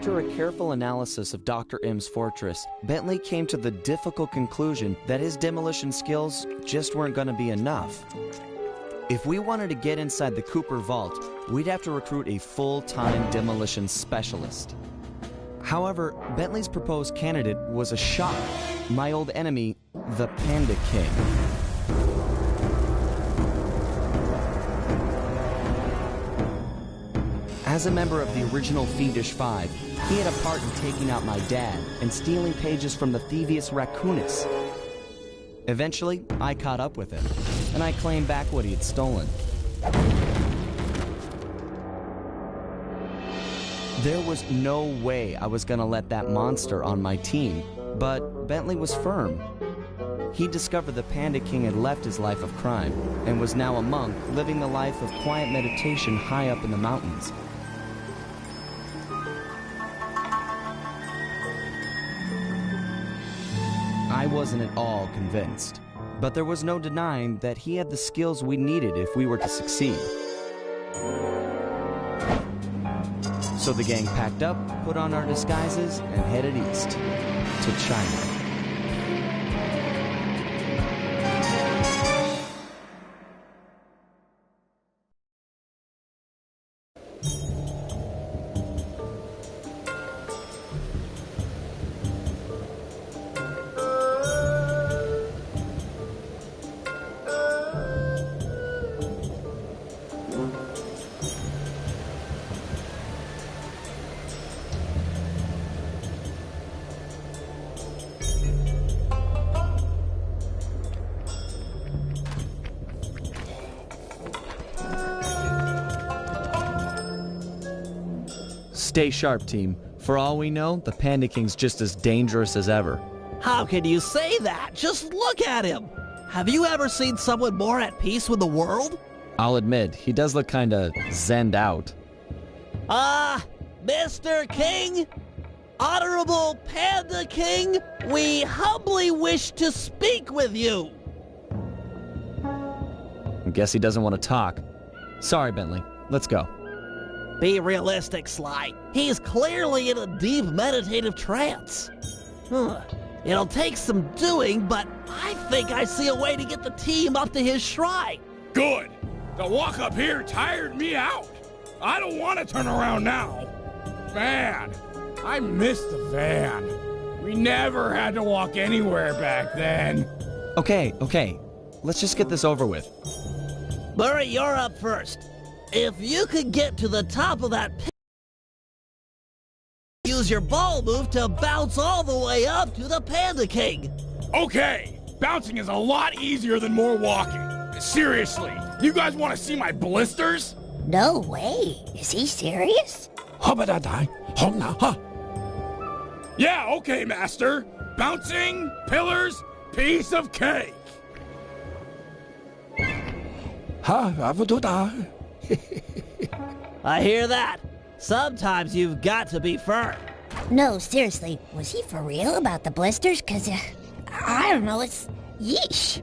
After a careful analysis of Dr. M's fortress, Bentley came to the difficult conclusion that his demolition skills just weren't going to be enough. If we wanted to get inside the Cooper vault, we'd have to recruit a full-time demolition specialist. However, Bentley's proposed candidate was a shock. My old enemy, the Panda King. As a member of the original Fiendish Five, he had a part in taking out my dad and stealing pages from the thievius Raccoonus. Eventually, I caught up with him, and I claimed back what he had stolen. There was no way I was going to let that monster on my team, but Bentley was firm. He discovered the Panda King had left his life of crime and was now a monk living the life of quiet meditation high up in the mountains. I wasn't at all convinced, but there was no denying that he had the skills we needed if we were to succeed. So the gang packed up, put on our disguises, and headed east to China. Stay sharp, team. For all we know, the Panda King's just as dangerous as ever. How can you say that? Just look at him! Have you ever seen someone more at peace with the world? I'll admit, he does look kinda zenned out. Mr. King? Honorable Panda King, we humbly wish to speak with you! I guess he doesn't want to talk. Sorry, Bentley. Let's go. Be realistic, Sly. He's clearly in a deep meditative trance. It'll take some doing, but I think I see a way to get the team up to his shrine. Good. The walk up here tired me out. I don't want to turn around now. Man, I miss the van. We never had to walk anywhere back then. Okay. Let's just get this over with. Murray, you're up first. If you could get to the top of that pit, use your ball move to bounce all the way up to the Panda King. Okay, bouncing is a lot easier than more walking. Seriously, you guys want to see my blisters? No way. Is he serious? Yeah, okay, master. Bouncing, pillars, piece of cake. I hear that. Sometimes you've got to be firm. No, seriously. Was he for real about the blisters? 'Cause, I don't know, it's... yeesh.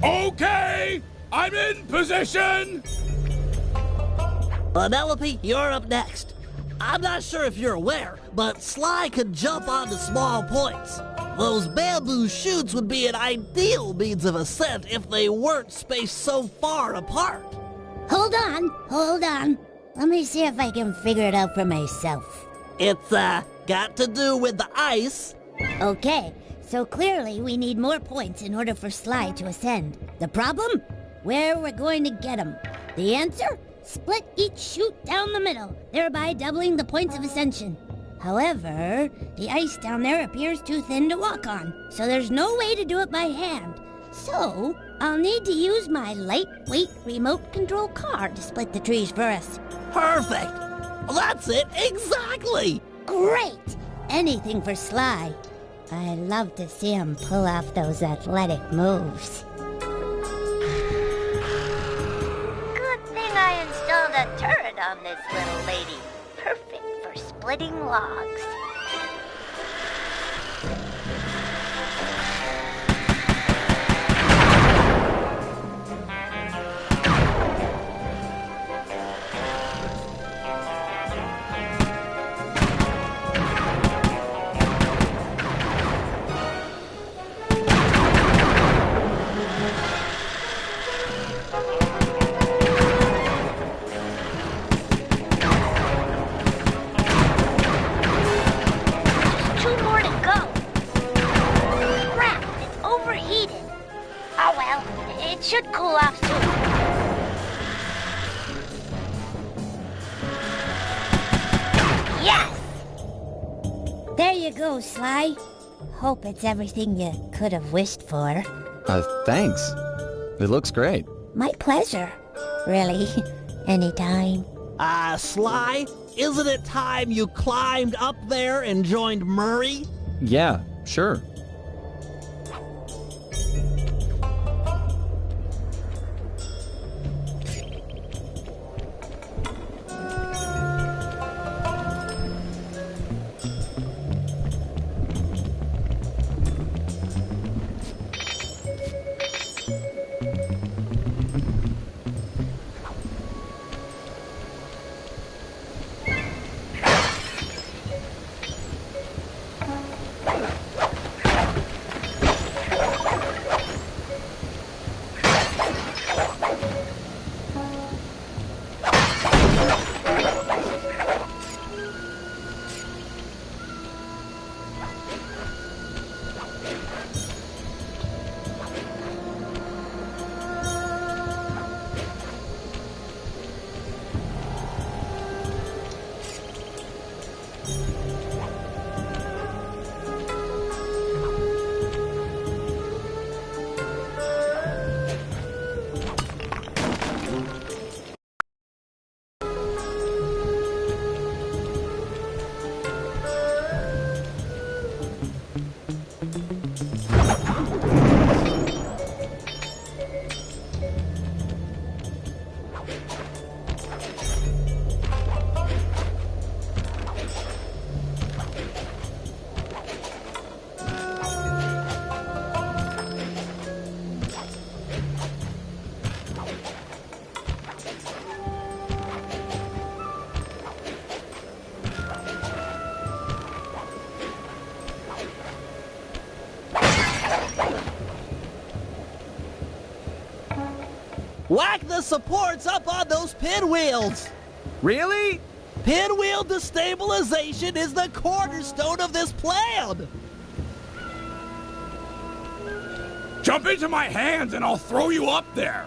Okay, I'm in position. Penelope, you're up next. I'm not sure if you're aware, but Sly can jump onto small points. Those bamboo chutes would be an ideal means of ascent if they weren't spaced so far apart. Hold on. Let me see if I can figure it out for myself. It's, got to do with the ice. Okay, so clearly we need more points in order for Sly to ascend. The problem? Where we're going to get them. The answer? Split each chute down the middle, thereby doubling the points of ascension. However, the ice down there appears too thin to walk on, so there's no way to do it by hand. So, I'll need to use my lightweight remote control car to split the trees for us. Perfect. That's it, exactly. Great! Anything for Sly. I love to see him pull off those athletic moves. Good thing I installed a turret on this little lady. Perfect for splitting logs. Should cool off soon. Yes! There you go, Sly. Hope it's everything you could have wished for. Thanks. It looks great. My pleasure. Really. Anytime. Sly, isn't it time you climbed up there and joined Murray? Yeah, sure. Whack the supports up on those pinwheels! Really? Pinwheel destabilization is the cornerstone of this plan! Jump into my hands and I'll throw you up there.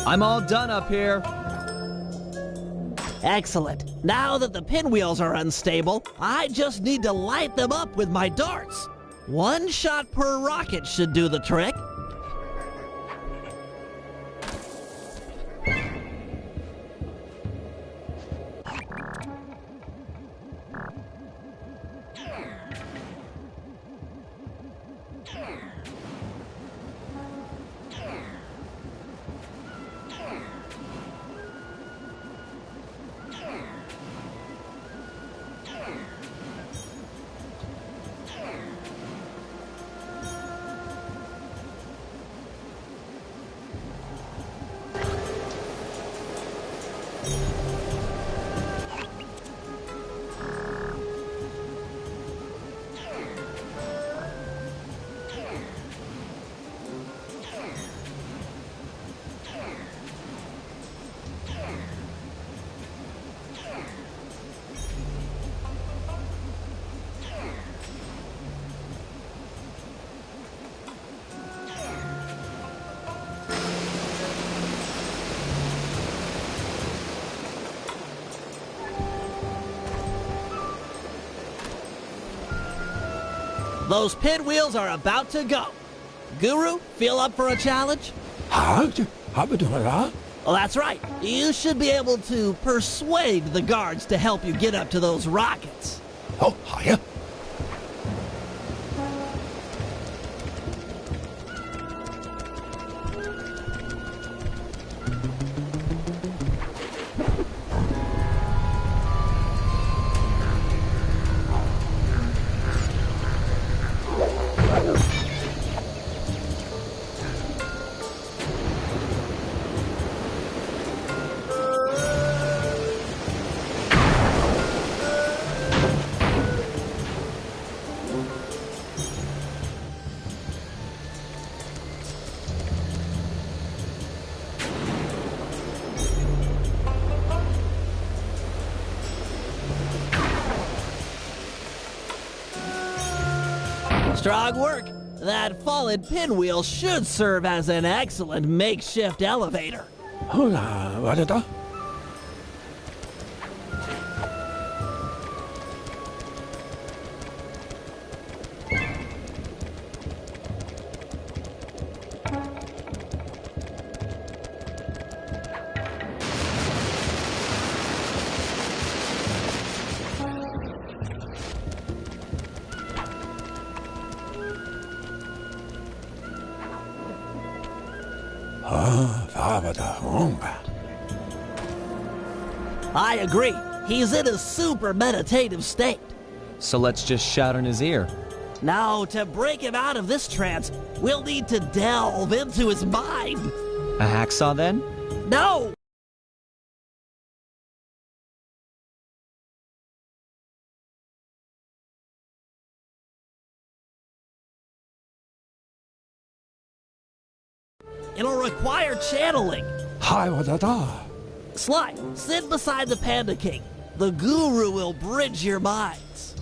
I'm all done up here. Excellent. Now that the pinwheels are unstable, I just need to light them up with my darts. One shot per rocket should do the trick. Those pinwheels are about to go. Guru, feel up for a challenge? Huh? Well, that's right. You should be able to persuade the guards to help you get up to those rockets. Oh, hiya. Strong work. That fallen pinwheel should serve as an excellent makeshift elevator. What? I agree. He's in a super meditative state. So let's just shout in his ear. Now, to break him out of this trance, we'll need to delve into his mind. A hacksaw then? No! It'll require channeling. Sly, sit beside the Panda King. The Guru will bridge your minds.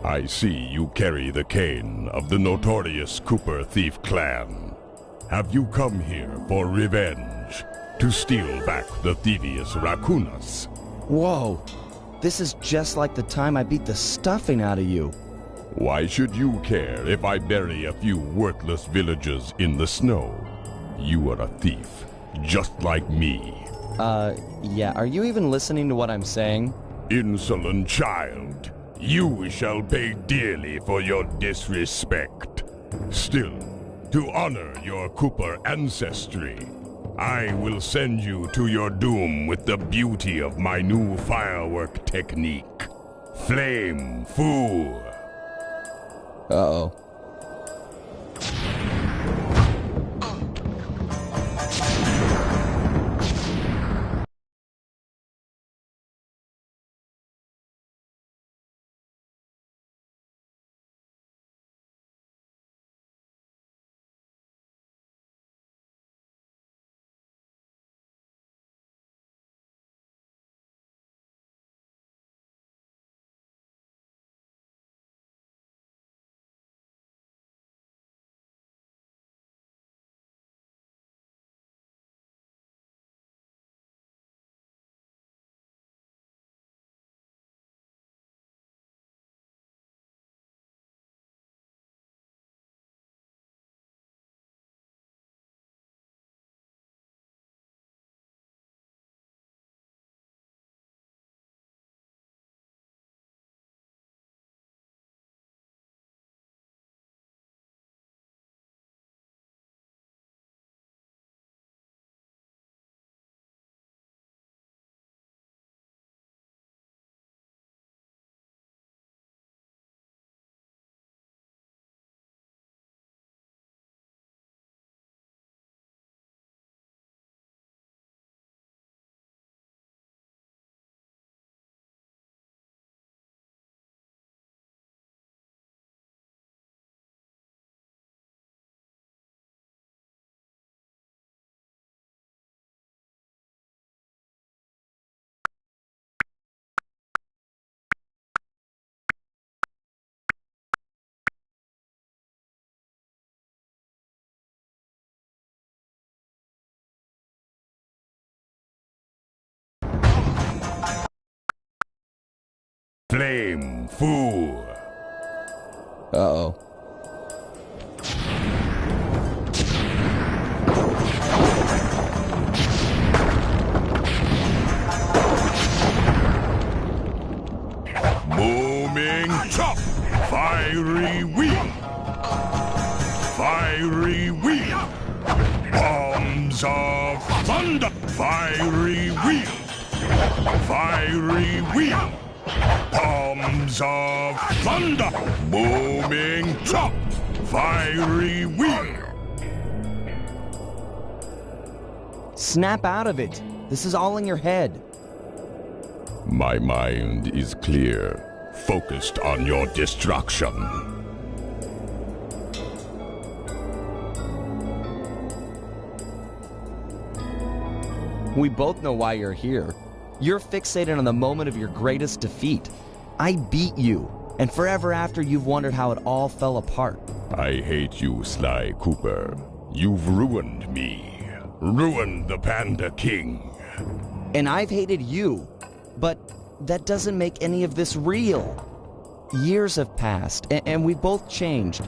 I see you carry the cane of the notorious Cooper Thief clan. Have you come here for revenge? To steal back the thievius raccoonus? Whoa, this is just like the time I beat the stuffing out of you. Why should you care if I bury a few worthless villagers in the snow? You are a thief, just like me. Yeah, are you even listening to what I'm saying? Insolent child, you shall pay dearly for your disrespect. Still, to honor your Cooper ancestry, I will send you to your doom with the beauty of my new firework technique. Flame Fu. Uh-oh. Flame Fu. Uh-oh. Booming chop. Fiery wheel. Fiery wheel. Bombs of thunder. Fiery wheel. Fiery wheel. Bombs of thunder. Booming chop. Fiery wheel. Snap out of it. This is all in your head. My mind is clear, focused on your destruction. We both know why you're here. You're fixated on the moment of your greatest defeat. I beat you, and forever after you've wondered how it all fell apart. I hate you, Sly Cooper. You've ruined me. Ruined the Panda King. And I've hated you, but that doesn't make any of this real. Years have passed, and we both changed.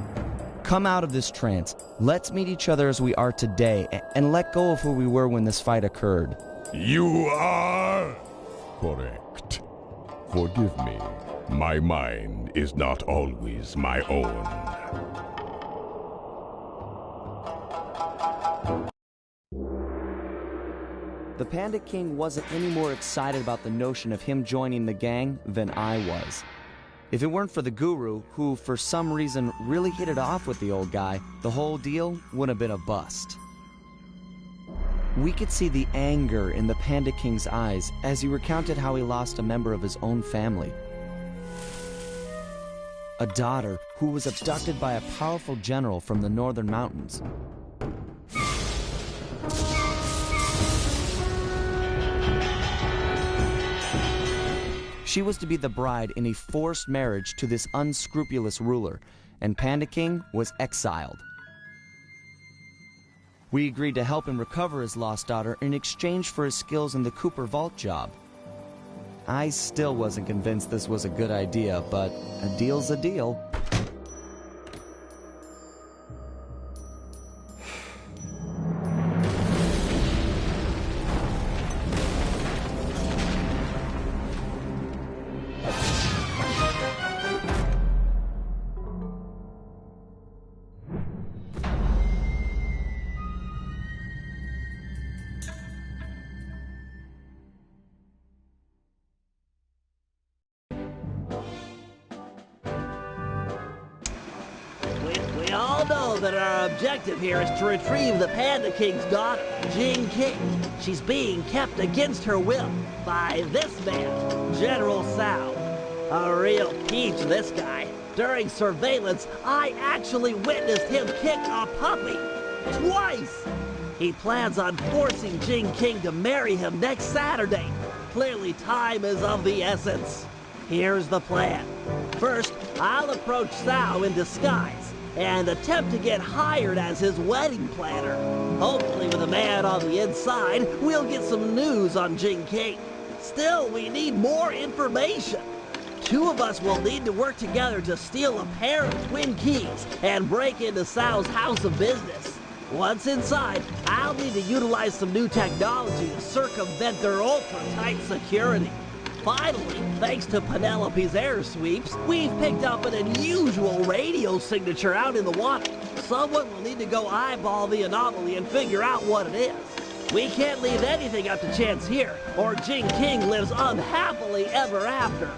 Come out of this trance. Let's meet each other as we are today, and let go of who we were when this fight occurred. You are correct. Forgive me. My mind is not always my own. The Panda King wasn't any more excited about the notion of him joining the gang than I was. If it weren't for the guru, who for some reason really hit it off with the old guy, the whole deal would have been a bust. We could see the anger in the Panda King's eyes as he recounted how he lost a member of his own family. A daughter who was abducted by a powerful general from the northern mountains. She was to be the bride in a forced marriage to this unscrupulous ruler, and Panda King was exiled. We agreed to help him recover his lost daughter in exchange for his skills in the Cooper Vault job. I still wasn't convinced this was a good idea, but a deal's a deal. We all know that our objective here is to retrieve the Panda King's daughter, Jing King. She's being kept against her will by this man, General Sao. A real peach, this guy. During surveillance, I actually witnessed him kick a puppy. Twice! He plans on forcing Jing King to marry him next Saturday. Clearly, time is of the essence. Here's the plan. First, I'll approach Sao in disguise and attempt to get hired as his wedding planner. Hopefully with a man on the inside, we'll get some news on Jing King. Still, we need more information. Two of us will need to work together to steal a pair of twin keys and break into Sao's house of business. Once inside, I'll need to utilize some new technology to circumvent their ultra-tight security. Finally, thanks to Penelope's air sweeps, we've picked up an unusual radio signature out in the water. Someone will need to go eyeball the anomaly and figure out what it is. We can't leave anything up to chance here, or Jing King lives unhappily ever after.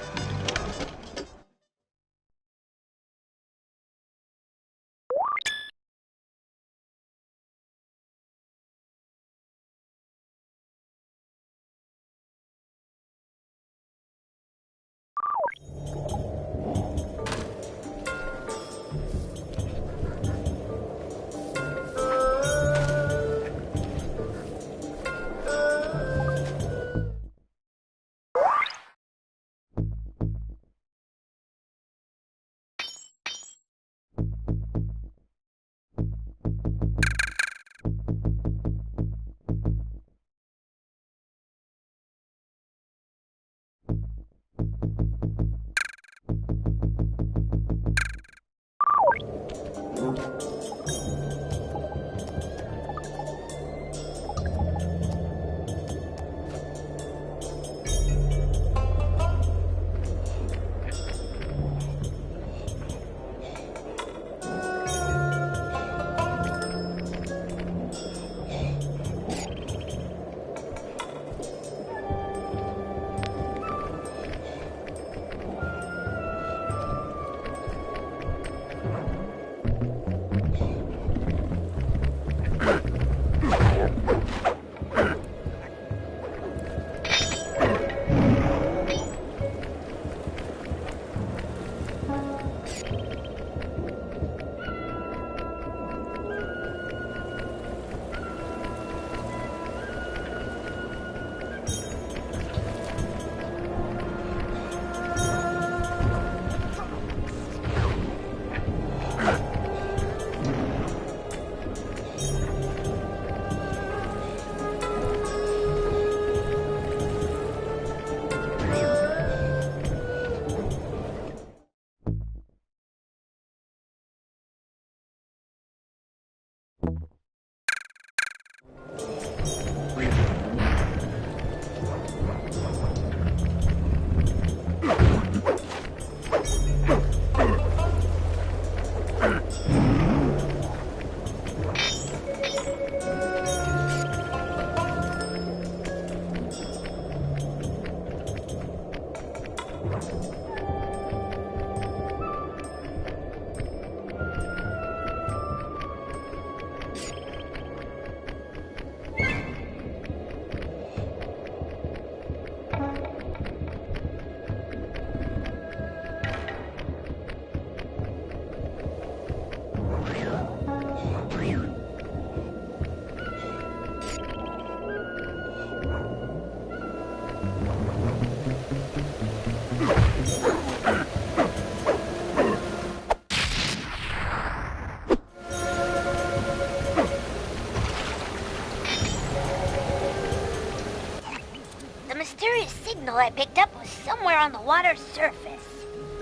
The mysterious signal I picked up was somewhere on the water's surface.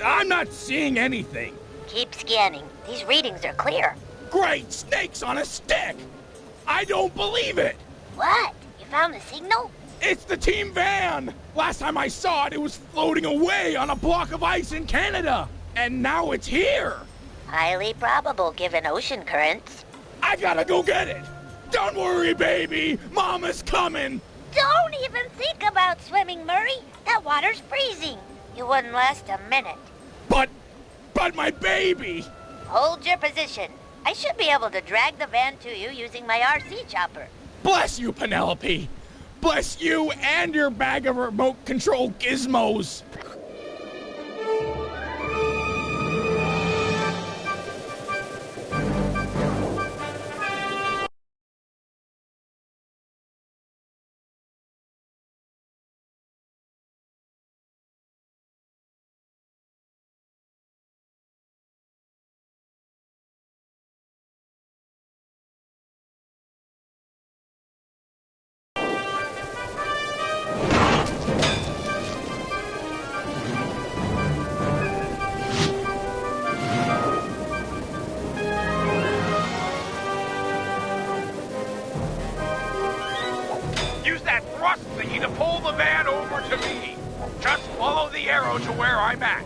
I'm not seeing anything. Keep scanning. These readings are clear. Great snakes on a stick! I don't believe it! What? You found the signal? It's the team van! Last time I saw it, it was floating away on a block of ice in Canada. And now it's here! Highly probable given ocean currents. I gotta go get it! Don't worry, baby! Mama's coming! Don't even think about swimming, Murray. That water's freezing. You wouldn't last a minute. But my baby! Hold your position. I should be able to drag the van to you using my RC chopper. Bless you, Penelope! Bless you and your bag of remote control gizmos! Thrust thingy to pull the van over to me. Just follow the arrow to where I'm at.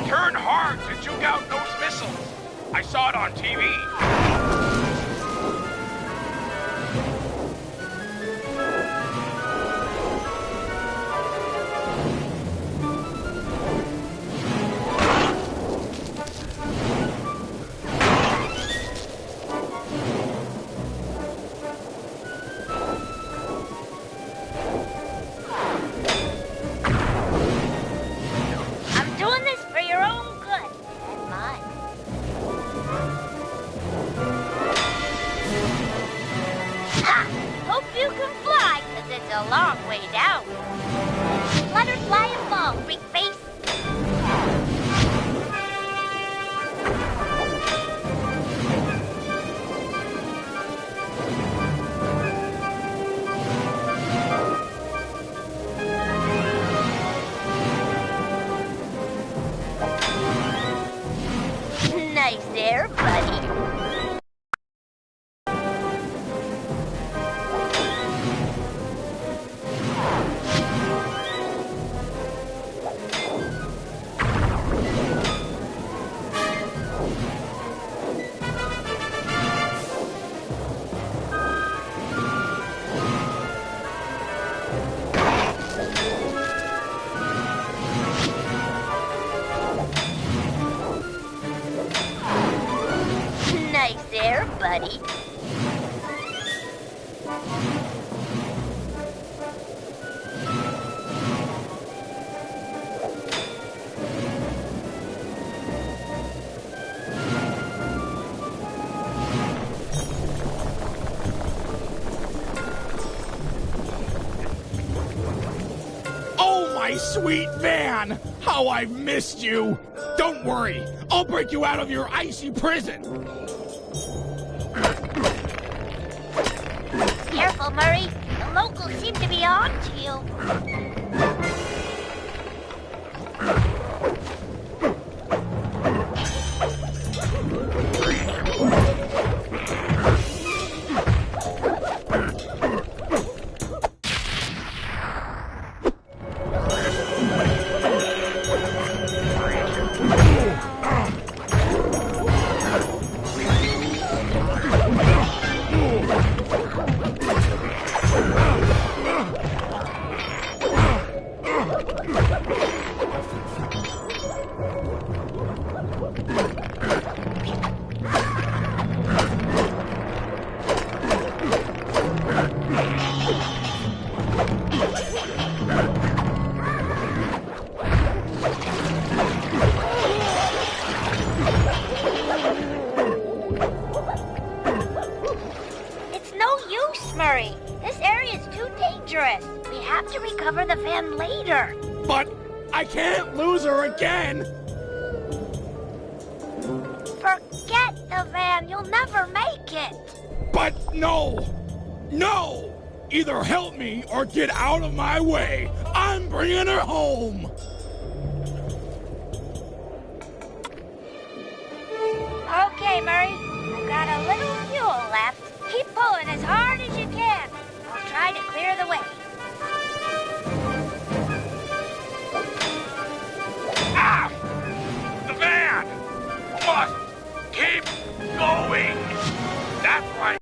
Turn hard to juke out those missiles. I saw it on TV. A long way down. Let her fly and fall, freak face. Nice there, buddy. Nice there, buddy. Oh, my sweet van! How I've missed you! Don't worry, I'll break you out of your icy prison! Careful, Murray. The locals seem to be on to you. Murray, this area is too dangerous. We have to recover the van again later. But I can't lose her again! Forget the van. You'll never make it. But no! No! Either help me or get out of my way! I'm bringing her home! Okay, Murray. I've got a little fuel left. Keep pulling as hard as you can. I'll try to clear the way. Ah! The van must keep going! That's right.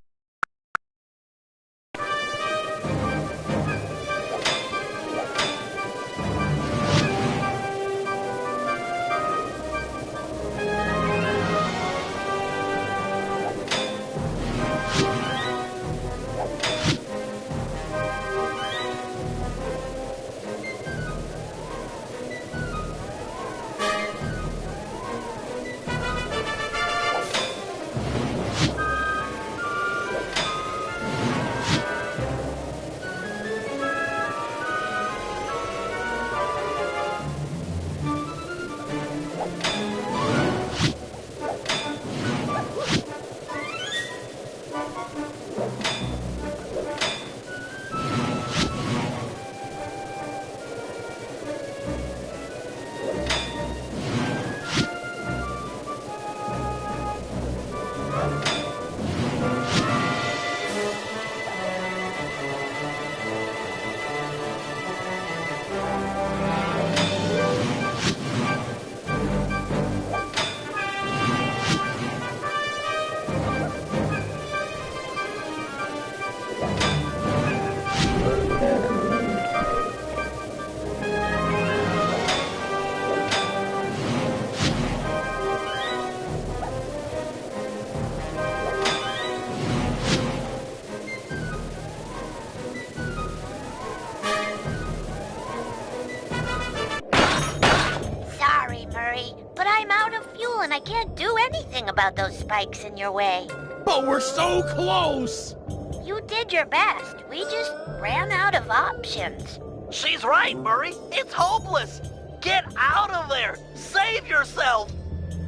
But I'm out of fuel and I can't do anything about those spikes in your way. But we're so close! You did your best. We just ran out of options. She's right, Murray. It's hopeless. Get out of there. Save yourself.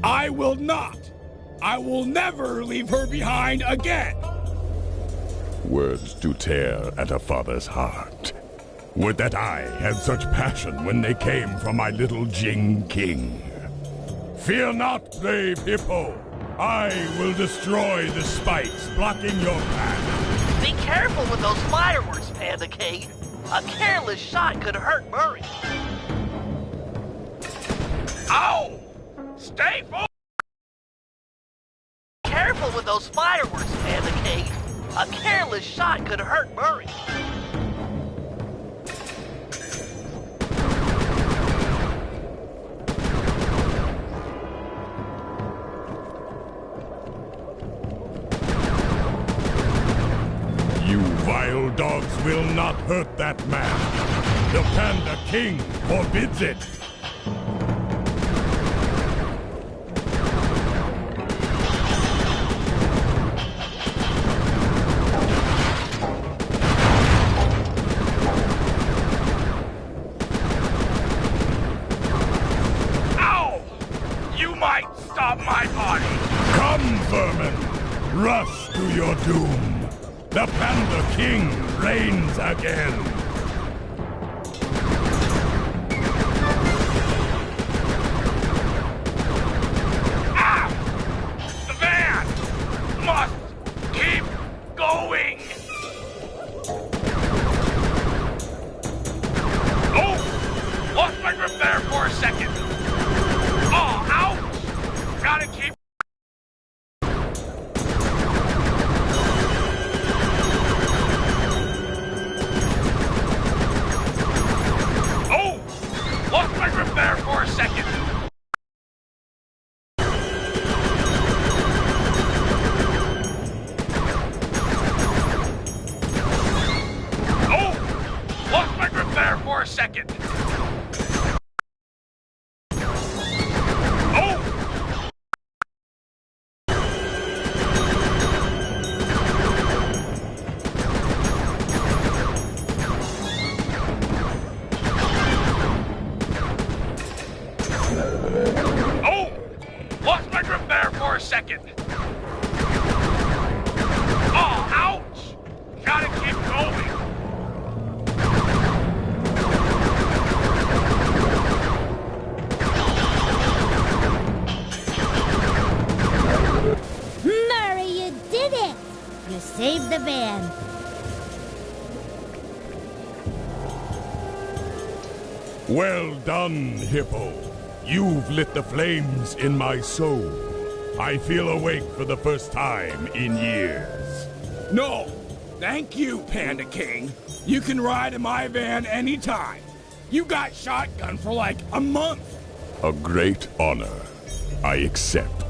I will not! I will never leave her behind again! Words to tear at a father's heart. Would that I had such passion when they came from my little Jing King. Fear not, brave hippo. I will destroy the spikes blocking your path. Be careful with those fireworks, Panda King. A careless shot could hurt Murray. Ow! Stay focused! Careful with those fireworks, Panda King. A careless shot could hurt Murray. You vile dogs will not hurt that man. The Panda King forbids it. Ow! You might stop my body! Come, vermin! Rush to your doom! The Panda King reigns again! Ah! The van must keep going! Oh! Lost my grip there for a second! Oh, ouch! Gotta keep... Lost my grip there for a second. Oh! Lost my grip there for a second. Oh! second. Oh, ouch! Gotta keep going. Murray, you did it! You saved the van. Well done, Hippo. You've lit the flames in my soul. I feel awake for the first time in years. No, thank you, Panda King. You can ride in my van anytime. You got shotgun for like a month. A great honor. I accept.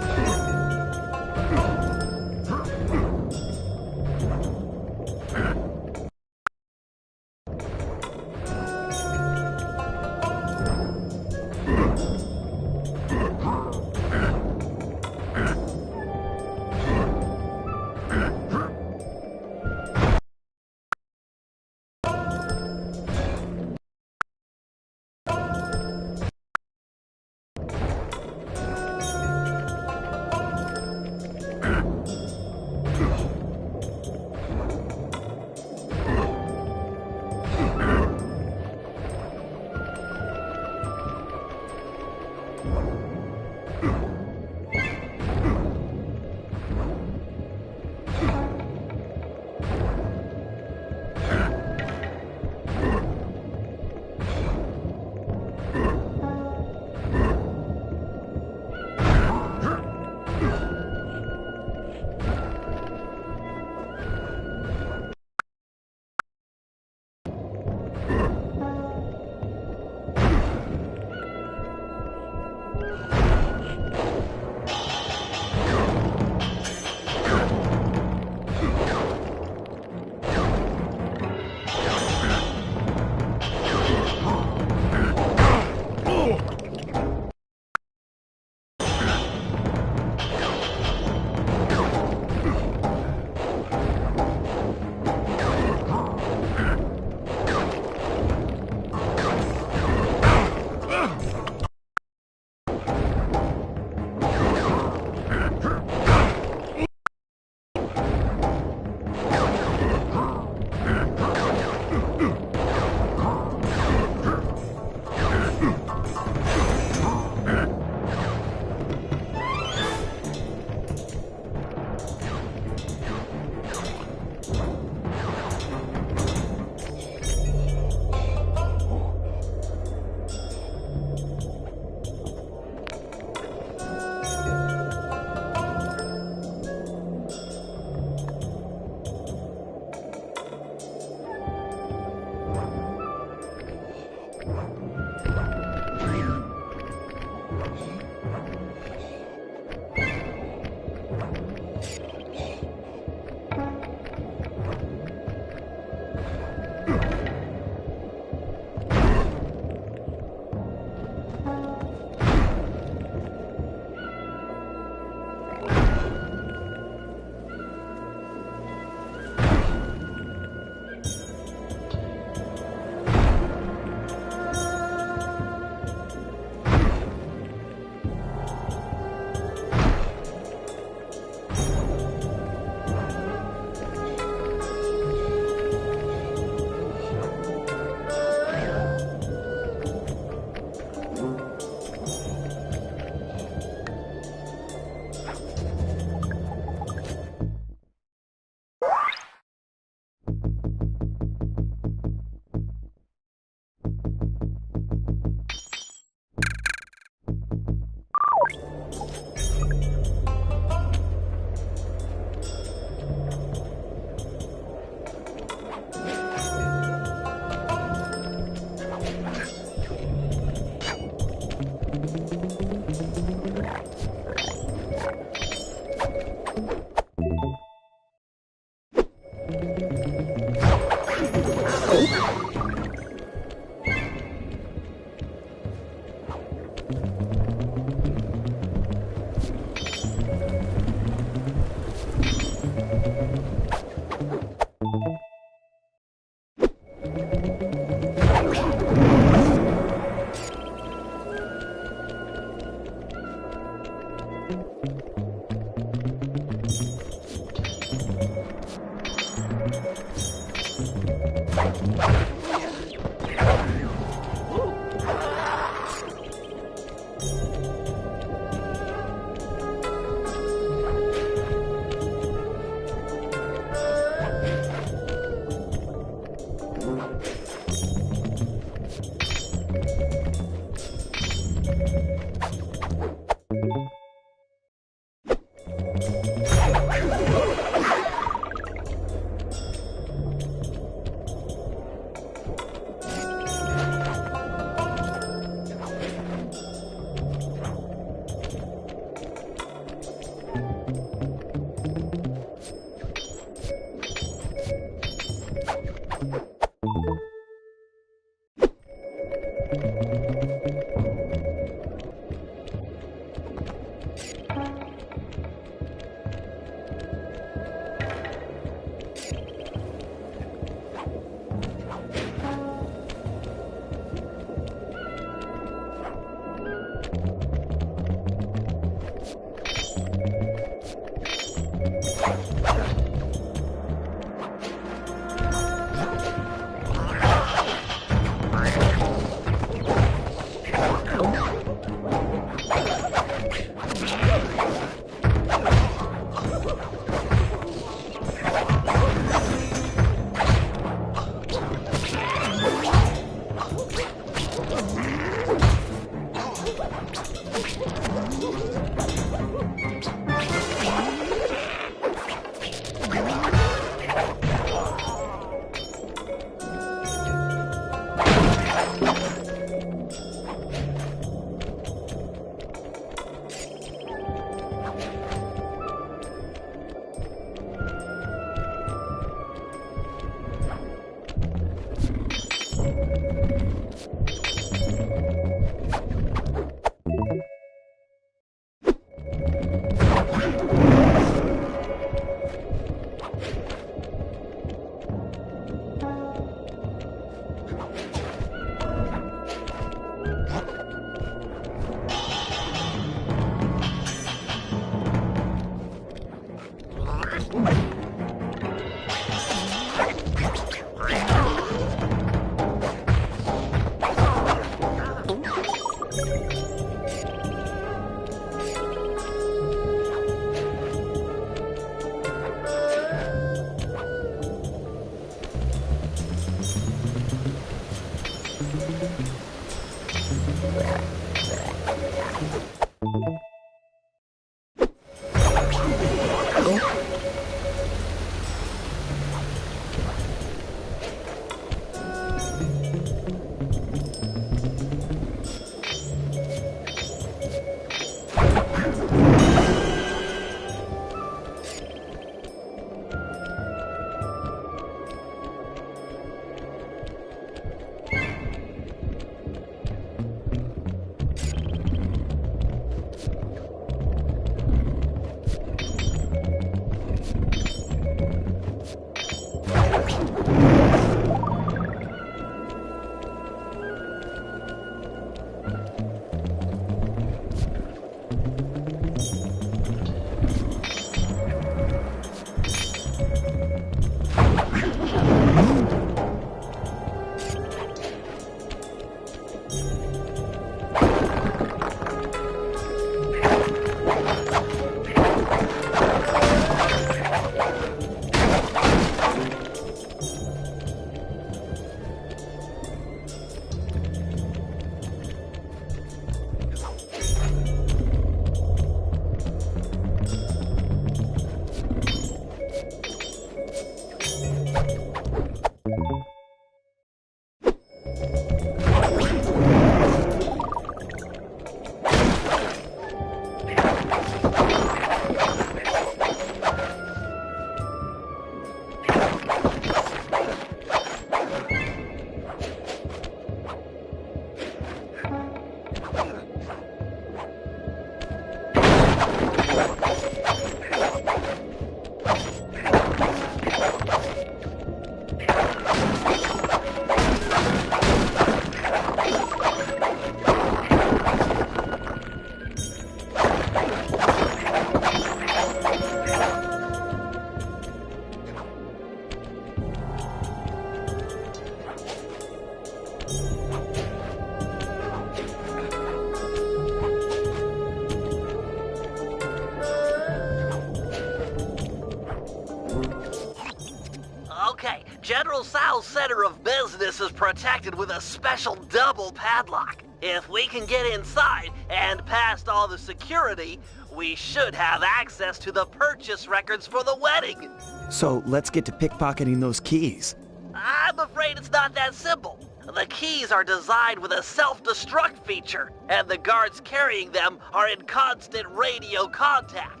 General Sal's center of business is protected with a special double padlock. If we can get inside and past all the security, we should have access to the purchase records for the wedding. So let's get to pickpocketing those keys. I'm afraid it's not that simple. The keys are designed with a self-destruct feature, and the guards carrying them are in constant radio contact.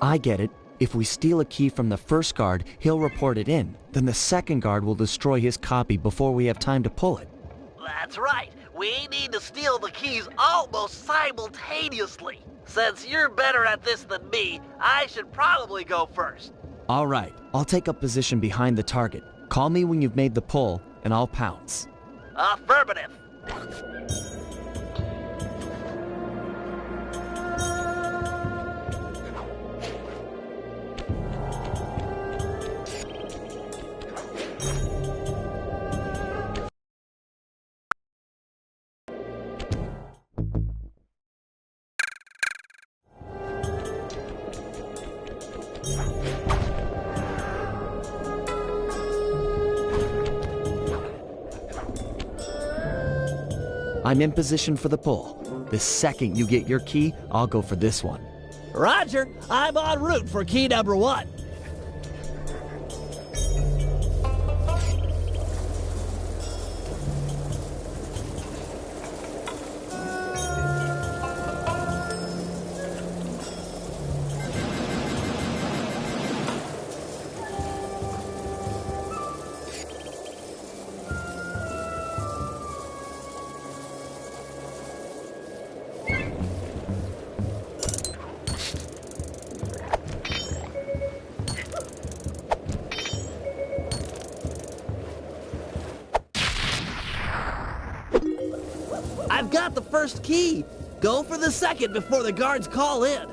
I get it. If we steal a key from the first guard, he'll report it in. Then the second guard will destroy his copy before we have time to pull it. That's right. We need to steal the keys almost simultaneously. Since you're better at this than me, I should probably go first. All right, I'll take up position behind the target. Call me when you've made the pull, and I'll pounce. Affirmative. I'm in position for the pull. The second you get your key, I'll go for this one. Roger, I'm en route for key number 1. I've got the first key. Go for the second before the guards call in.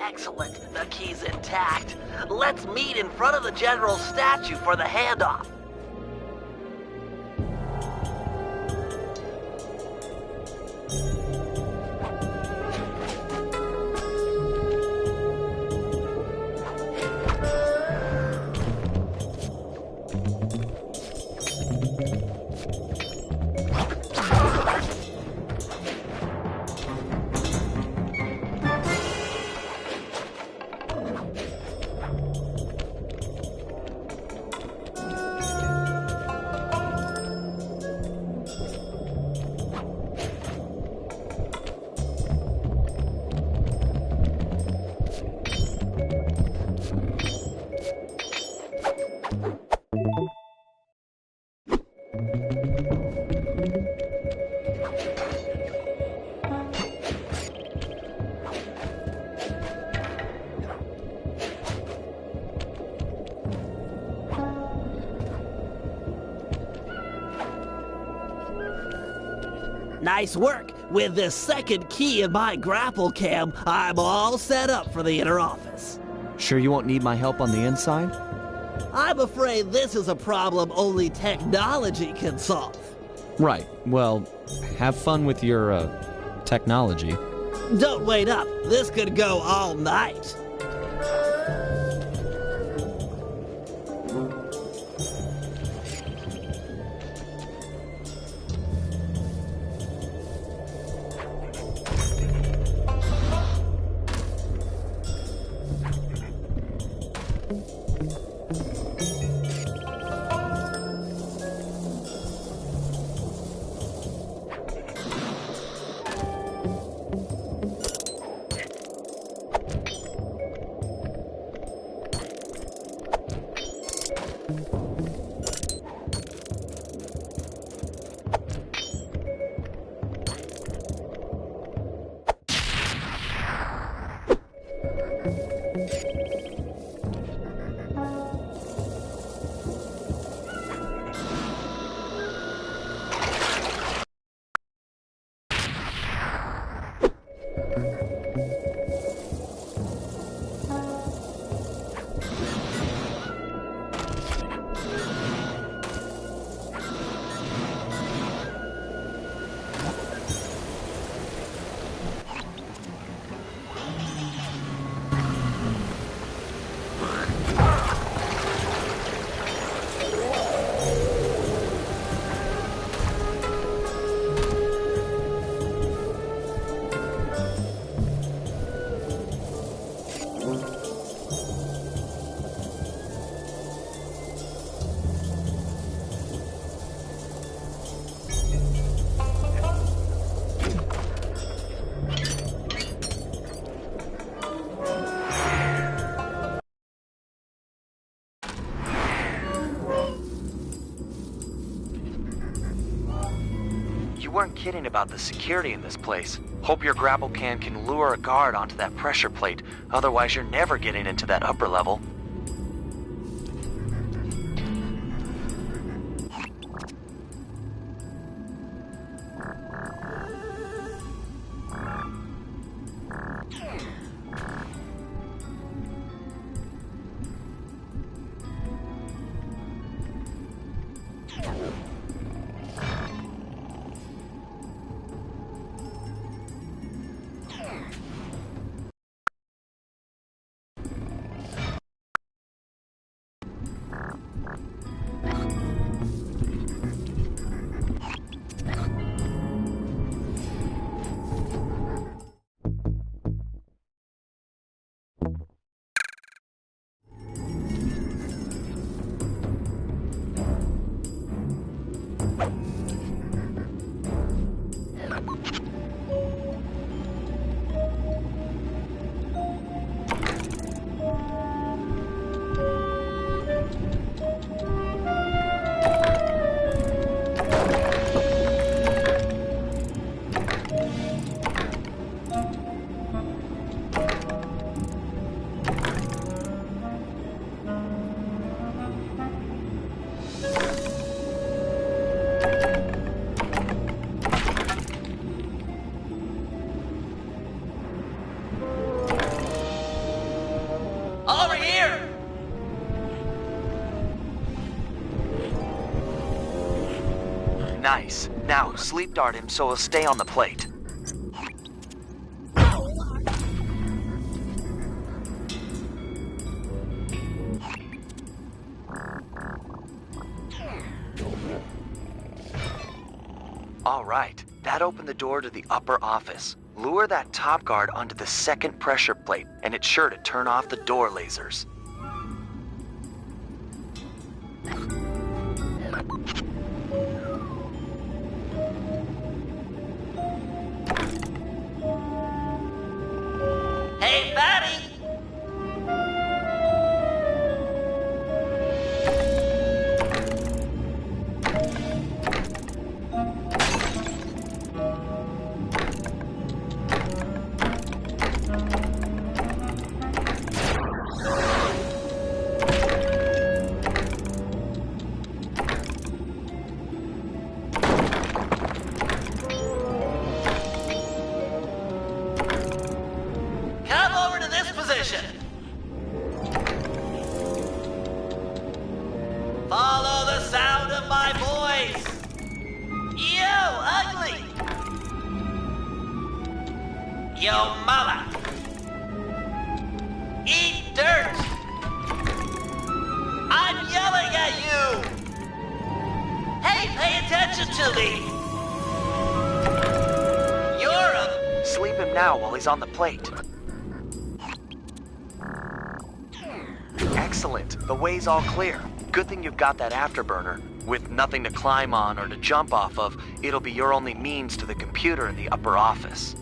Excellent. The key's intact. Let's meet in front of the general's statue for the handoff. Nice work. With this second key in my grapple cam, I'm all set up for the inner office. Sure you won't need my help on the inside? I'm afraid this is a problem only technology can solve. Right. Well, have fun with your, technology. Don't wait up. This could go all night. You weren't kidding about the security in this place. Hope your grapple can lure a guard onto that pressure plate. Otherwise, you're never getting into that upper level. Over here! Nice. Now, sleep dart him so he'll stay on the plate. All right, that opened the door to the upper office. Lure that top guard onto the second pressure plate, and it's sure to turn off the door lasers. Hey, buddy! Come over to this position. Follow the sound of my voice. Yo, ugly. Yo, mama. Eat dirt. I'm yelling at you. Hey, pay attention to me. You're a... Sleep him now while he's on the plate. Excellent. The way's all clear. Good thing you've got that afterburner. With nothing to climb on or to jump off of, it'll be your only means to the computer in the upper office.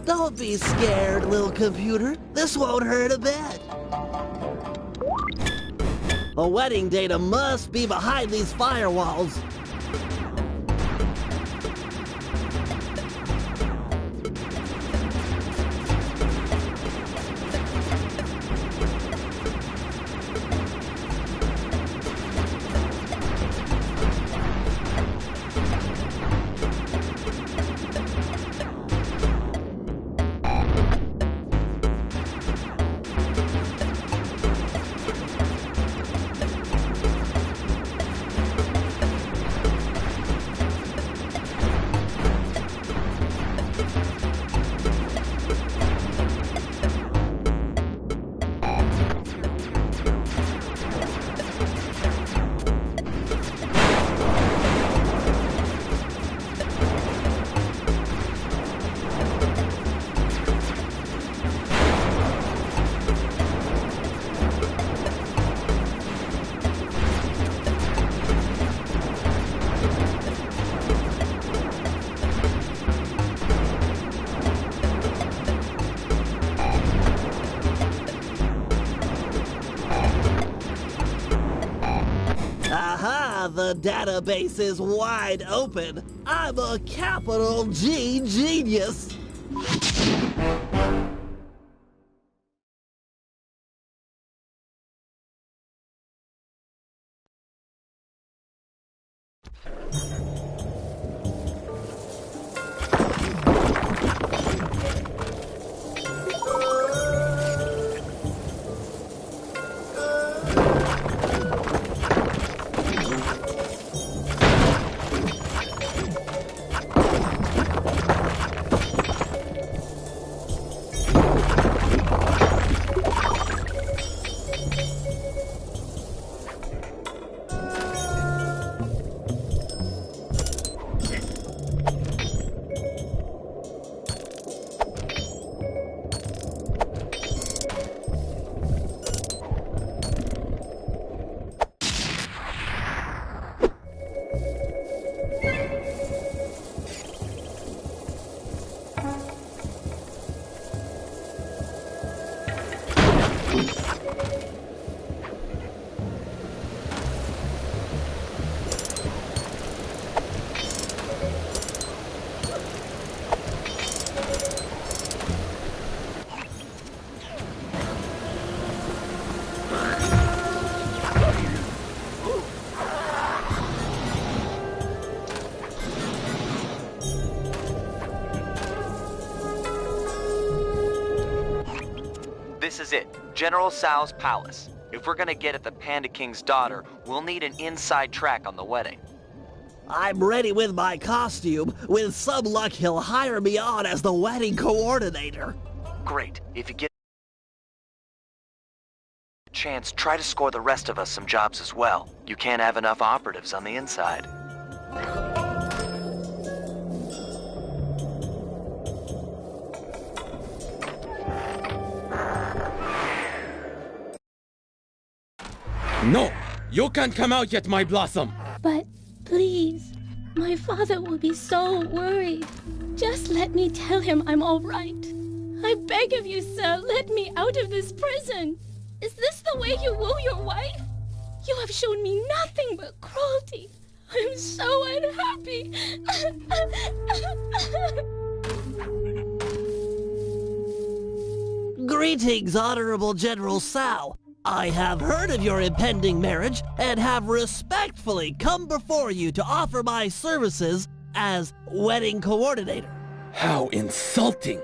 Don't be scared, little computer. This won't hurt a bit. The wedding data must be behind these firewalls. Aha! The database is wide open. I'm a capital G genius. This is it, General Tsao's palace. If we're gonna get at the Panda King's daughter, we'll need an inside track on the wedding. I'm ready with my costume. With some luck, he'll hire me on as the wedding coordinator. Great. If you get a chance, try to score the rest of us some jobs as well. You can't have enough operatives on the inside. No! You can't come out yet, my Blossom! But please, my father will be so worried. Just let me tell him I'm all right. I beg of you, sir, let me out of this prison. Is this the way you woo your wife? You have shown me nothing but cruelty. I'm so unhappy. Greetings, Honorable General Sao. I have heard of your impending marriage and have respectfully come before you to offer my services as wedding coordinator. How insulting!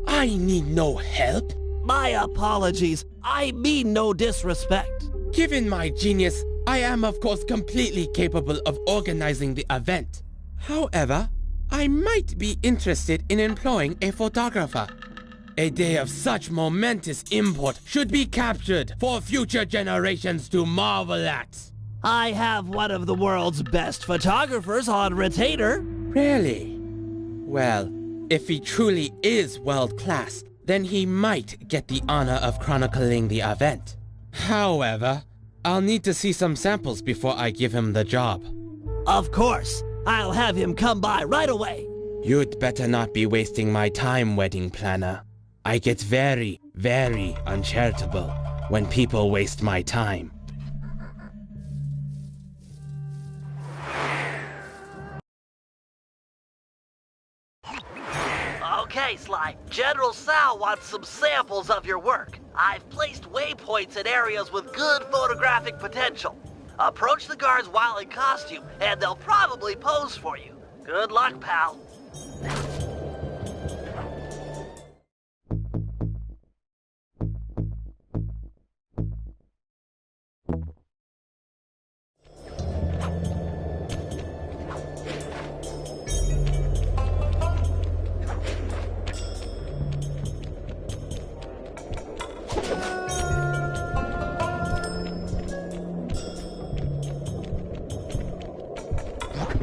I need no help. My apologies. I mean no disrespect. Given my genius, I am of course completely capable of organizing the event. However, I might be interested in employing a photographer. A day of such momentous import should be captured for future generations to marvel at. I have one of the world's best photographers on retainer. Really? Well, if he truly is world-class, then he might get the honor of chronicling the event. However, I'll need to see some samples before I give him the job. Of course. I'll have him come by right away. You'd better not be wasting my time, wedding planner. I get very, very uncharitable when people waste my time. Okay, Sly. General Sal wants some samples of your work. I've placed waypoints in areas with good photographic potential. Approach the guards while in costume, and they'll probably pose for you. Good luck, pal.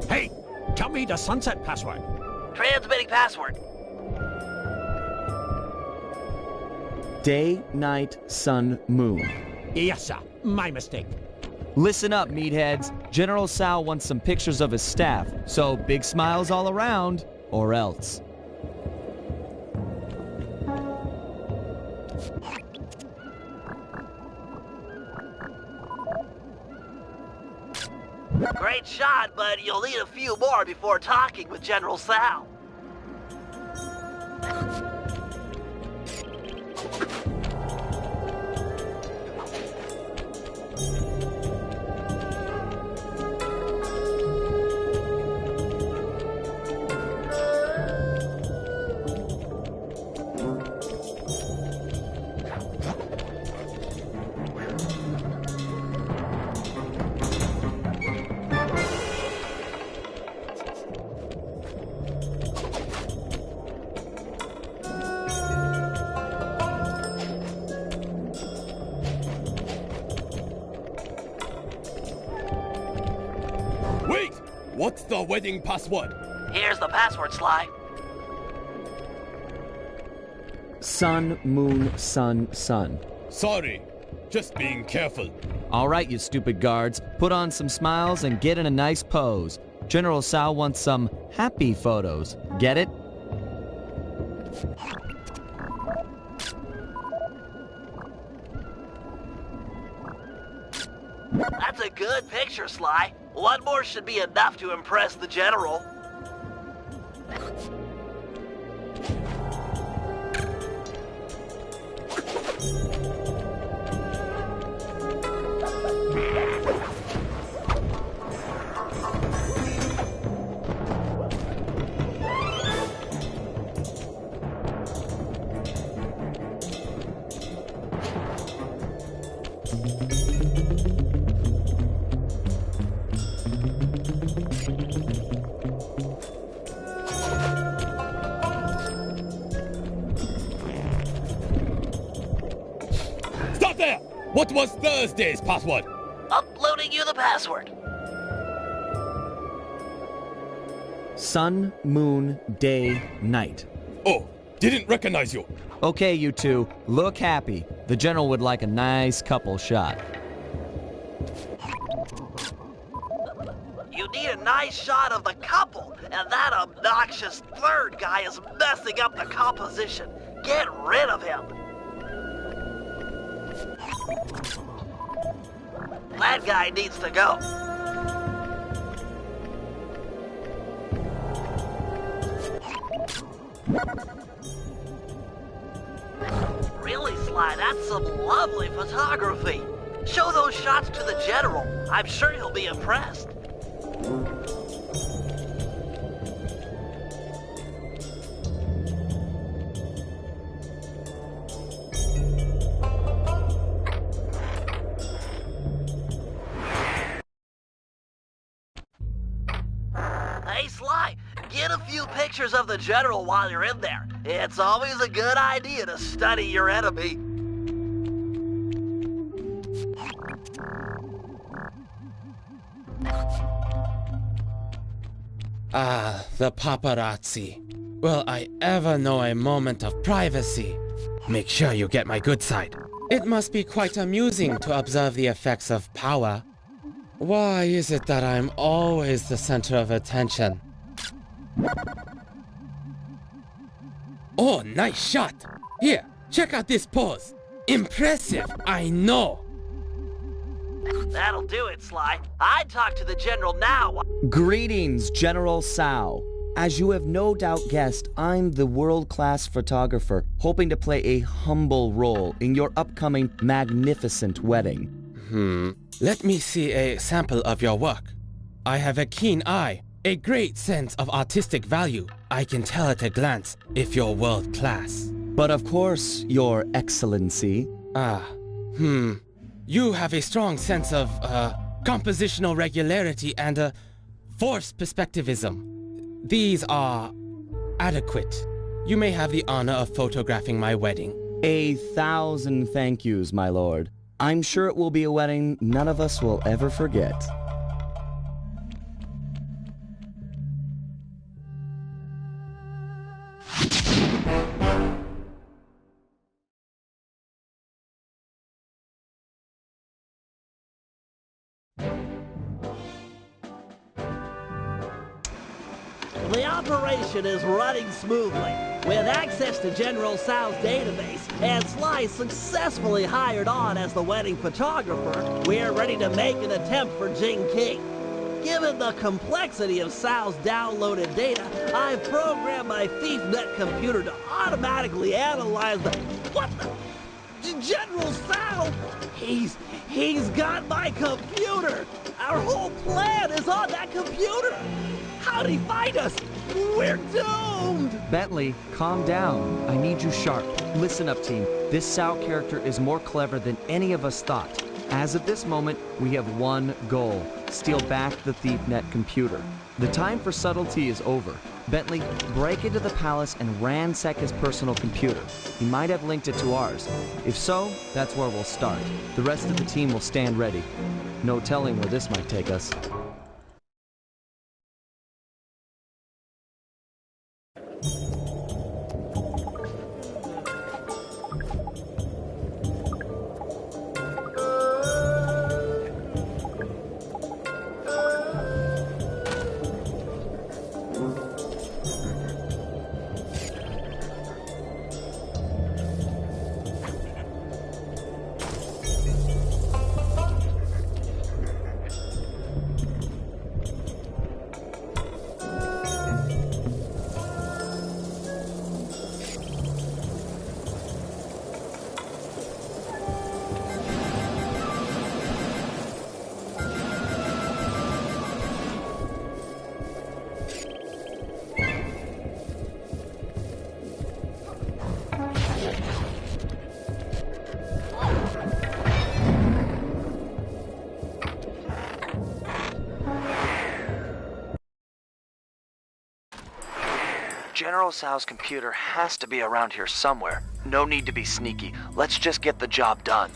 Hey, tell me the sunset password. Transmitting password. Day, night, sun, moon. Yes, sir. My mistake. Listen up, meatheads. General Sal wants some pictures of his staff, so big smiles all around, or else. Great shot, but you'll need a few more before talking with General Sal. Wait! What's the wedding password? Here's the password, Sly. Sun, moon, sun, sun. Sorry, just being careful. All right, you stupid guards. Put on some smiles and get in a nice pose. General Sal wants some happy photos. Get it? That's a good picture, Sly. One more should be enough to impress the General. Stop there! What was Thursday's password? Uploading you the password. Sun, moon, day, night. Oh, didn't recognize you. Okay, you two, look happy. The General would like a nice couple shot. You need a nice shot of the couple, and that obnoxious third guy is messing up the composition. Get rid of him. That guy needs to go. Really, Sly, that's some lovely photography. Show those shots to the General. I'm sure he'll be impressed. Hey, Sly, get a few pictures of the General while you're in there. It's always a good idea to study your enemy. Ah, the paparazzi. Will I ever know a moment of privacy? Make sure you get my good side. It must be quite amusing to observe the effects of power. Why is it that I'm always the center of attention? Oh, nice shot! Here, check out this pose. Impressive, I know. That'll do it, Sly. I'd talk to the General now. Greetings, General Sao. As you have no doubt guessed, I'm the world-class photographer, hoping to play a humble role in your upcoming magnificent wedding. Let me see a sample of your work. I have a keen eye, a great sense of artistic value. I can tell at a glance if you're world-class. But of course, Your Excellency. You have a strong sense of, compositional regularity and, forced perspectivism. These are adequate. You may have the honor of photographing my wedding. 1,000 thank yous, my lord. I'm sure it will be a wedding none of us will ever forget. The operation is running smoothly. With access to General Sao's database and Sly successfully hired on as the wedding photographer, we're ready to make an attempt for Jing King. Given the complexity of Sao's downloaded data, I've programmed my ThiefNet computer to automatically analyze the... What the... General Sao! He's got my computer! Our whole plan is on that computer! How'd he find us? We're doomed! Bentley, calm down. I need you sharp. Listen up, team. This Sao character is more clever than any of us thought. As of this moment, we have one goal. Steal back the ThiefNet computer. The time for subtlety is over. Bentley, break into the palace and ransack his personal computer. He might have linked it to ours. If so, that's where we'll start. The rest of the team will stand ready. No telling where this might take us. General Sao's computer has to be around here somewhere. No need to be sneaky. Let's just get the job done.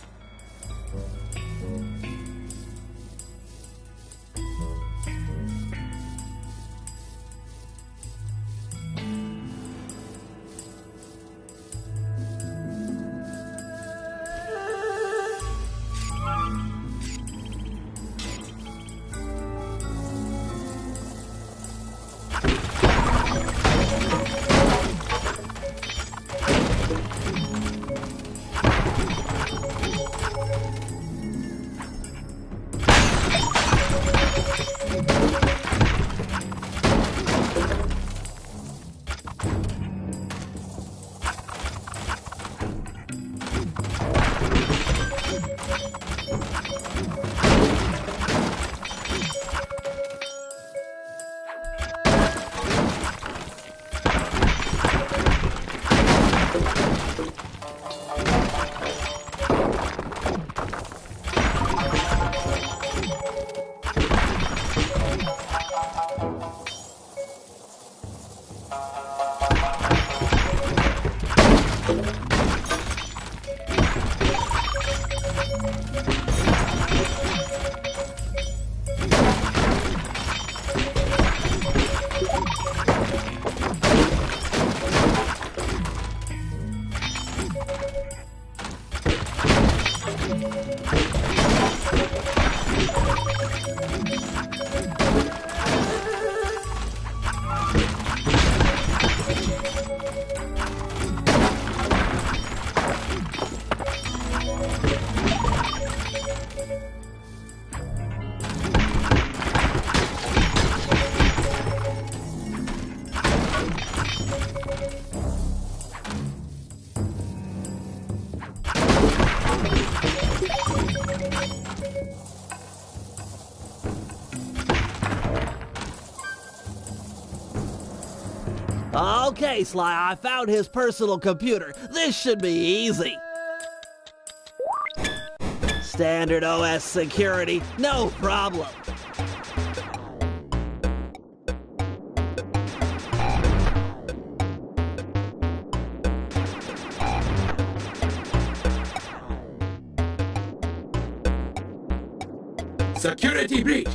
Okay, Sly, I found his personal computer. This should be easy. Standard OS security, no problem. Security breach!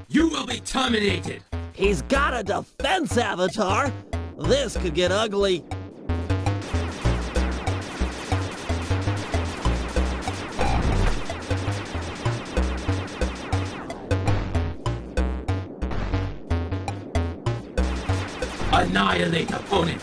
You will be terminated! He's got a defense avatar. This could get ugly. Annihilate opponent!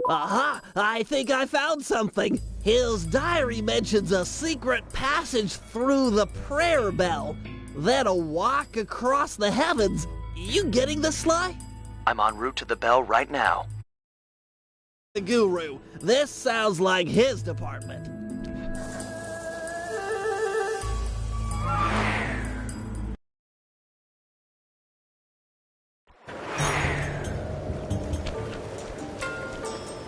Aha! I think I found something. His diary mentions a secret passage through the prayer bell, then a walk across the heavens. You getting this, Sly? I'm en route to the bell right now. The guru. This sounds like his department.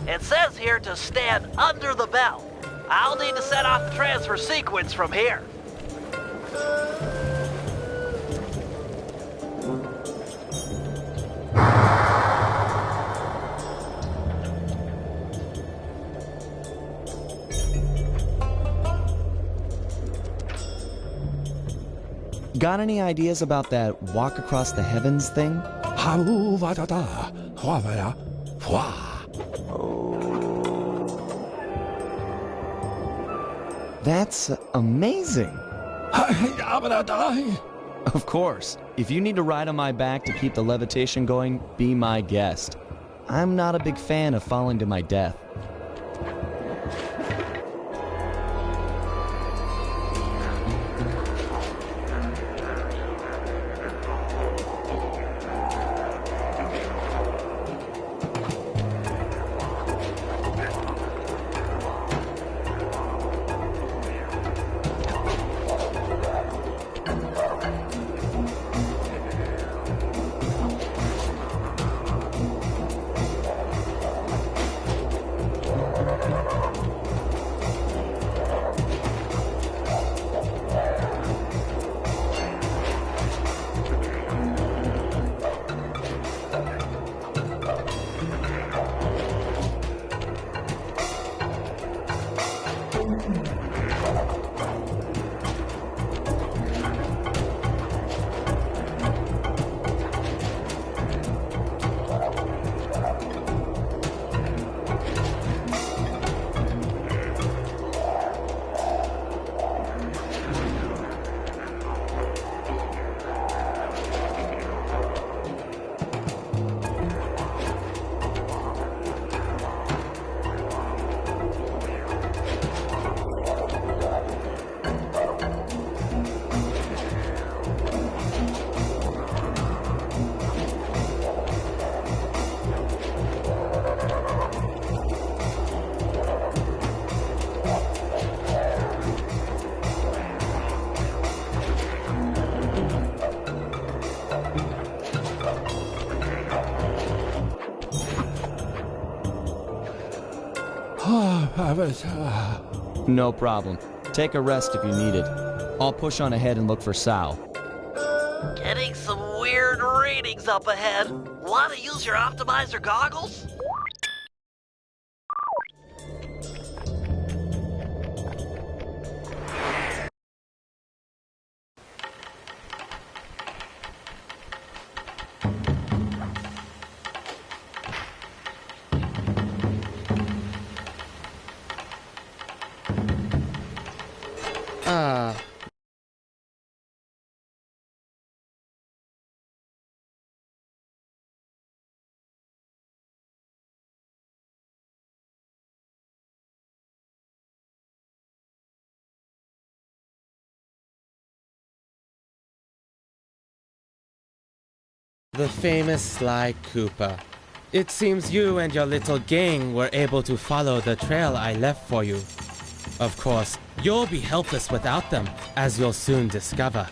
It says here to stand under the bell. I'll need to set off the transfer sequence from here. Got any ideas about that walk across the heavens thing? That's amazing. Of course. If you need to ride on my back to keep the levitation going, be my guest. I'm not a big fan of falling to my death. No problem. Take a rest if you need it. I'll push on ahead and look for Sal. Getting some weird readings up ahead. Want to use your optimizer goggles? The famous Sly Cooper. It seems you and your little gang were able to follow the trail I left for you. Of course, you'll be helpless without them, as you'll soon discover.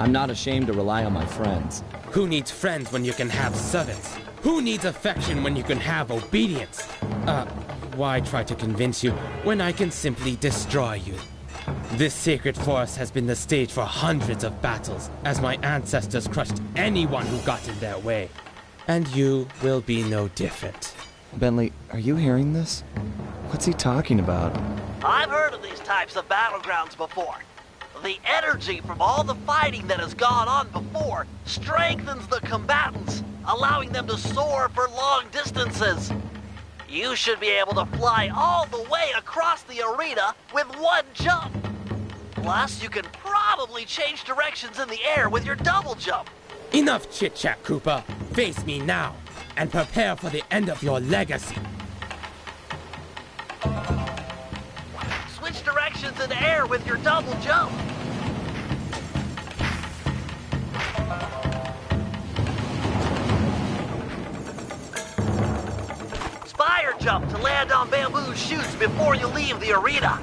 I'm not ashamed to rely on my friends. Who needs friends when you can have servants? Who needs affection when you can have obedience? Why try to convince you when I can simply destroy you? This sacred forest has been the stage for hundreds of battles, as my ancestors crushed anyone who got in their way. And you will be no different. Bentley, are you hearing this? What's he talking about? I've heard of these types of battlegrounds before. The energy from all the fighting that has gone on before strengthens the combatants, allowing them to soar for long distances. You should be able to fly all the way across the arena with one jump. Plus, you can probably change directions in the air with your double jump. Enough chit-chat, Cooper. Face me now, and prepare for the end of your legacy. Switch directions in the air with your double jump. Spire jump to land on bamboo shoots before you leave the arena.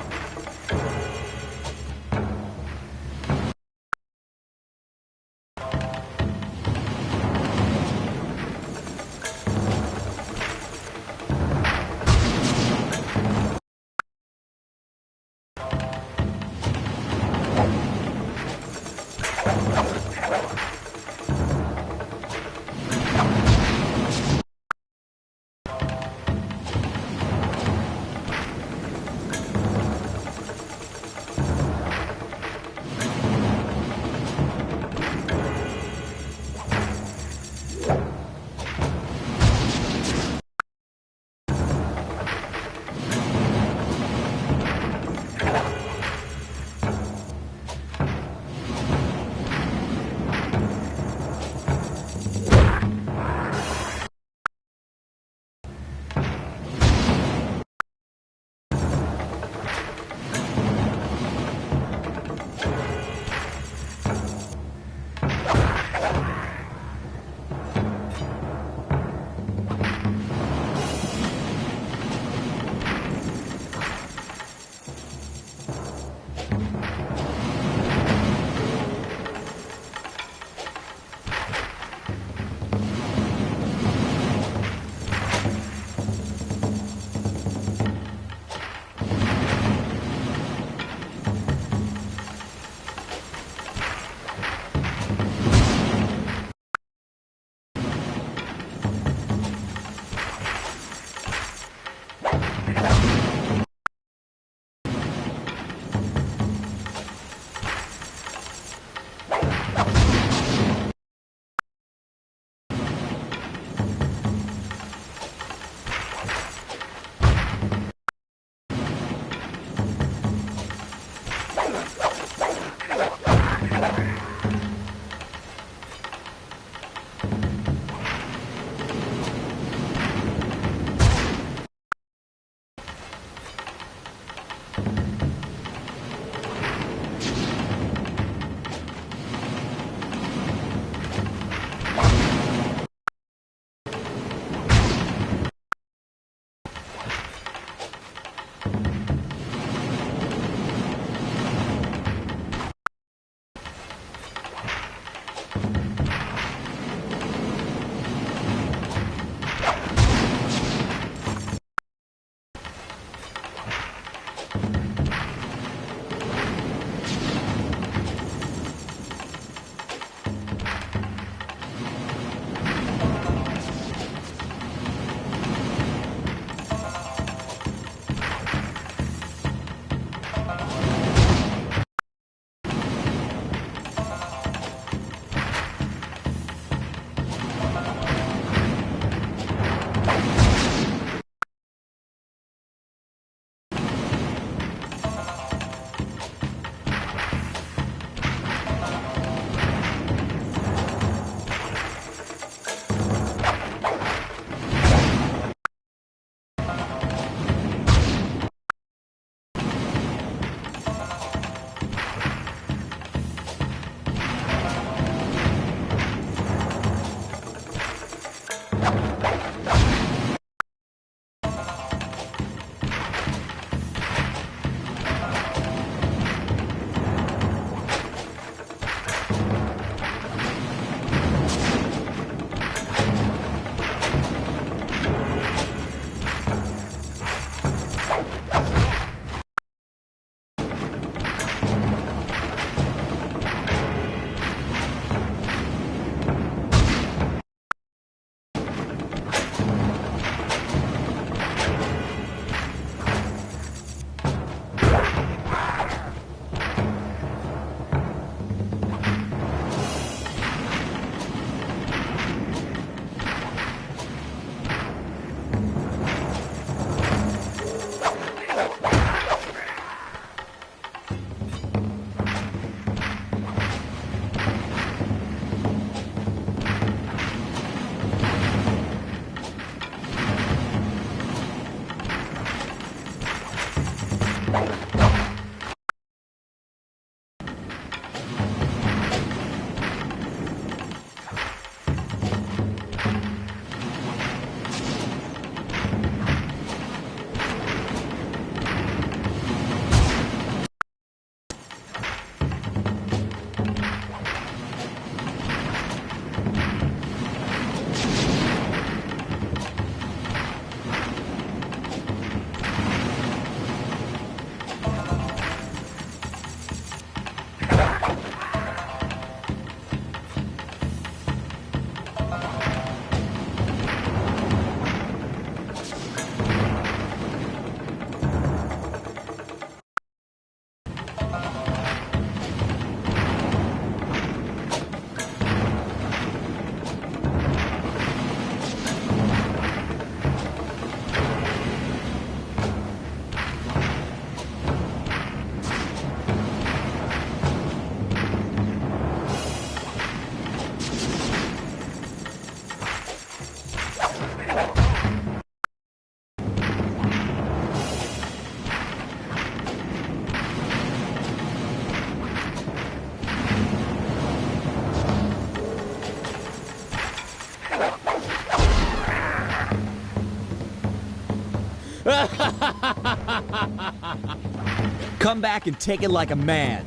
Come back and take it like a man.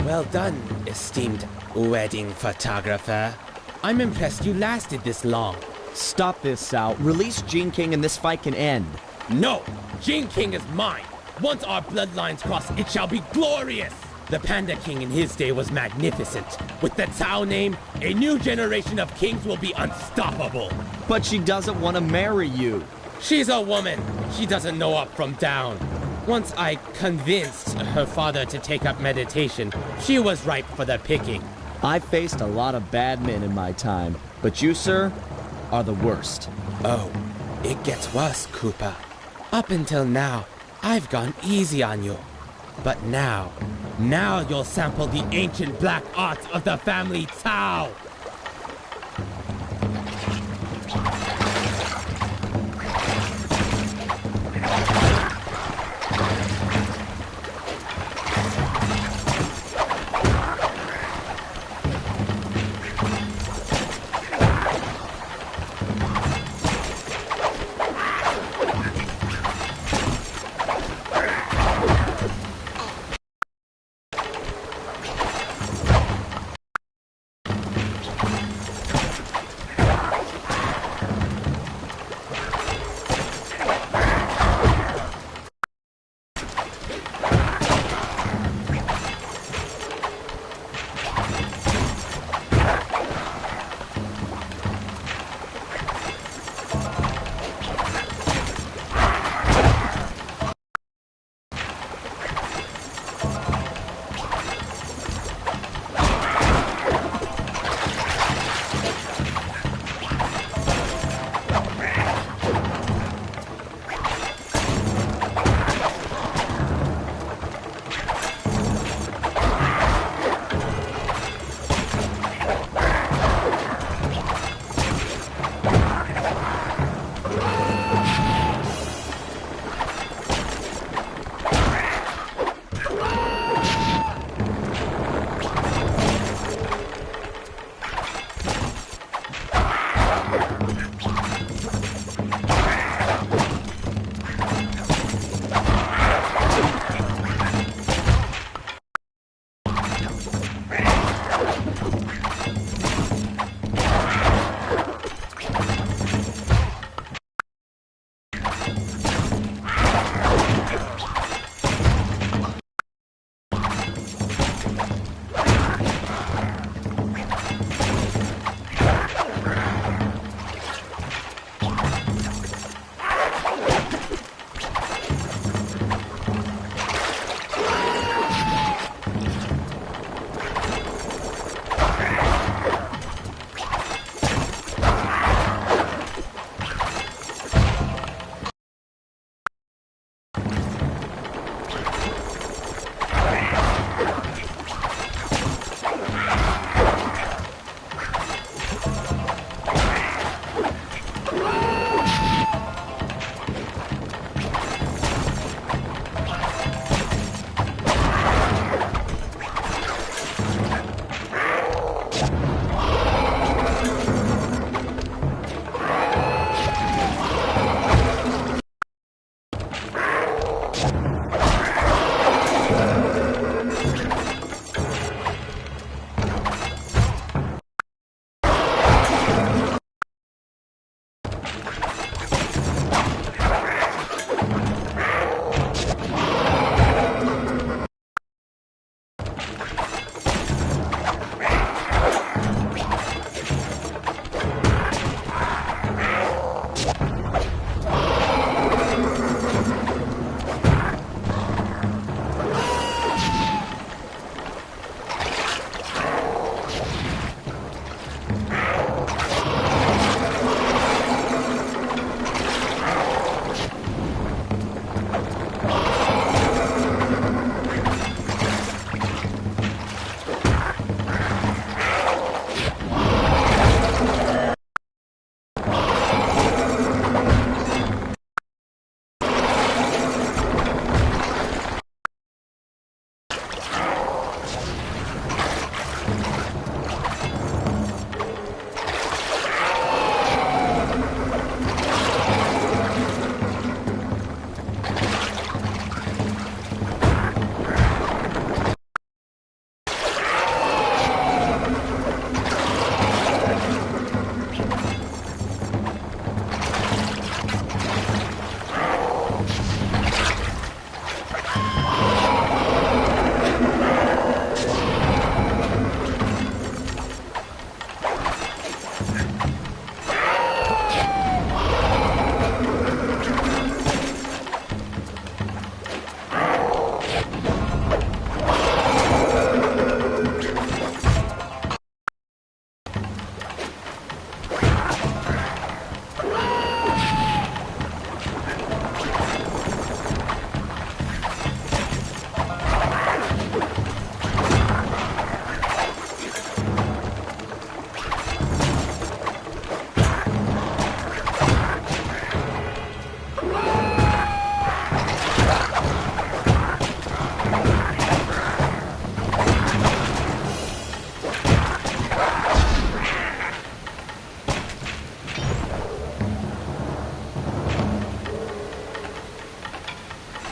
Well done, esteemed wedding photographer. I'm impressed you lasted this long. Stop this, Sal. Release Gene King and this fight can end. No! Gene King is mine! Once our bloodlines cross, it shall be glorious! The Panda King in his day was magnificent. With the Tao name, a new generation of kings will be unstoppable. But she doesn't want to marry you. She's a woman. She doesn't know up from down. Once I convinced her father to take up meditation, she was ripe for the picking. I've faced a lot of bad men in my time, but you, sir, are the worst. Oh, it gets worse, Cooper. Up until now, I've gone easy on you. But now you'll sample the ancient black arts of the family Tao.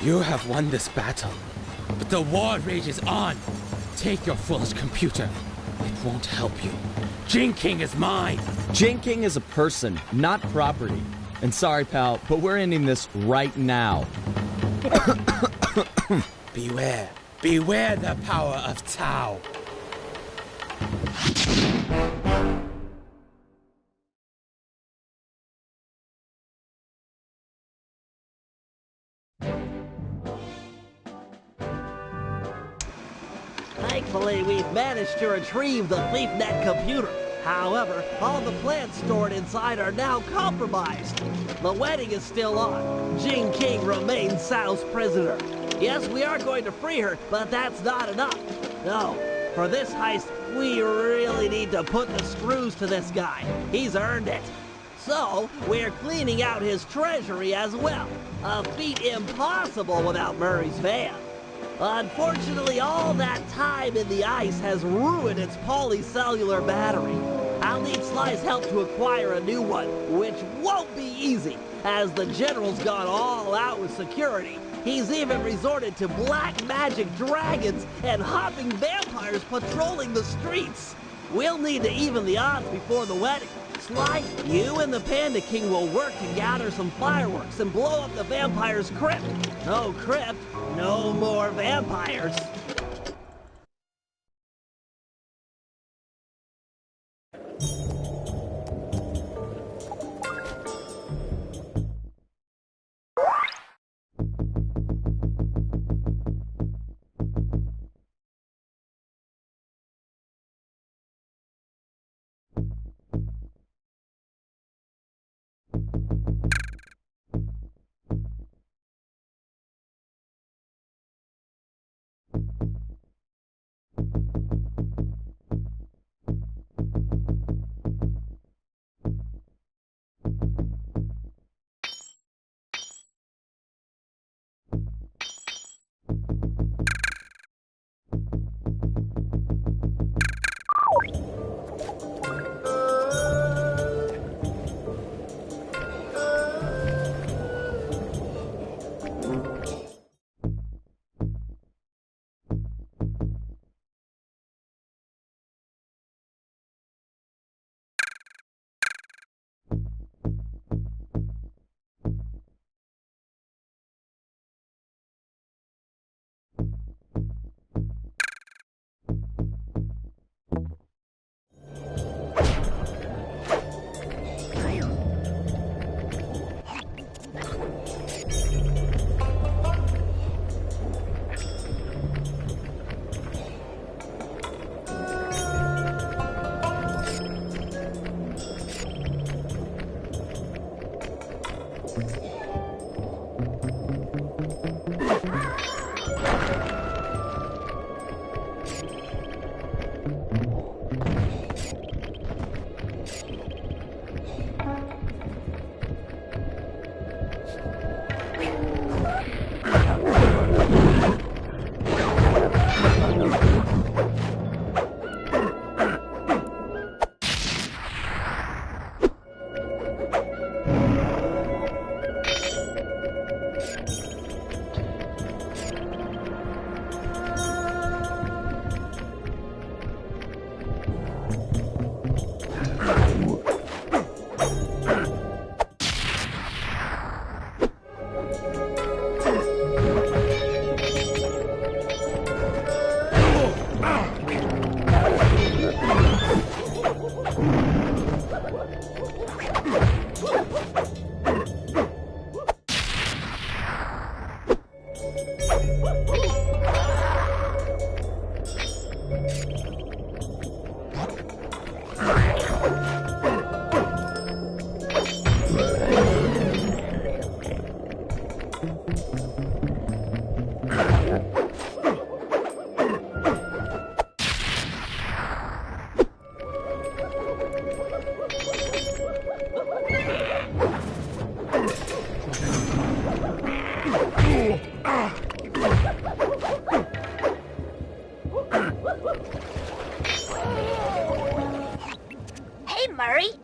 You have won this battle, but the war rages on. Take your foolish computer. It won't help you. Jing King is mine. Jing King is a person, not property. And sorry, pal, but we're ending this right now. Beware. Beware the power of Tao. Thankfully, we've managed to retrieve the ThiefNet computer. However, all the plans stored inside are now compromised. The wedding is still on. Jing King remains Sao's prisoner. Yes, we are going to free her, but that's not enough. No, for this heist, we really need to put the screws to this guy. He's earned it. So, we're cleaning out his treasury as well. A feat impossible without Murray's van. Unfortunately, all that time in the ice has ruined its polycellular battery. I'll need Sly's help to acquire a new one, which won't be easy, as the General's gone all out with security. He's even resorted to black magic dragons and hopping vampires patrolling the streets. We'll need to even the odds before the wedding. Sly, you and the Panda King will work to gather some fireworks and blow up the vampire's crypt. No crypt, no more vampires.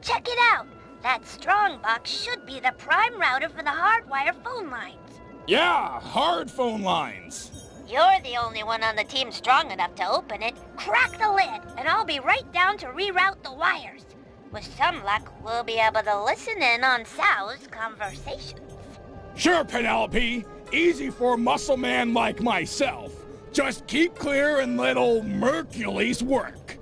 Check it out. That strong box should be the prime router for the hardwire phone lines. Yeah, hard phone lines. You're the only one on the team strong enough to open it. Crack the lid, and I'll be right down to reroute the wires. With some luck, we'll be able to listen in on Sal's conversations. Sure, Penelope. Easy for a muscle man like myself. Just keep clear and let old Mercules work.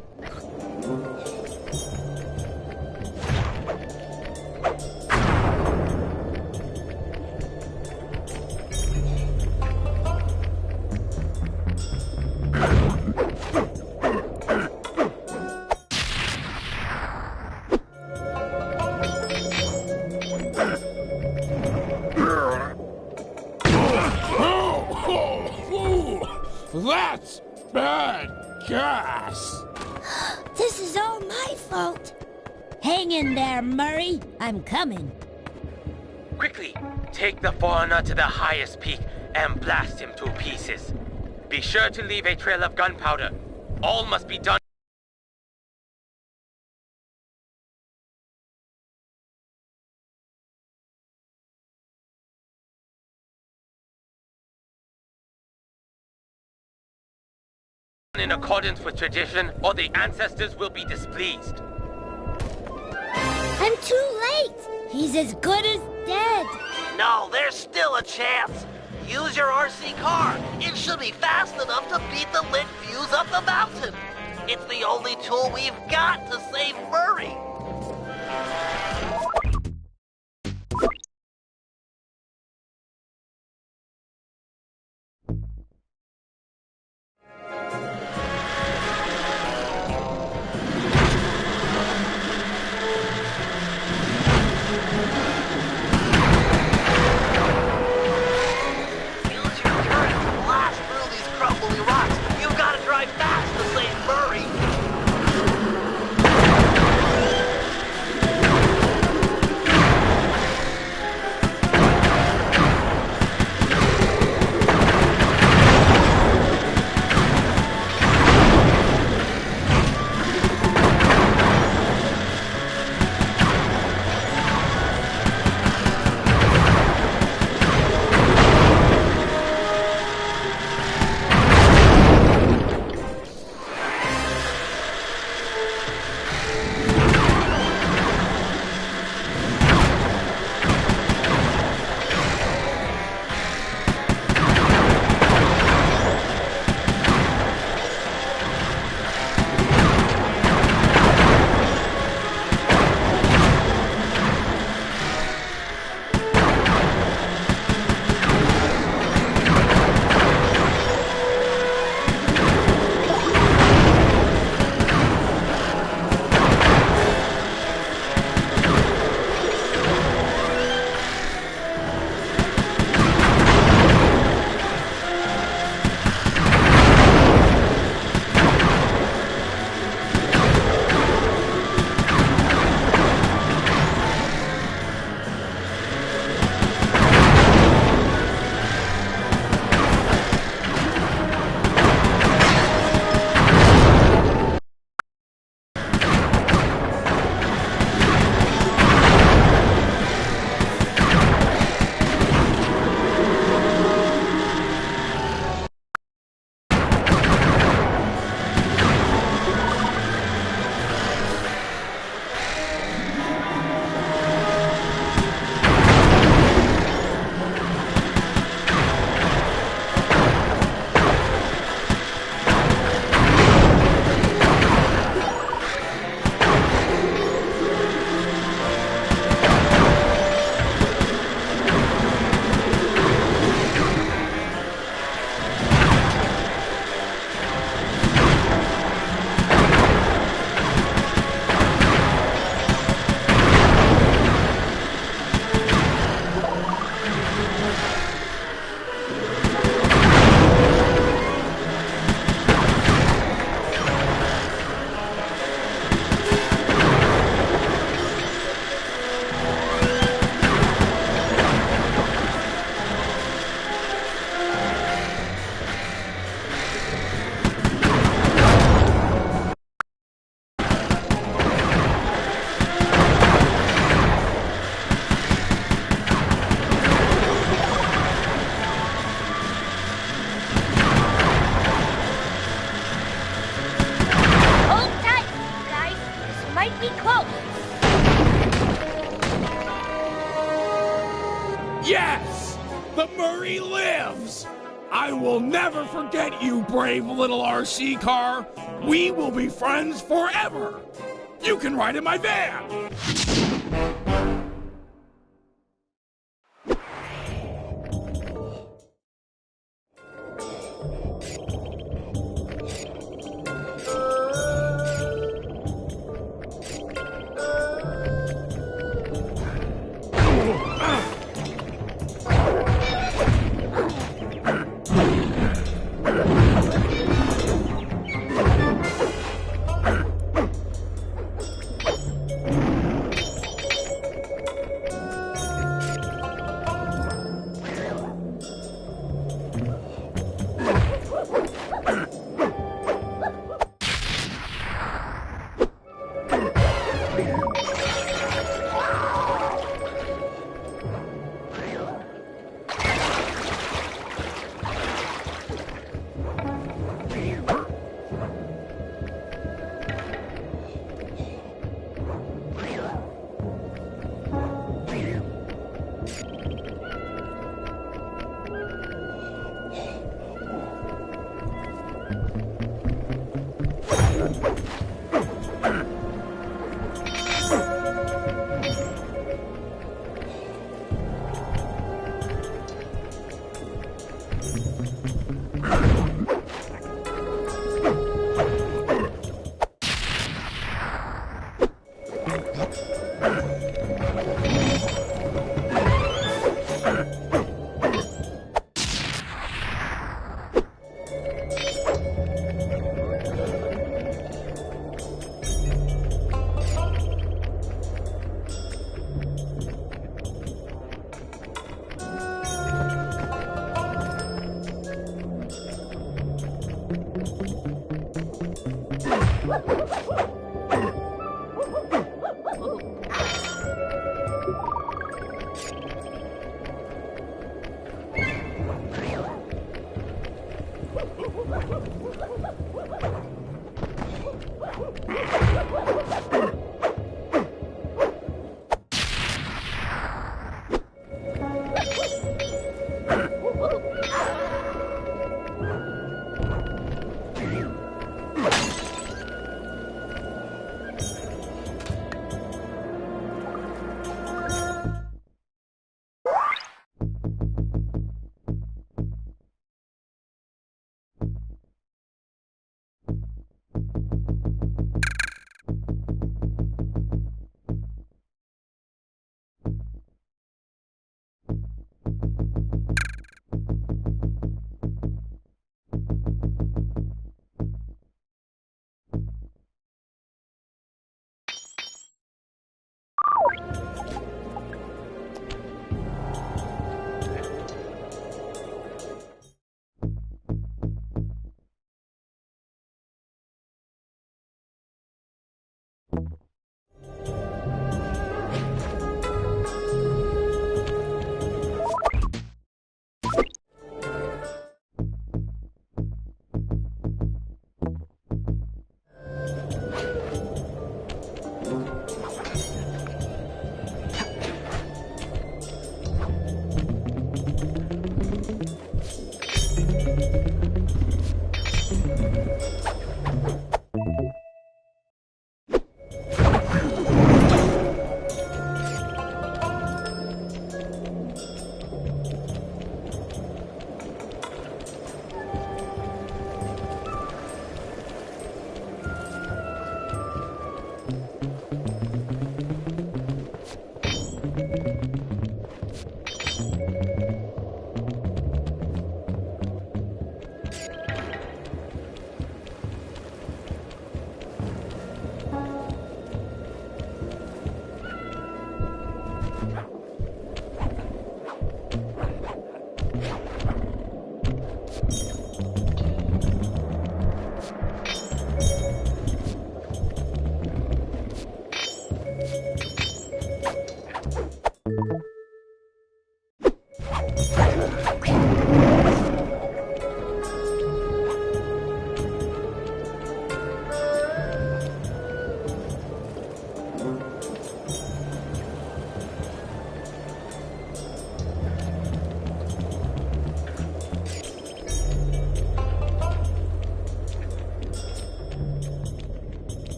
That's bad gas. This is all my fault. Hang in there, Murray. I'm coming. Quickly, take the foreigner to the highest peak and blast him to pieces. Be sure to leave a trail of gunpowder. All must be done in accordance with tradition, or the ancestors will be displeased. I'm too late. He's as good as dead. No, there's still a chance. Use your RC car. It should be fast enough to beat the lit views up the mountain. It's the only tool we've got to save Murray. Yes! The Murray lives! I will never forget you, brave little RC car. We will be friends forever. You can ride in my van.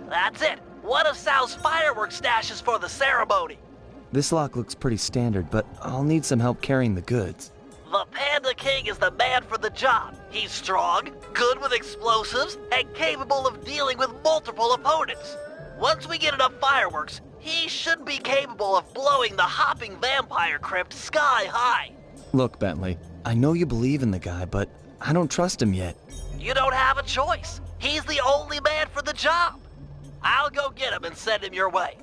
That's it. One of Sal's fireworks stashes for the ceremony. This lock looks pretty standard, but I'll need some help carrying the goods. The Panda King is the man for the job. He's strong, good with explosives, and capable of dealing with multiple opponents. Once we get enough fireworks, he should be capable of blowing the hopping vampire crypt sky high. Look, Bentley, I know you believe in the guy, but I don't trust him yet. You don't have a choice. He's the only man for the job. I'll go get him and send him your way.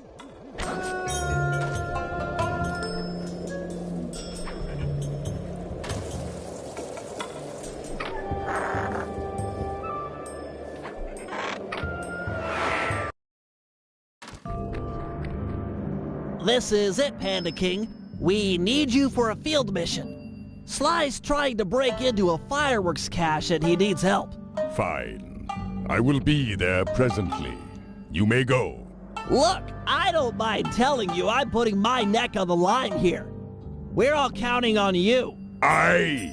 This is it, Panda King. We need you for a field mission. Sly's trying to break into a fireworks cache and he needs help. Fine. I will be there presently. You may go. Look, I don't mind telling you I'm putting my neck on the line here. We're all counting on you. I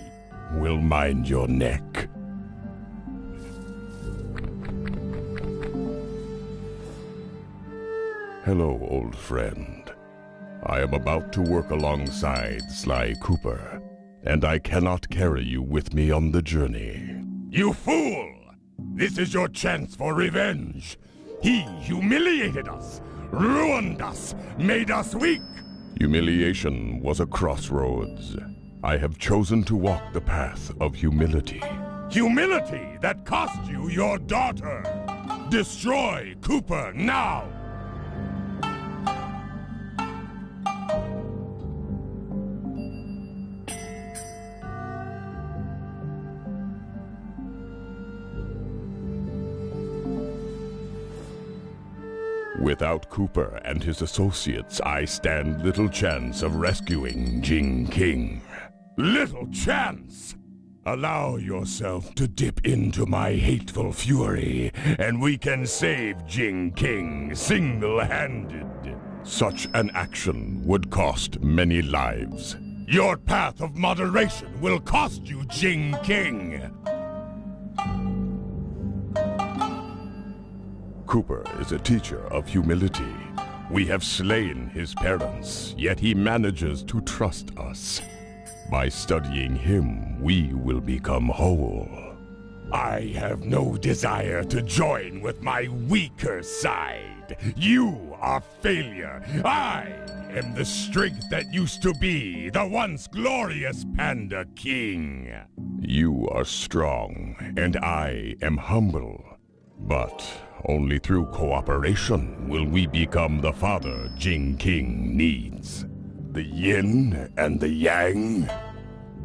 will mind your neck. Hello, old friend. I am about to work alongside Sly Cooper, and I cannot carry you with me on the journey. You fool! This is your chance for revenge. He humiliated us, ruined us, made us weak. Humiliation was a crossroads. I have chosen to walk the path of humility. Humility that cost you your daughter. Destroy Cooper now! Without Cooper and his associates, I stand little chance of rescuing Jing King. Little chance! Allow yourself to dip into my hateful fury, and we can save Jing King single-handed. Such an action would cost many lives. Your path of moderation will cost you, Jing King! Cooper is a teacher of humility. We have slain his parents, yet he manages to trust us. By studying him, we will become whole. I have no desire to join with my weaker side. You are failure. I am the strength that used to be the once glorious Panda King. You are strong, and I am humble. But only through cooperation will we become the father Jing King needs. The yin and the yang?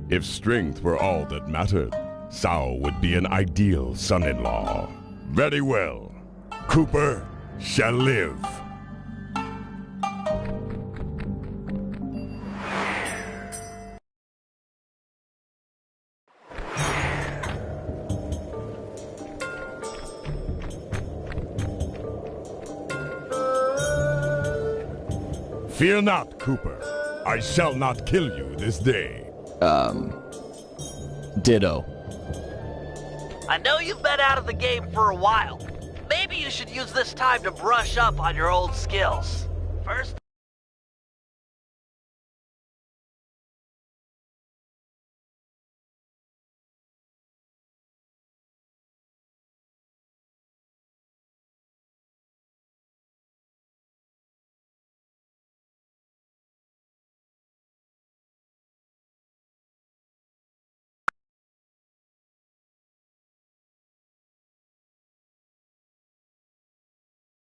If strength were all that mattered, Sao would be an ideal son-in-law. Very well. Cooper shall live. Fear not, Cooper. I shall not kill you this day. Ditto. I know you've been out of the game for a while. Maybe you should use this time to brush up on your old skills. First...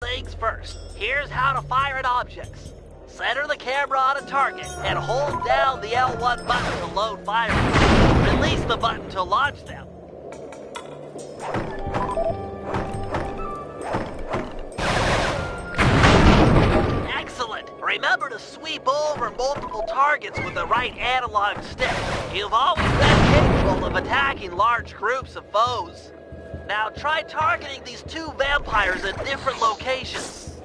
things first. Here's how to fire at objects. Center the camera on a target and hold down the L1 button to load fireworks. Release the button to launch them. Excellent! Remember to sweep over multiple targets with the right analog stick. You've always been capable of attacking large groups of foes. Now try targeting these two vampires at different locations.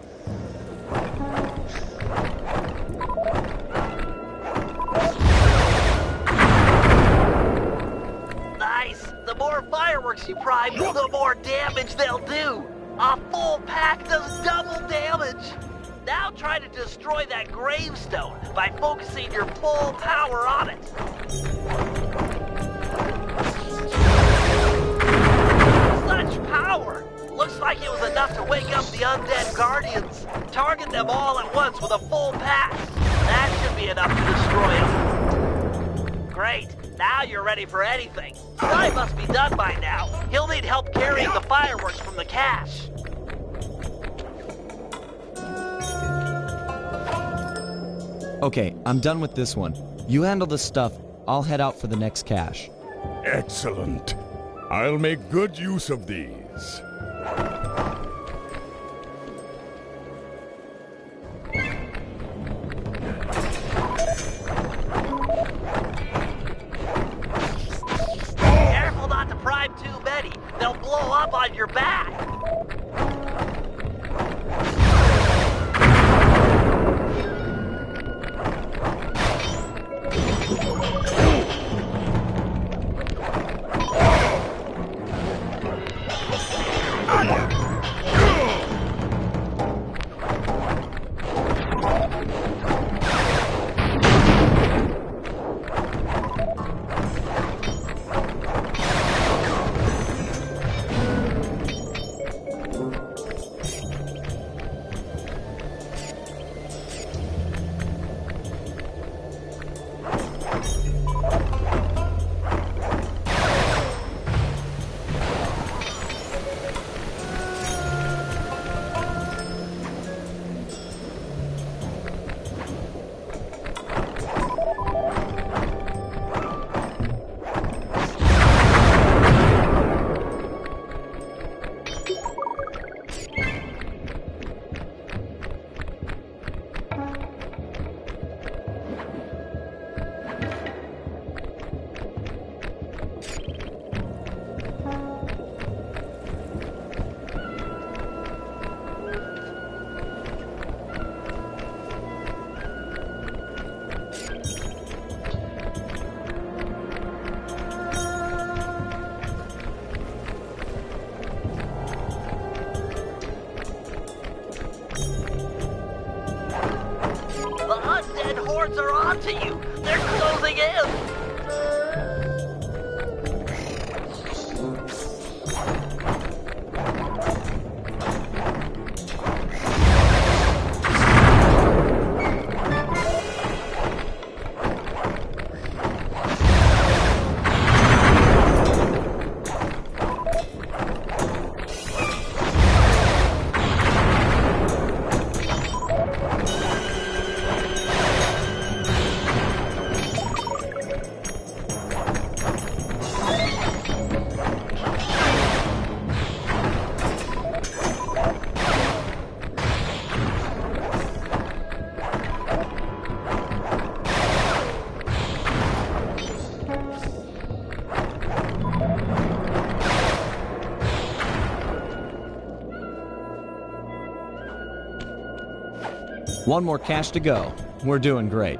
Nice! The more fireworks you prime, the more damage they'll do! A full pack does double damage! Now try to destroy that gravestone by focusing your full power on it. Such power! Looks like it was enough to wake up the undead guardians. Target them all at once with a full pack. That should be enough to destroy them. Great. Now you're ready for anything. Sly must be done by now. He'll need help carrying the fireworks from the cache. Okay, I'm done with this one. You handle the stuff. I'll head out for the next cache. Excellent. I'll make good use of these. Careful not to prime too many. They'll blow up on your back. Are onto you. They're closing in. One more cache to go. We're doing great.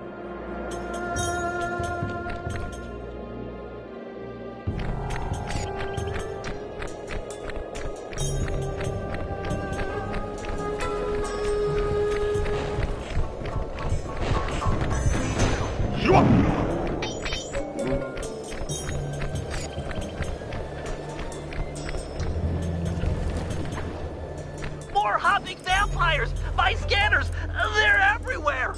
More hopping vampires! My scanners! They're everywhere!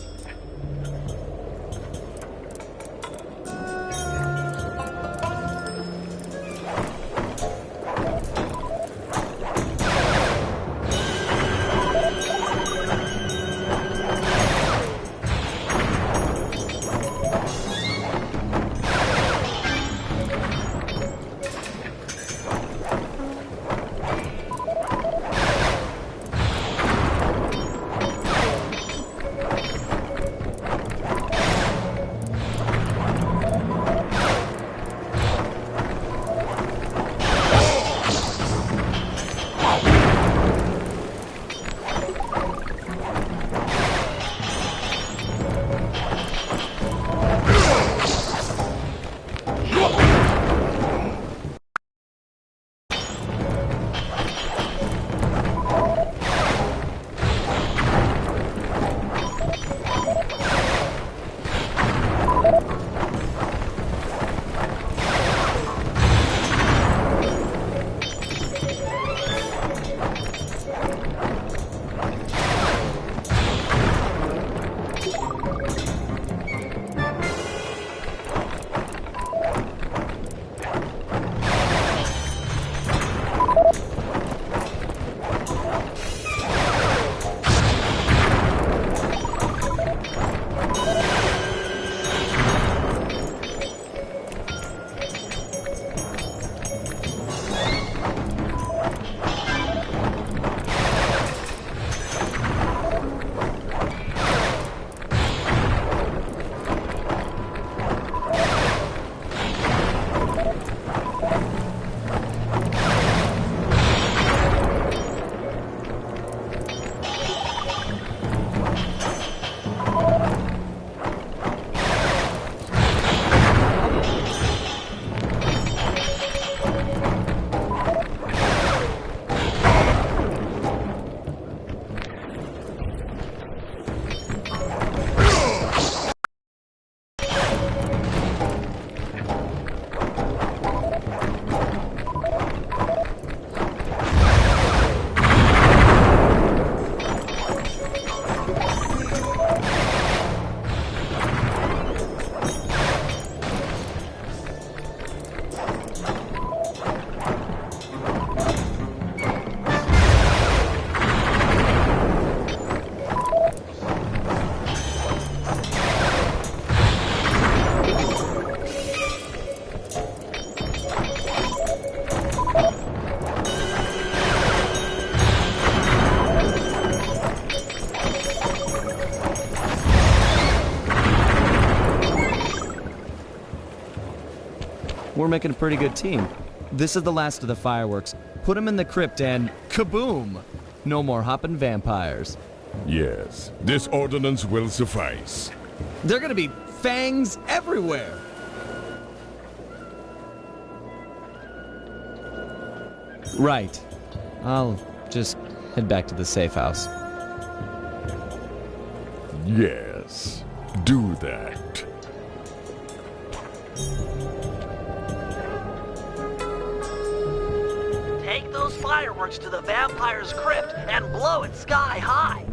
We're making a pretty good team. This is the last of the fireworks. Put them in the crypt and kaboom! No more hopping vampires. Yes, this ordinance will suffice. They're gonna be fangs everywhere! Right. I'll just head back to the safe house. Yes, do that. Take those fireworks to the vampire's crypt and blow it sky high.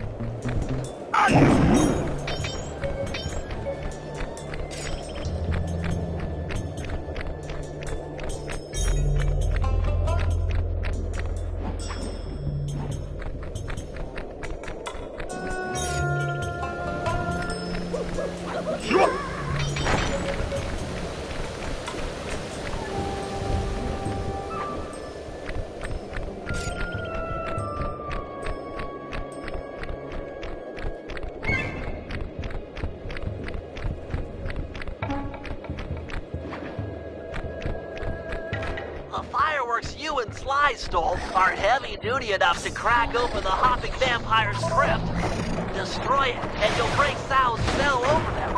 The fireworks you and Sly stole are heavy duty enough to crack open the hopping vampire's crypt. destroy it, and you'll break Sal's spell over them.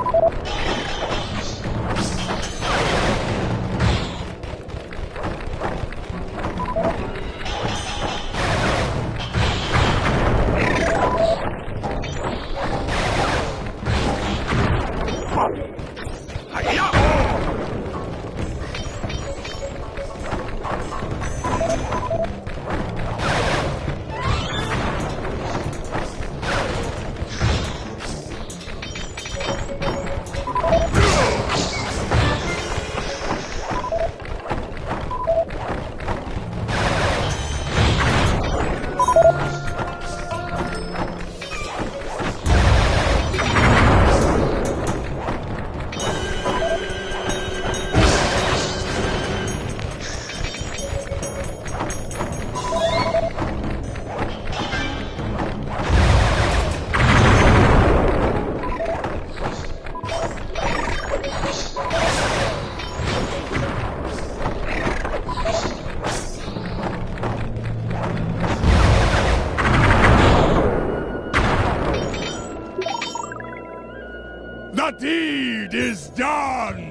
The deed is done!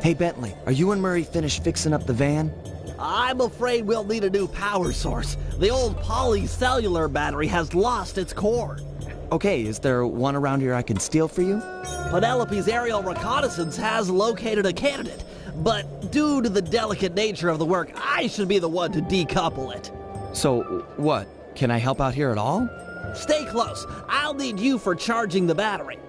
Hey, Bentley, are you and Murray finished fixing up the van? I'm afraid we'll need a new power source. The old polycellular battery has lost its cord. Okay, is there one around here I can steal for you? Penelope's aerial reconnaissance has located a candidate, but due to the delicate nature of the work, I should be the one to decouple it. So, what? Can I help out here at all? Stay close. I'll need you for charging the battery.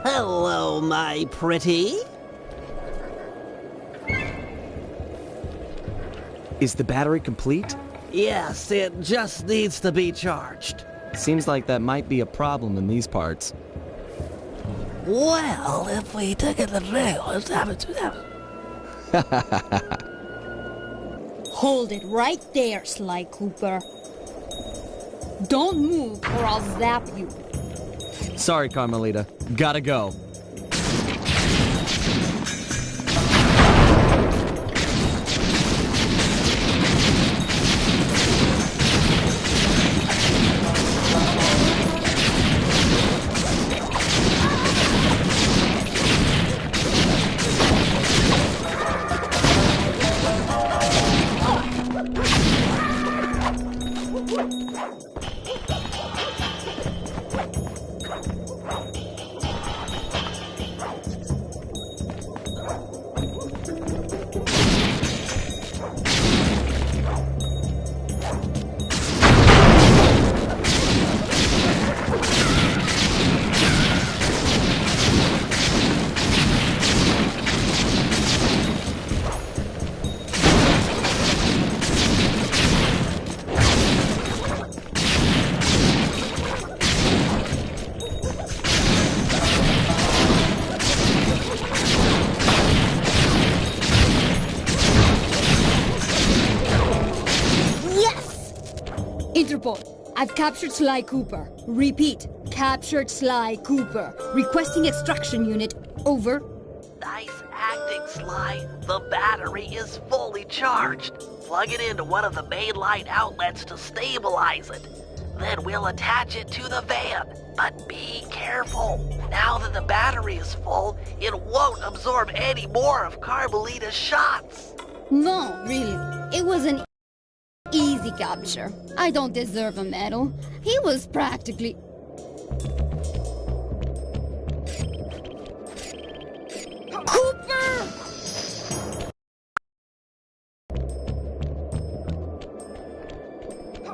Hello, my pretty. Is the battery complete? Yes, it just needs to be charged. Seems like that might be a problem in these parts. Well, if we took it the trail, let's have it to them. Hold it right there, Sly Cooper. Don't move or I'll zap you. Sorry, Carmelita. Gotta go. I've captured Sly Cooper. Repeat, captured Sly Cooper. Requesting extraction unit. Over. Nice acting, Sly. The battery is fully charged. Plug it into one of the mainline outlets to stabilize it. Then we'll attach it to the van. But be careful. Now that the battery is full, it won't absorb any more of Carmelita's shots. No, really. It was an easy capture. I don't deserve a medal. He was practically... Cooper!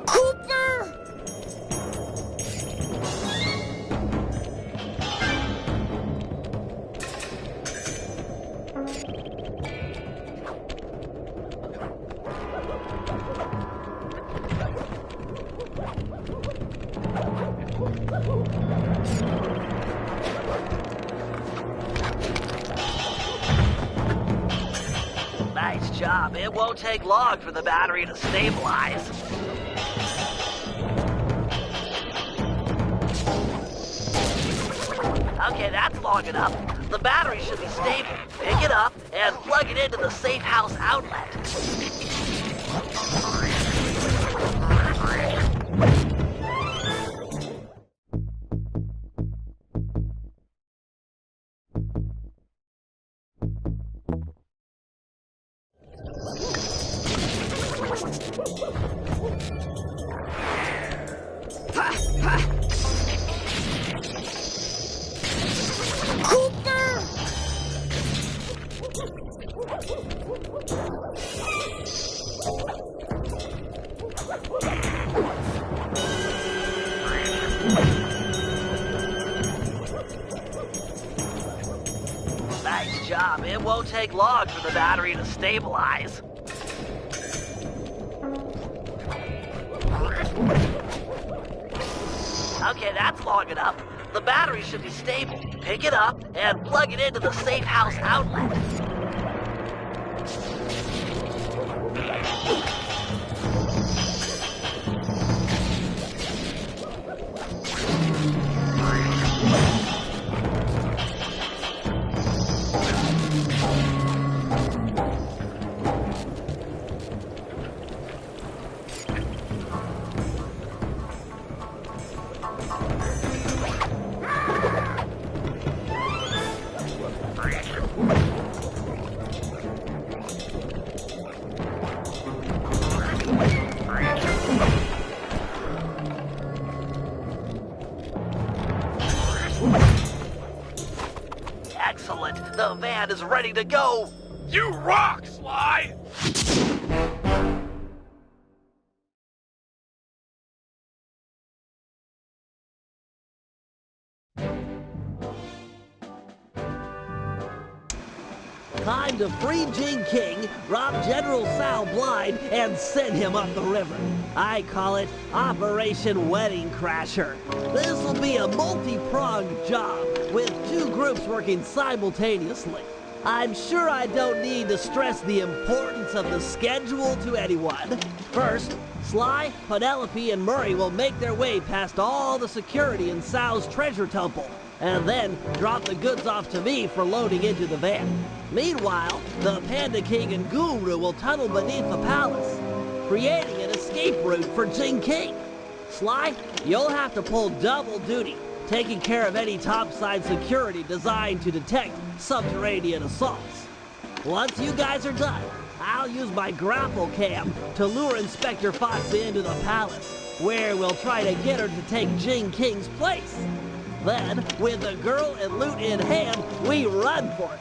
Cooper! Nice job. It won't take long for the battery to stabilize. Okay, that's long enough. The battery should be stable. Pick it up and plug it into the safe house outlet. Nice job. It won't take long for the battery to stabilize. Okay, that's long enough. The battery should be stable. Pick it up and plug it into the safe house outlet. Excellent. The van is ready to go. You rock, Sly! Time to free Jing King, rob General Sal blind, and send him up the river. I call it Operation Wedding Crasher. This will be a multi-pronged job, with two groups working simultaneously. I'm sure I don't need to stress the importance of the schedule to anyone. First, Sly, Penelope, and Murray will make their way past all the security in Sal's treasure temple, and then drop the goods off to me for loading into the van. Meanwhile, the Panda King and Guru will tunnel beneath the palace, creating an escape route for Jing King. Sly, you'll have to pull double duty, taking care of any topside security designed to detect subterranean assaults. Once you guys are done, I'll use my grapple cam to lure Inspector Foxy into the palace, where we'll try to get her to take Jing King's place. Then, with the girl and loot in hand, we run for it.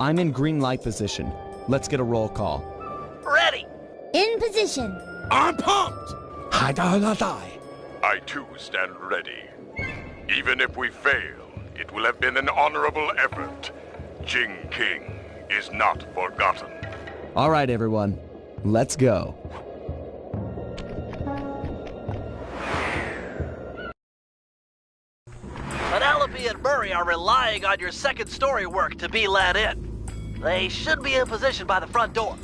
I'm in green light position. Let's get a roll call. Ready. In position. I'm pumped! I too stand ready. Even if we fail, it will have been an honorable effort. Jing King is not forgotten. All right, everyone. Let's go. Penelope and Murray are relying on your second story work to be let in. They should be in position by the front door.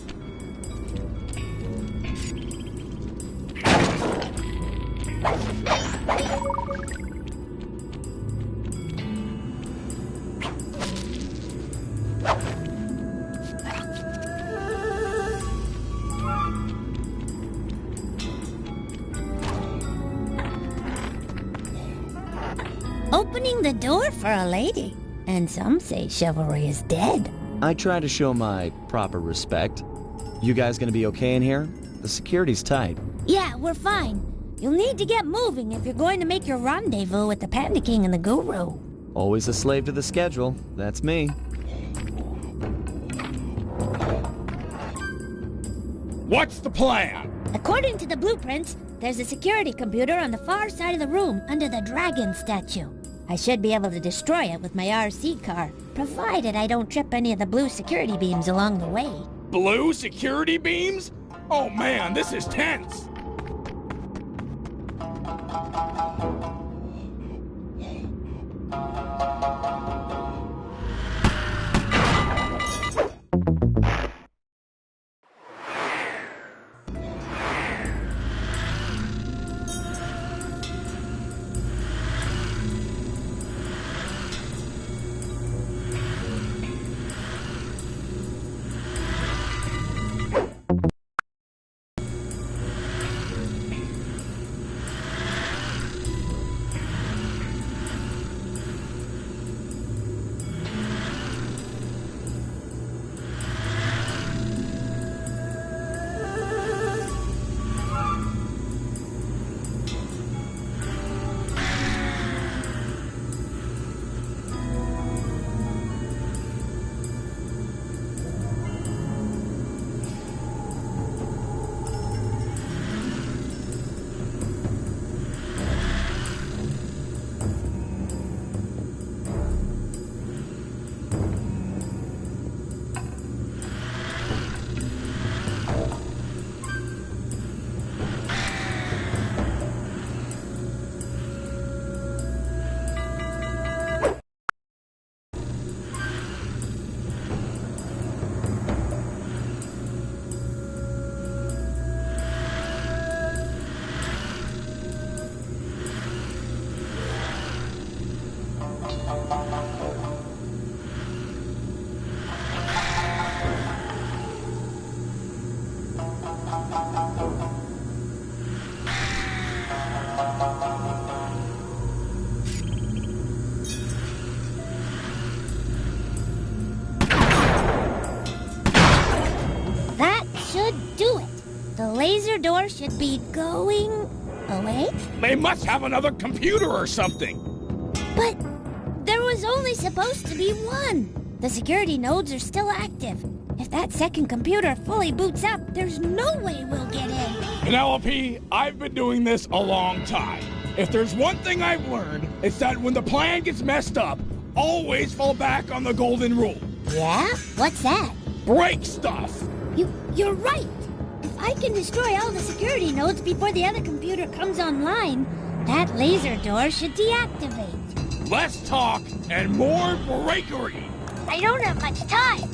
Opening the door for a lady. And some say chivalry is dead. I try to show my proper respect. You guys gonna be okay in here? The security's tight. Yeah, we're fine. You'll need to get moving if you're going to make your rendezvous with the Panda King and the Guru. Always a slave to the schedule. That's me. What's the plan? According to the blueprints, there's a security computer on the far side of the room under the dragon statue. I should be able to destroy it with my RC car, provided I don't trip any of the blue security beams along the way. Blue security beams? Oh man, this is tense! That should do it. The laser door should be going away. They must have another computer or something! But there was only supposed to be one. The security nodes are still active. If that second computer fully boots up, there's no way we'll get in. Penelope, I've been doing this a long time. If there's one thing I've learned, it's that when the plan gets messed up, always fall back on the golden rule. Yeah? What's that? Break stuff! You're right. If I can destroy all the security nodes before the other computer comes online, that laser door should deactivate. Less talk and more breakery! I don't have much time.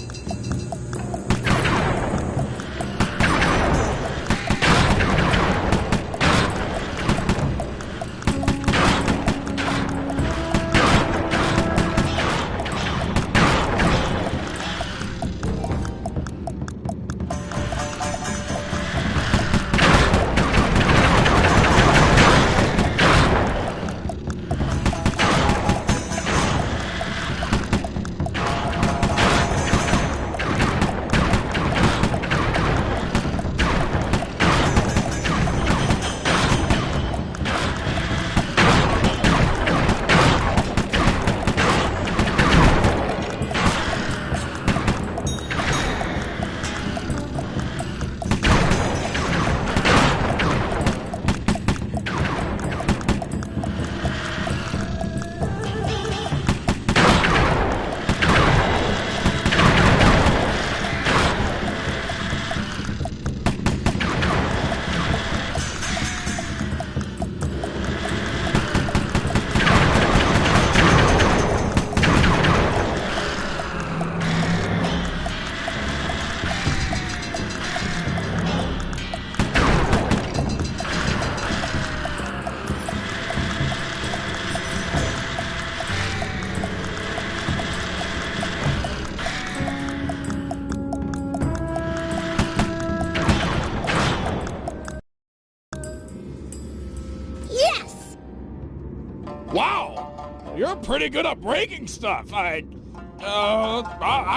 You're pretty good at breaking stuff. I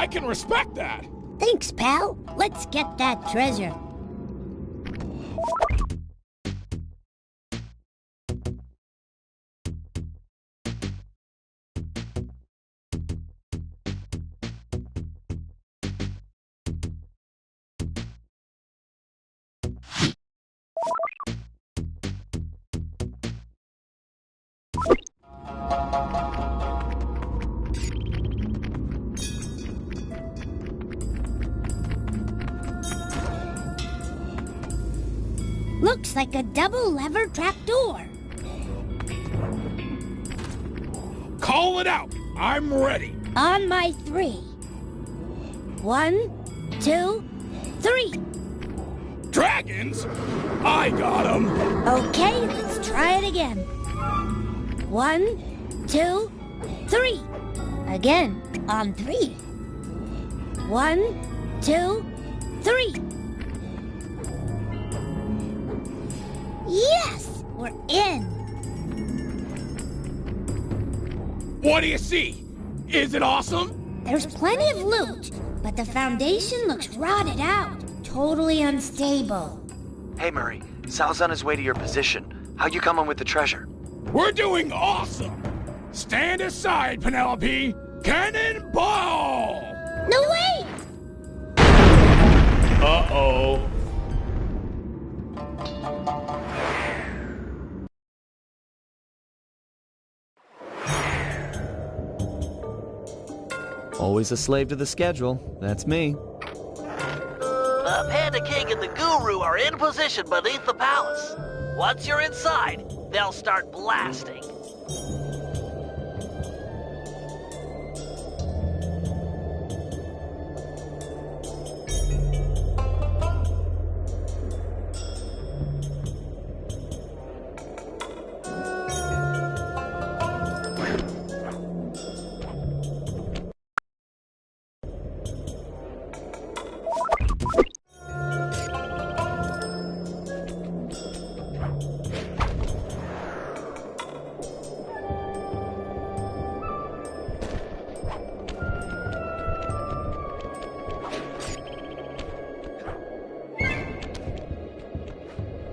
can respect that. Thanks, pal. Let's get that treasure. Looks like a double lever trapdoor. Call it out. I'm ready. On my 3. 1, 2, 3. Dragons? I got 'em. Okay, let's try it again. 1, 2, 3. Again, on 3. 1, 2, 3. Yes! We're in! What do you see? Is it awesome? There's plenty of loot, but the foundation looks rotted out. Totally unstable. Hey, Murray. Sal's on his way to your position. How you coming with the treasure? We're doing awesome. Stand aside, Penelope. Cannonball! No way! Uh-oh. Always a slave to the schedule. That's me. The Panda King and the Guru are in position beneath the palace. Once you're inside, they'll start blasting.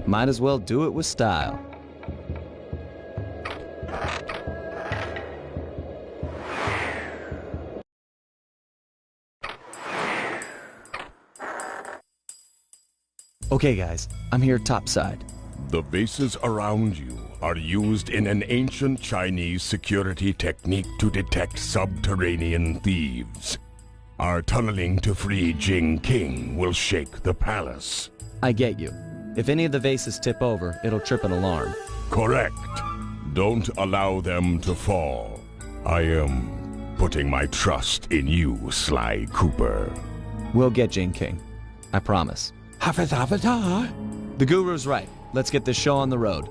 Might as well do it with style. Okay, guys, I'm here topside. The vases around you are used in an ancient Chinese security technique to detect subterranean thieves. Our tunneling to free Jing King will shake the palace. I get you. If any of the vases tip over, it'll trip an alarm. Correct. Don't allow them to fall. I am putting my trust in you, Sly Cooper. We'll get Jing King. I promise. The Guru's right. Let's get this show on the road.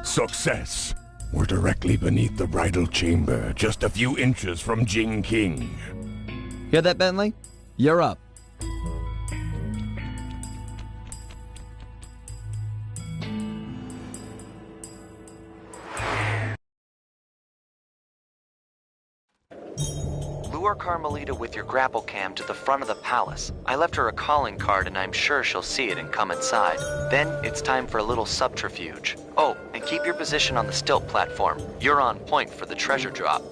Success! We're directly beneath the bridal chamber, just a few inches from Jing King. Hear that, Bentley? You're up. Lure Carmelita with your grapple cam to the front of the palace. I left her a calling card and I'm sure she'll see it and come inside. Then it's time for a little subterfuge. Oh, and keep your position on the stilt platform. You're on point for the treasure drop.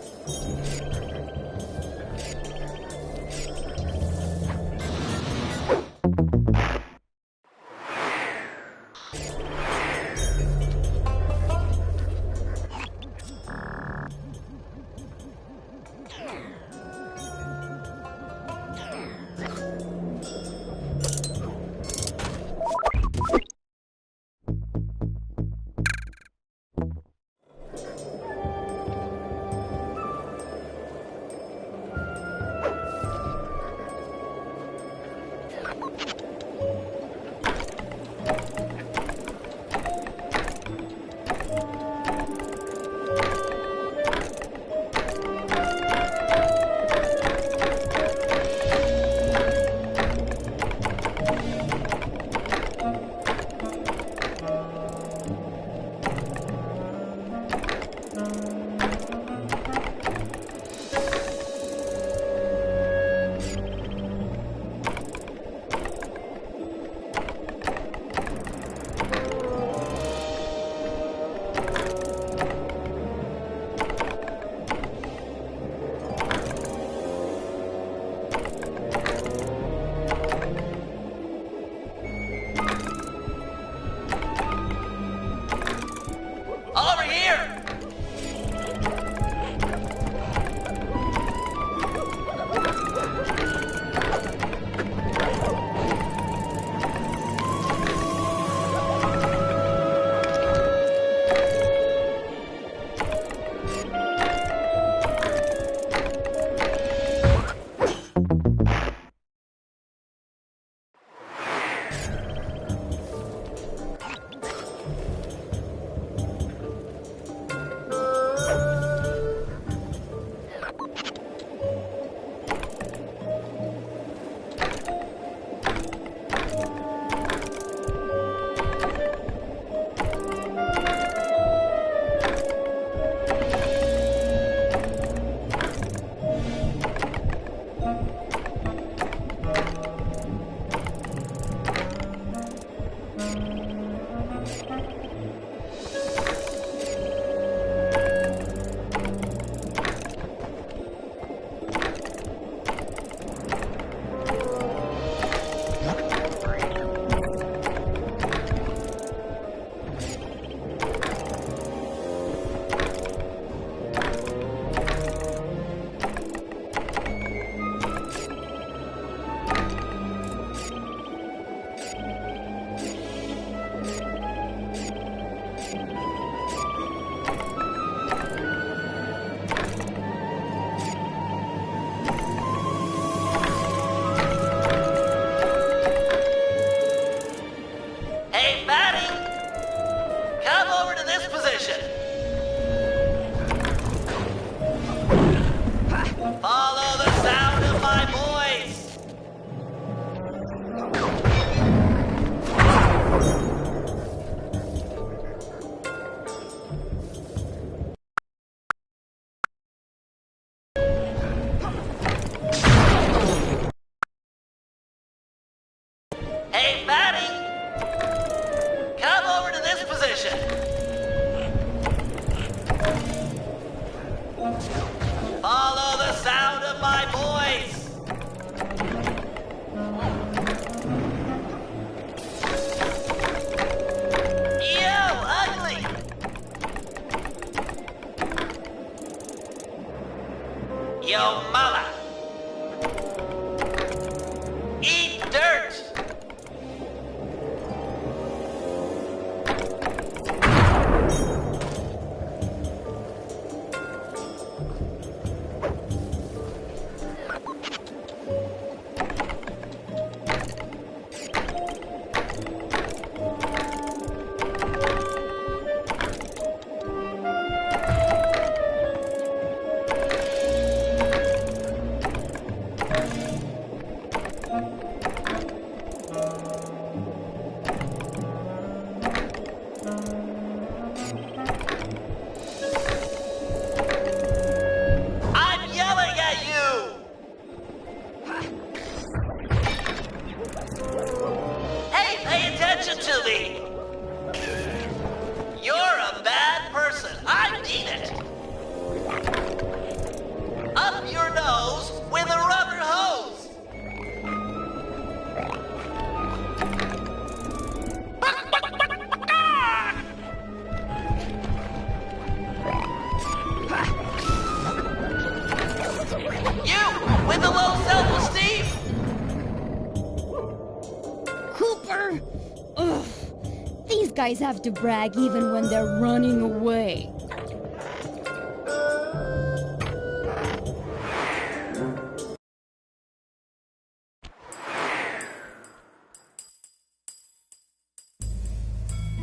Guys have to brag even when they're running away.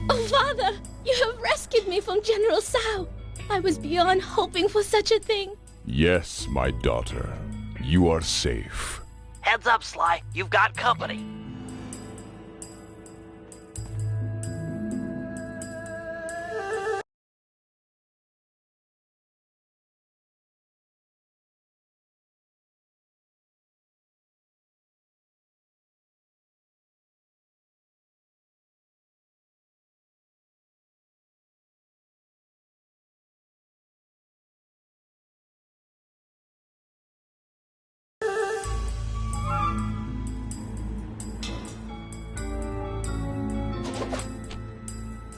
Oh, Father! You have rescued me from General Sao. I was beyond hoping for such a thing. Yes, my daughter. You are safe. Heads up, Sly. You've got company.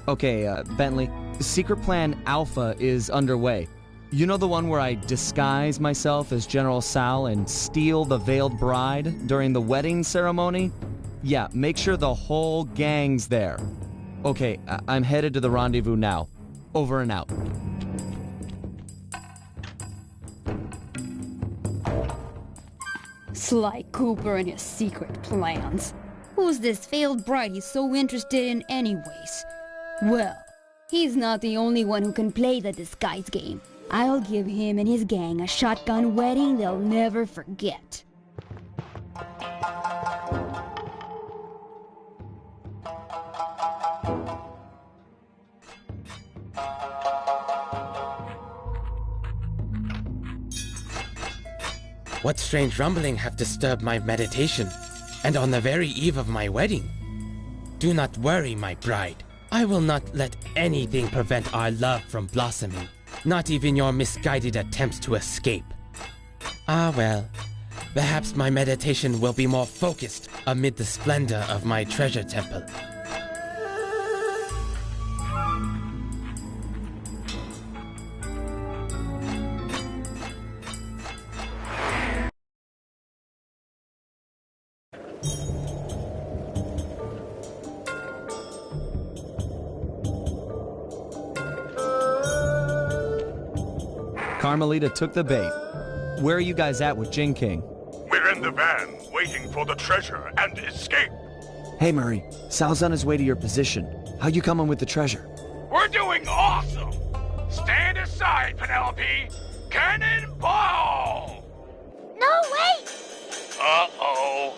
Okay, Bentley, Secret Plan Alpha is underway. You know the one where I disguise myself as General Sal and steal the veiled bride during the wedding ceremony? Yeah, make sure the whole gang's there. Okay, I'm headed to the rendezvous now. Over and out. Sly Cooper and his secret plans. Who's this veiled bride he's so interested in anyways? Well, he's not the only one who can play the disguise game. I'll give him and his gang a shotgun wedding they'll never forget. What strange rumbling have disturbed my meditation, and on the very eve of my wedding? Do not worry, my bride. I will not let anything prevent our love from blossoming, not even your misguided attempts to escape. Ah well, perhaps my meditation will be more focused amid the splendor of my treasure temple. Carmelita took the bait. Where are you guys at with Jin King? We're in the van, waiting for the treasure and escape. Hey Murray, Sal's on his way to your position. How you coming with the treasure? We're doing awesome! Stand aside, Penelope! Cannonball! No, wait! Uh-oh.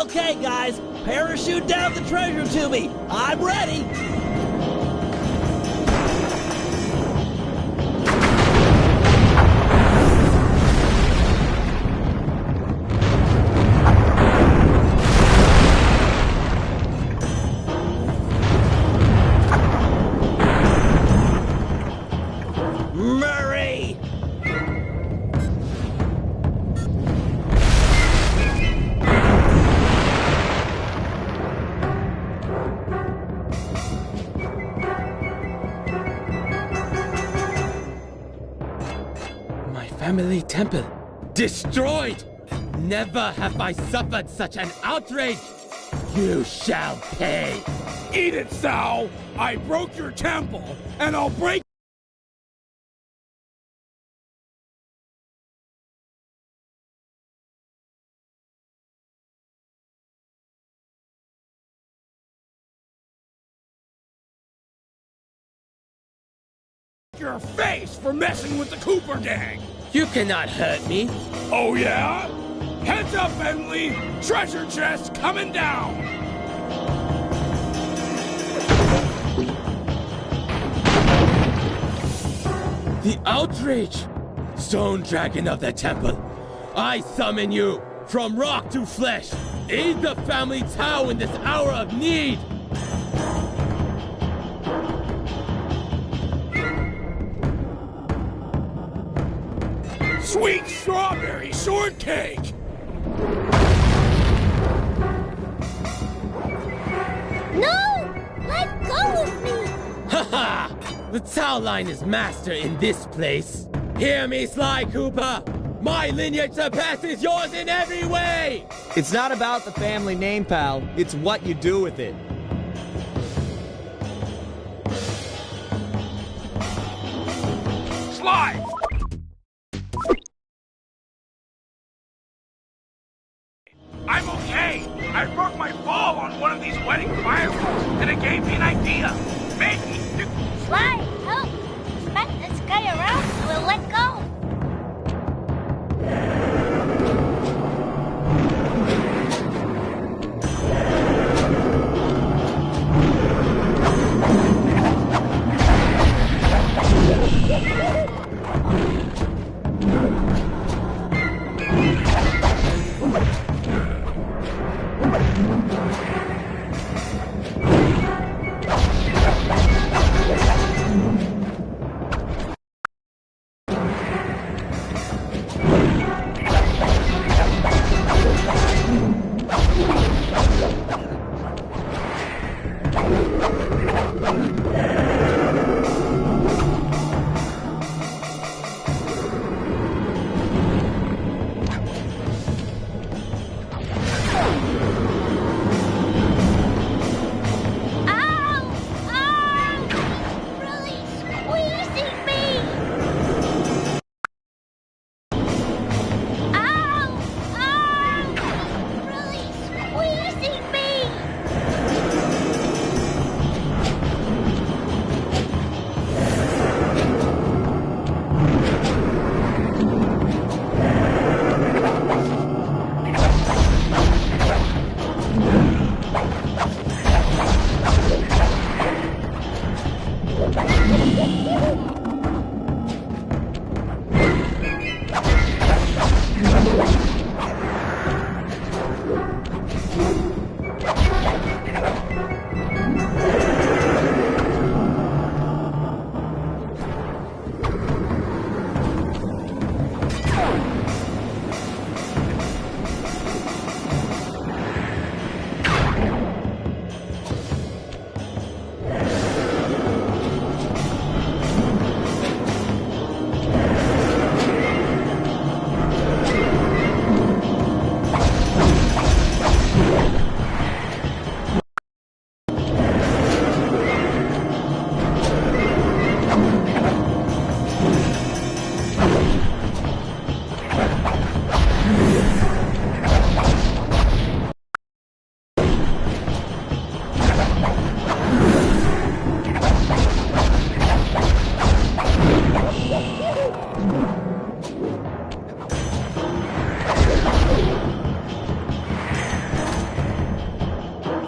Okay, guys, parachute down the treasure to me. I'm ready. Murray! My family temple destroyed! Never have I suffered such an outrage! You shall pay! Eat it, Sal! I broke your temple, and I'll break your face for messing with the Cooper gang! You cannot hurt me! Oh yeah? Heads up, Bentley! Treasure chest coming down! The outrage! Stone Dragon of the Temple, I summon you from rock to flesh! Aid the family Tao in this hour of need! Sweet strawberry shortcake! No! Let go of me! Haha! The Tao line is master in this place! Hear me, Sly Cooper! My lineage surpasses yours in every way! It's not about the family name, pal. It's what you do with it. Sly! I'm okay! I broke my fall on one of these wedding fireworks, and it gave me an idea! Maybe you... Sly, help! Smack this guy around and we'll let go!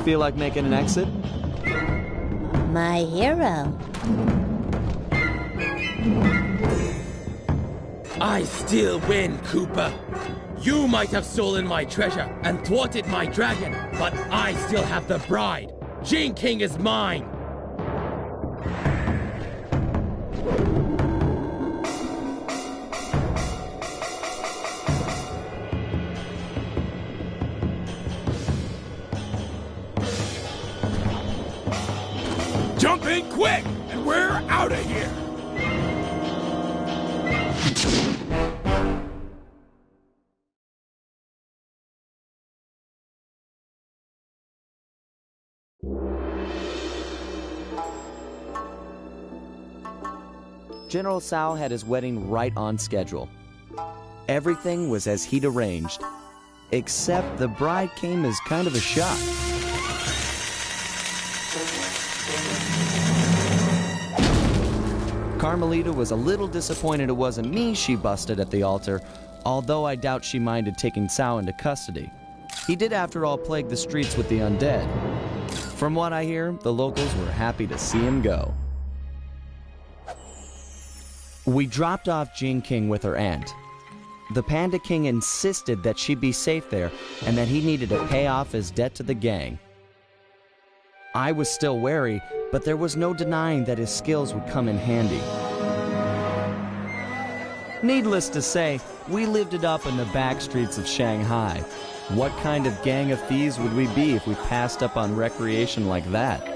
Feel like making an exit? My hero. I still win, Cooper. You might have stolen my treasure and thwarted my dragon, but I still have the bride. Gene King is mine. Jump in quick, and we're out of here. General Tsao had his wedding right on schedule. Everything was as he'd arranged, except the bride came as kind of a shock. Carmelita was a little disappointed it wasn't me she busted at the altar, although I doubt she minded taking Tsao into custody. He did, after all, plague the streets with the undead. From what I hear, the locals were happy to see him go. We dropped off Gene King with her aunt. The Panda King insisted that she be safe there and that he needed to pay off his debt to the gang. I was still wary, but there was no denying that his skills would come in handy. Needless to say, we lived it up in the back streets of Shanghai. What kind of gang of thieves would we be if we passed up on recreation like that?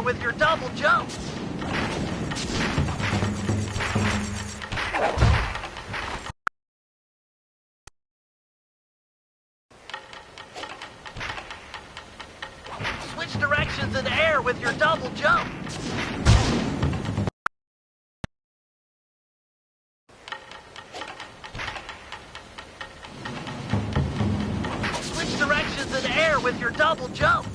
with your double jump. Switch directions in the air with your double jump. Switch directions in the air with your double jump.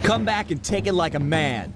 Come back and take it like a man.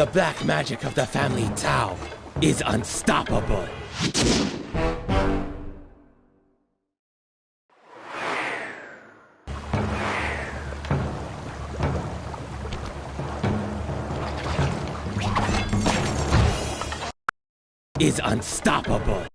The black magic of the family Tao is unstoppable. Is unstoppable.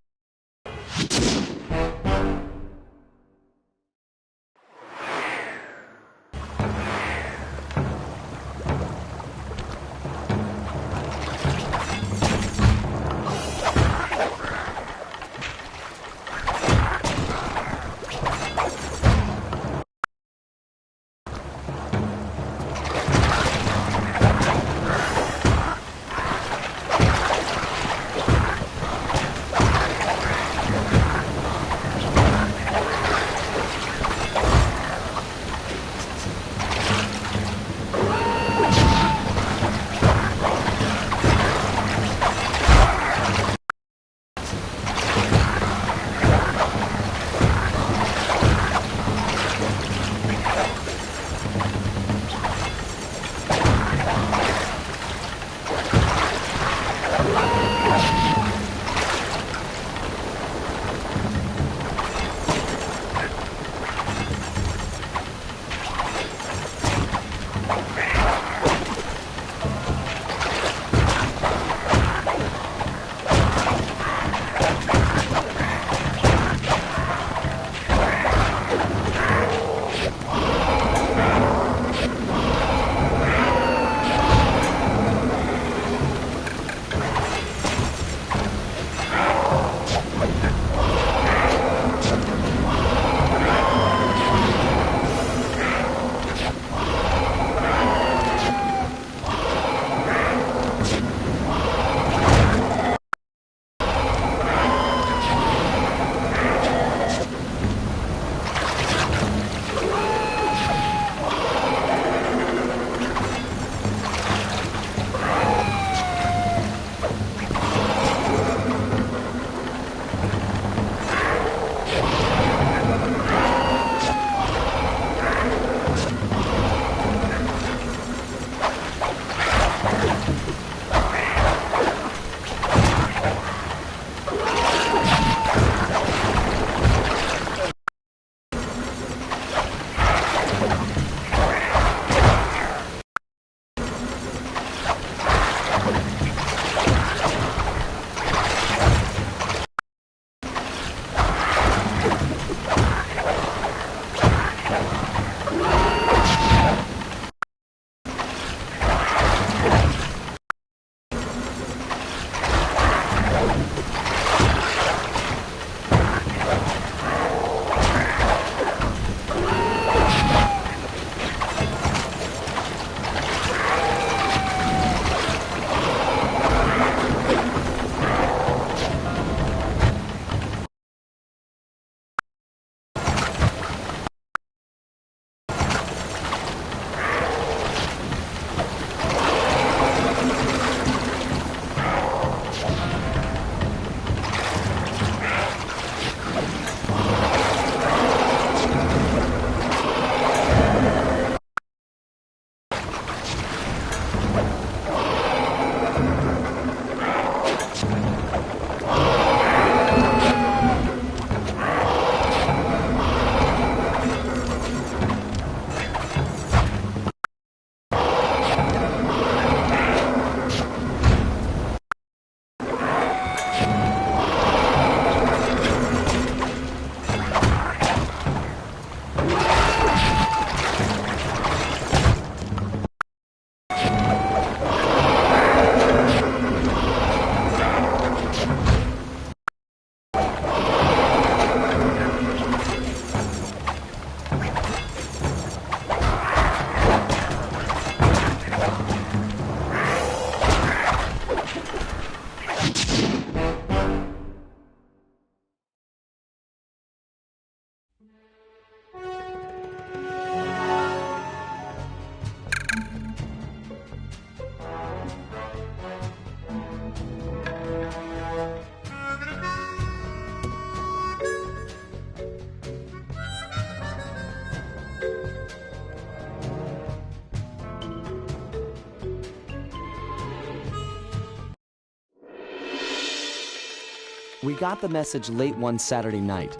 We got the message late one Saturday night.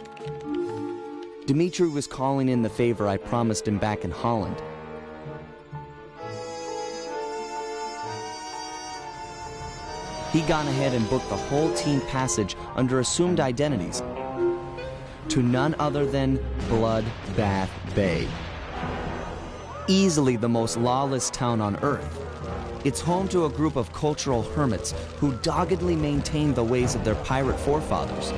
Dimitri was calling in the favor I promised him back in Holland. He'd gone ahead and booked the whole team passage under assumed identities to none other than Bloodbath Bay. Easily the most lawless town on Earth. It's home to a group of cultural hermits who doggedly maintain the ways of their pirate forefathers.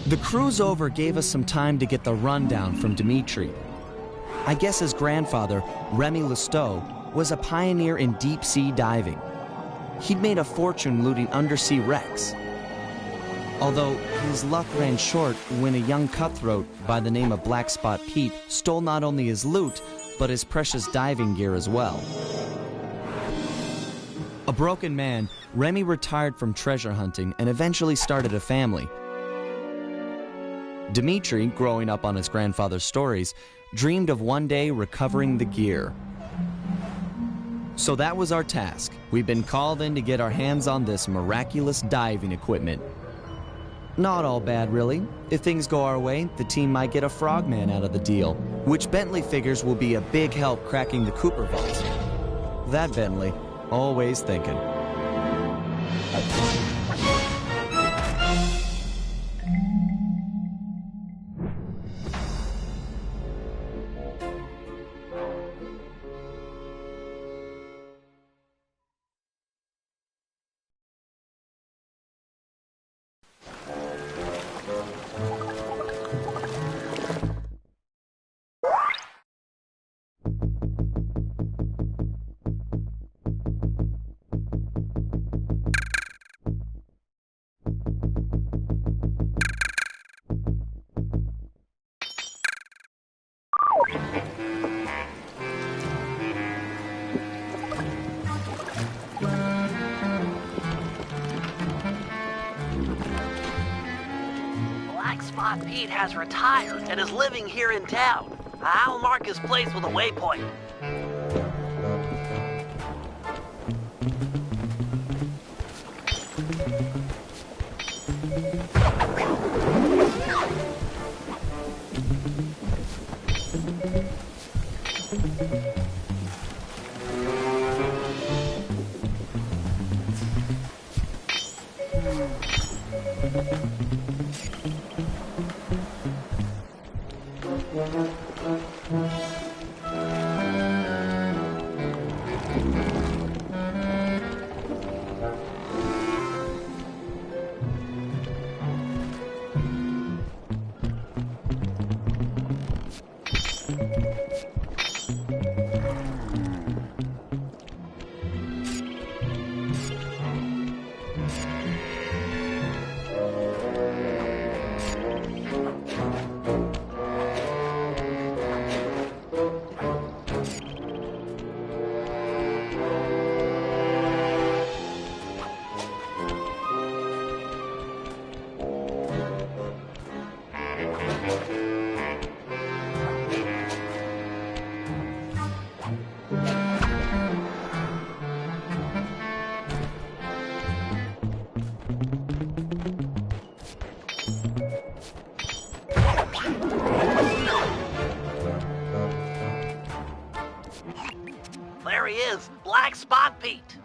The cruise over gave us some time to get the rundown from Dimitri. I guess his grandfather, Remy Lestow, was a pioneer in deep-sea diving. He'd made a fortune looting undersea wrecks. Although his luck ran short when a young cutthroat by the name of Black Spot Pete stole not only his loot, but his precious diving gear as well. A broken man, Remy retired from treasure hunting and eventually started a family. Dimitri, growing up on his grandfather's stories, dreamed of one day recovering the gear. So that was our task. We'd been called in to get our hands on this miraculous diving equipment. Not all bad, really. If things go our way, the team might get a frogman out of the deal, which Bentley figures will be a big help cracking the Cooper vaults. That Bentley, always thinking. Black Spot Pete has retired and is living here in town. I'll mark his place with a waypoint. There he is, Black Spot Pete.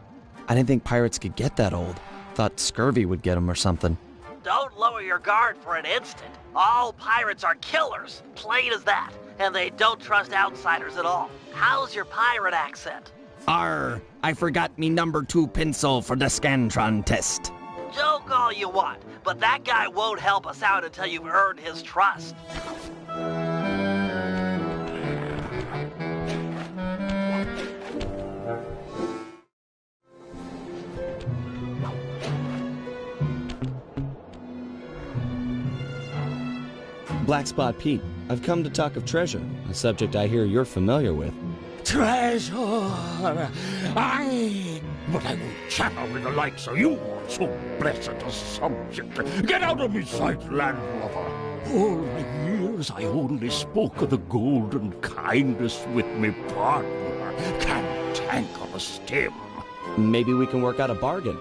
I didn't think pirates could get that old. Thought scurvy would get them or something. Don't lower your guard for an instant. All pirates are killers, plain as that, and they don't trust outsiders at all. How's your pirate accent? Arr, I forgot me number 2 pencil for the Scantron test. Joke all you want, but that guy won't help us out until you've earned his trust. Black Spot Pete, I've come to talk of treasure, a subject I hear you're familiar with. Treasure! Aye! But I won't chatter with the likes of you on so blessed a subject. Get out of my sight, landlubber! All my years I only spoke of the golden kindness with me partner. Cantankerous Tim. Maybe we can work out a bargain.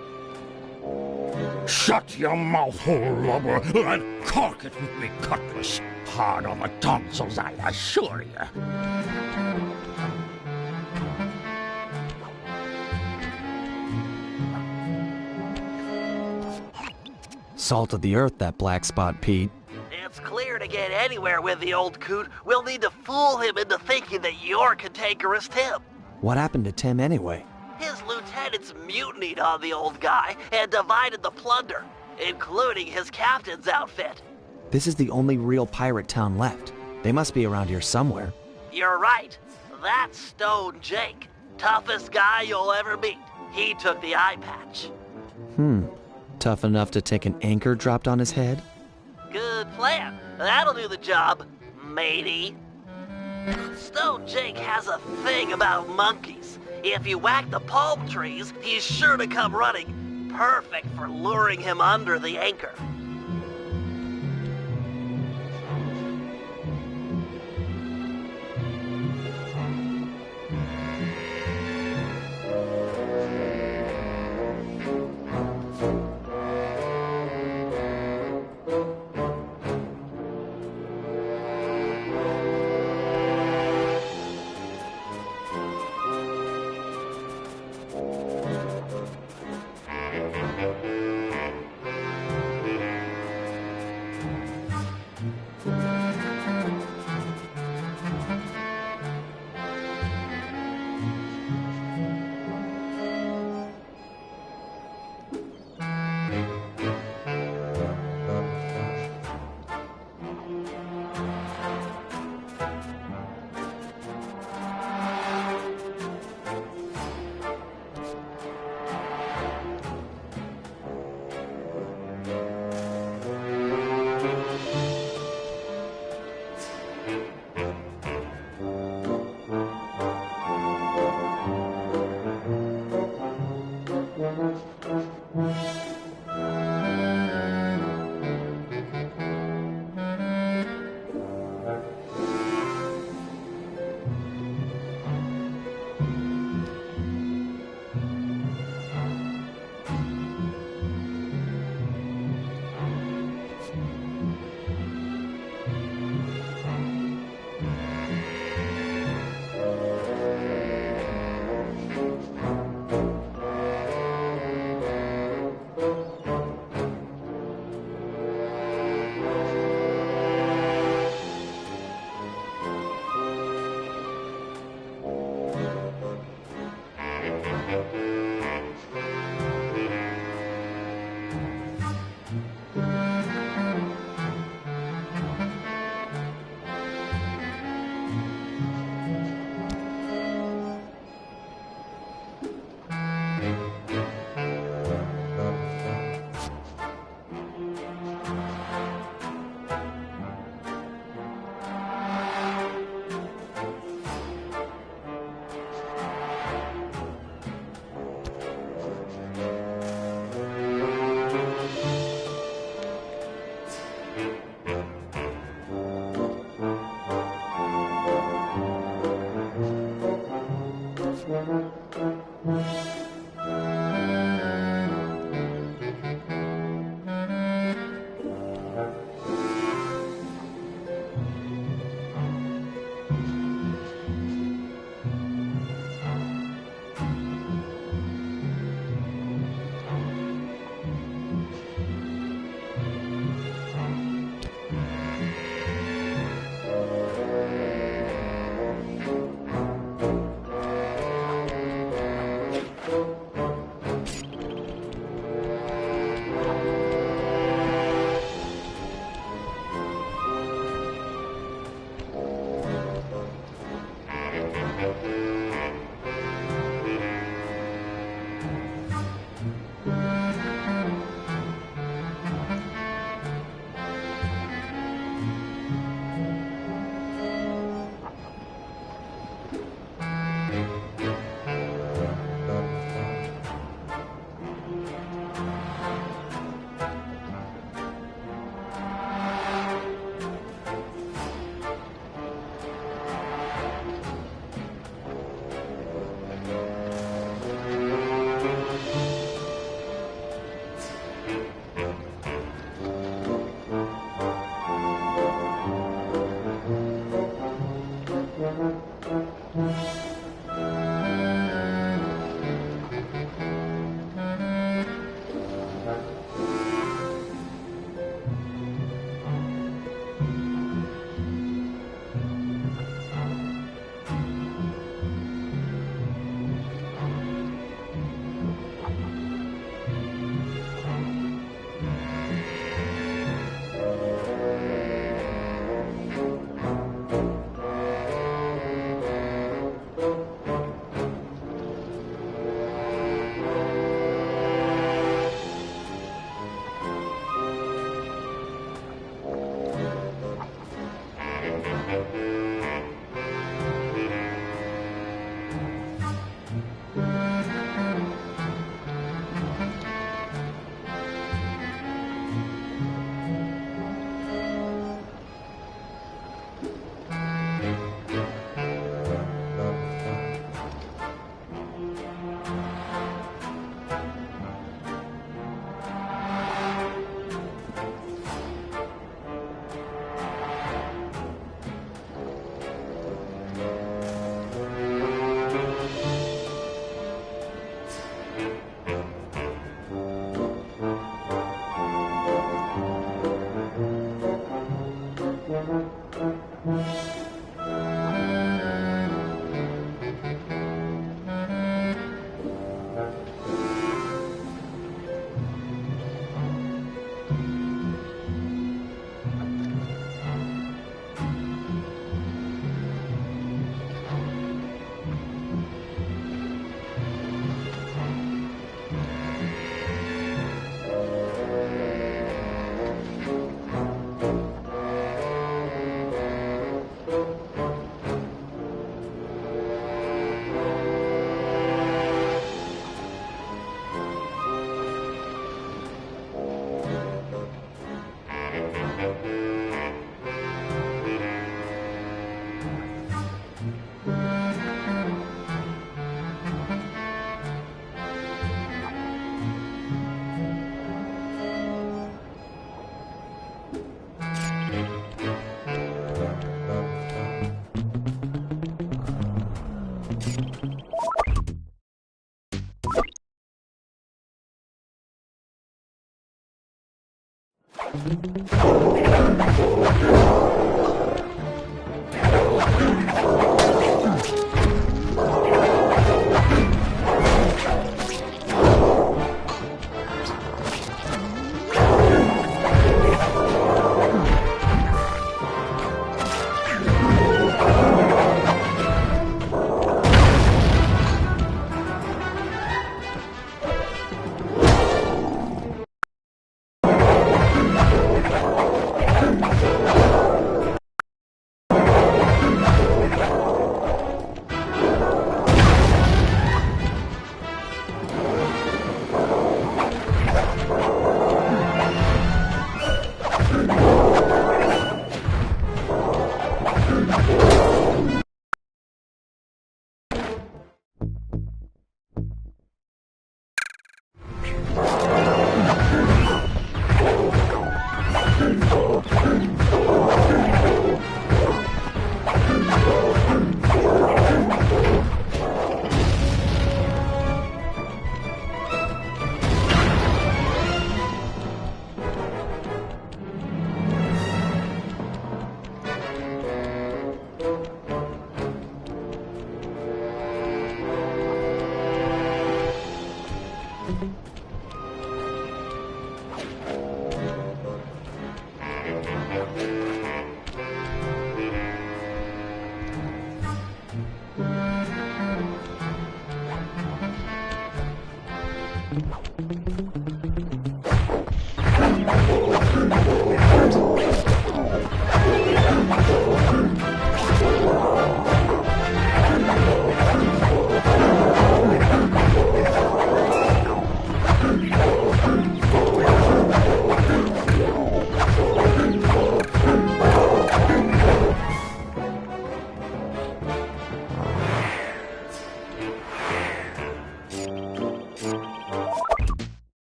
Shut your mouth hole, lubber, and cork it with me cutlass. Hard on the tonsils, I assure you. Salt of the earth, that Black Spot Pete. It's clear to get anywhere with the old coot, we'll need to fool him into thinking that you're cantankerous Tim. What happened to Tim anyway? His lieutenants mutinied on the old guy and divided the plunder, including his captain's outfit. This is the only real pirate town left. They must be around here somewhere. You're right. That's Stone Jake. Toughest guy you'll ever meet. He took the eye patch. Tough enough to take an anchor dropped on his head? Good plan. That'll do the job, matey. Stone Jake has a thing about monkeys. If you whack the palm trees, he's sure to come running. Perfect for luring him under the anchor.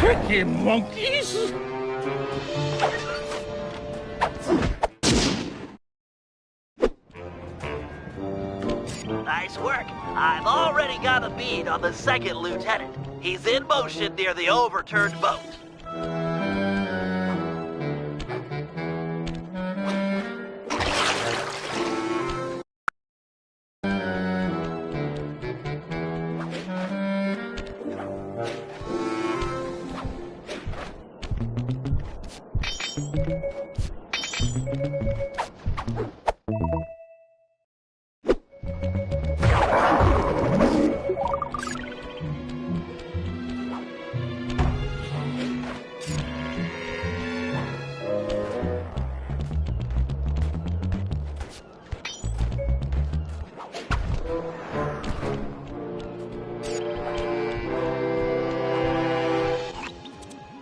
Tricky monkeys! Nice work. I've already got a bead on the second lieutenant. He's in motion near the overturned boat.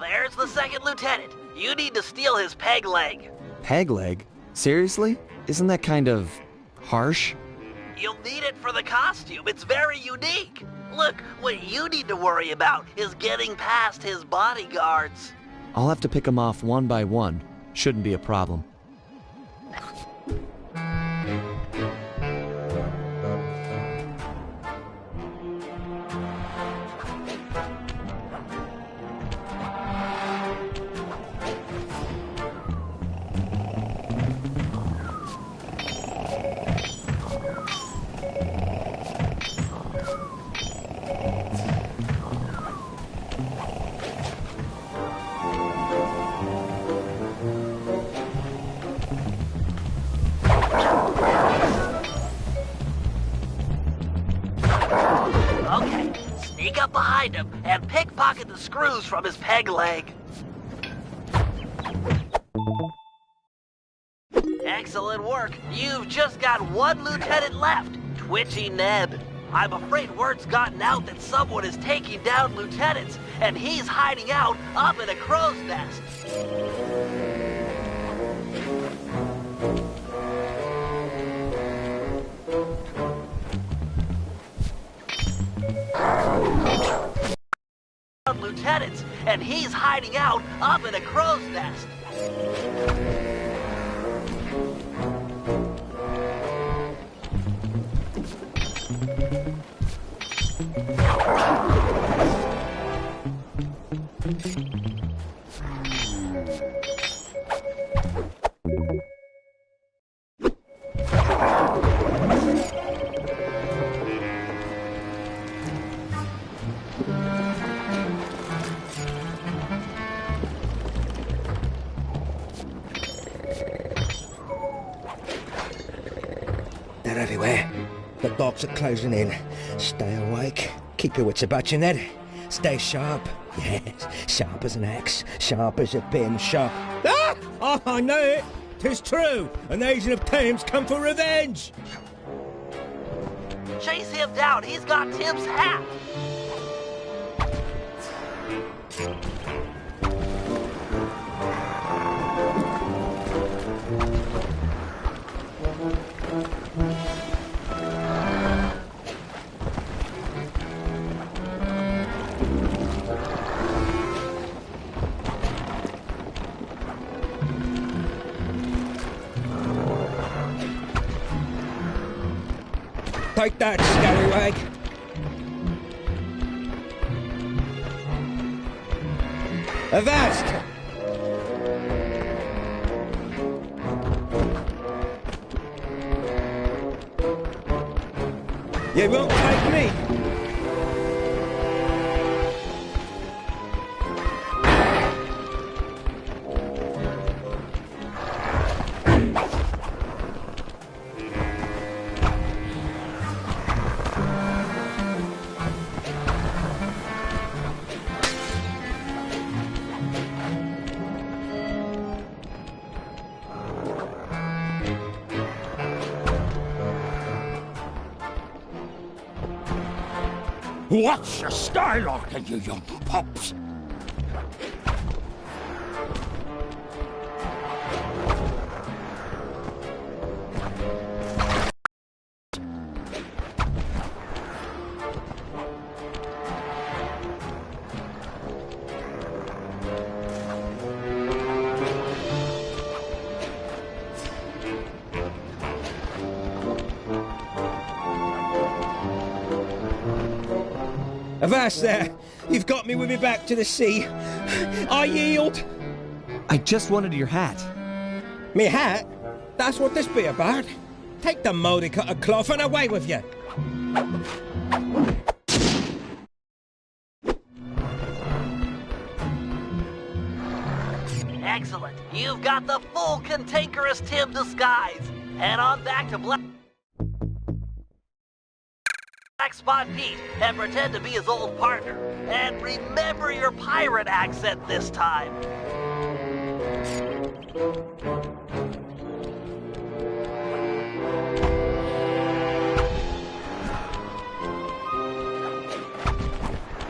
There's the second lieutenant. You need to steal his peg leg. Peg leg? Seriously? Isn't that kind of harsh? You'll need it for the costume. It's very unique. Look, what you need to worry about is getting past his bodyguards. I'll have to pick them off one by one. Shouldn't be a problem. Okay, sneak up behind him and pickpocket the screws from his peg leg. Excellent work. You've just got one lieutenant left, Twitchy Ned. I'm afraid word's gotten out that someone is taking down lieutenants, and he's hiding out up in a crow's nest. Lieutenants, and he's hiding out up in a crow's nest. They're everywhere. The dogs are closing in. Stay awake. Keep your wits about you, Ned. Stay sharp. Yes, sharp as an axe. Sharp as a pin. Sharp. Ah! Oh, I know it. 'Tis true. An Agent of Thames come for revenge. Chase him down. He's got Tim's hat. Take that, scallywag. Avast! You won't take me. What's your skylarking, you young pups? Avast there! You've got me with me back to the sea. I yield! I just wanted your hat. Me hat? That's what this be about? Take the mouldy cut of cloth and away with you! Excellent. You've got the full cantankerous Tim disguise. Head on back to Black Spot Pete and pretend to be his old partner. And remember your pirate accent this time.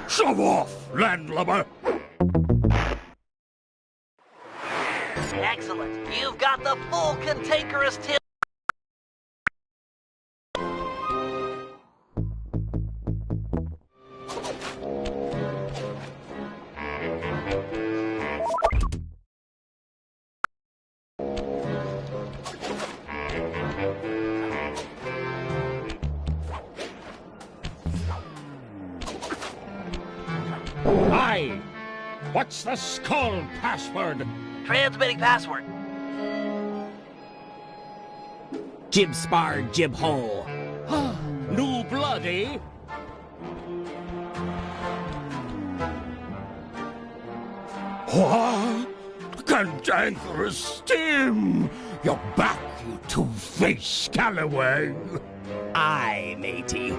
Shove off, landlubber! Excellent. You've got the full cantankerous Tim. What's the skull password? Transmitting password. Jib spar, jib hole. New blood, eh? What? Cantankerous Stim! You're back, you two-faced scallywag! Aye, matey.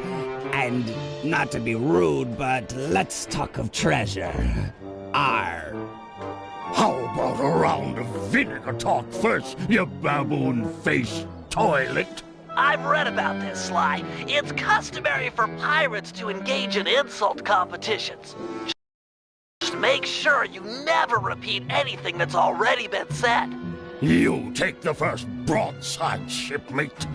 And not to be rude, but let's talk of treasure. Arr. How about a round of vinegar talk first, you baboon-faced toilet? I've read about this, Sly. It's customary for pirates to engage in insult competitions. Just make sure you never repeat anything that's already been said. You take the first broadside, shipmate.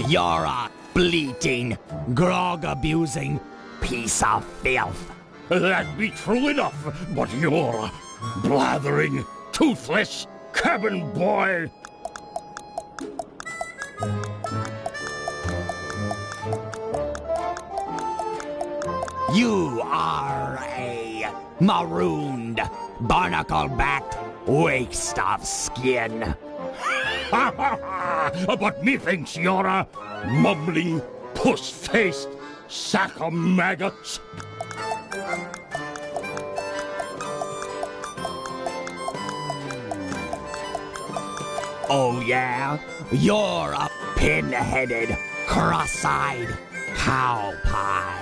You're a bleating, grog-abusing piece of filth. That be true enough, but you're a blathering, toothless cabin boy. You are a marooned, barnacle-backed waste of skin. But methinks you're a mumbling, puss-faced sack of maggots. Oh yeah? You're a pin-headed, cross-eyed cow pie.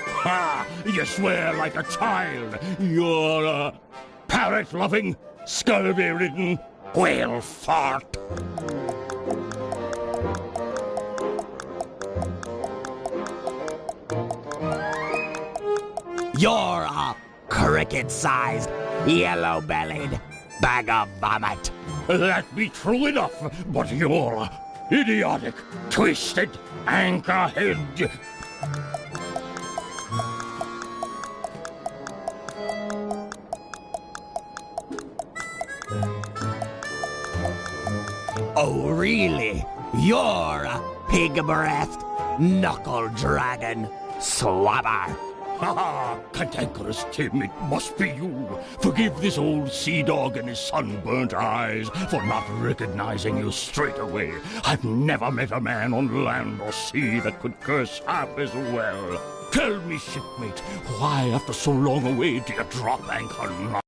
Ha! You swear like a child. You're a parrot-loving, scurvy-ridden whale fart. You're a cricket-sized, yellow-bellied bag of vomit. That be true enough, but you're a idiotic, twisted anchorhead. Oh, really? You're a pig-breathed, knuckle-dragon swabber. Ha ha! Cantankerous Tim, it must be you. Forgive this old sea dog and his sunburnt eyes for not recognizing you straight away. I've never met a man on land or sea that could curse half as well. Tell me, shipmate, why after so long a wait do you drop anchor now?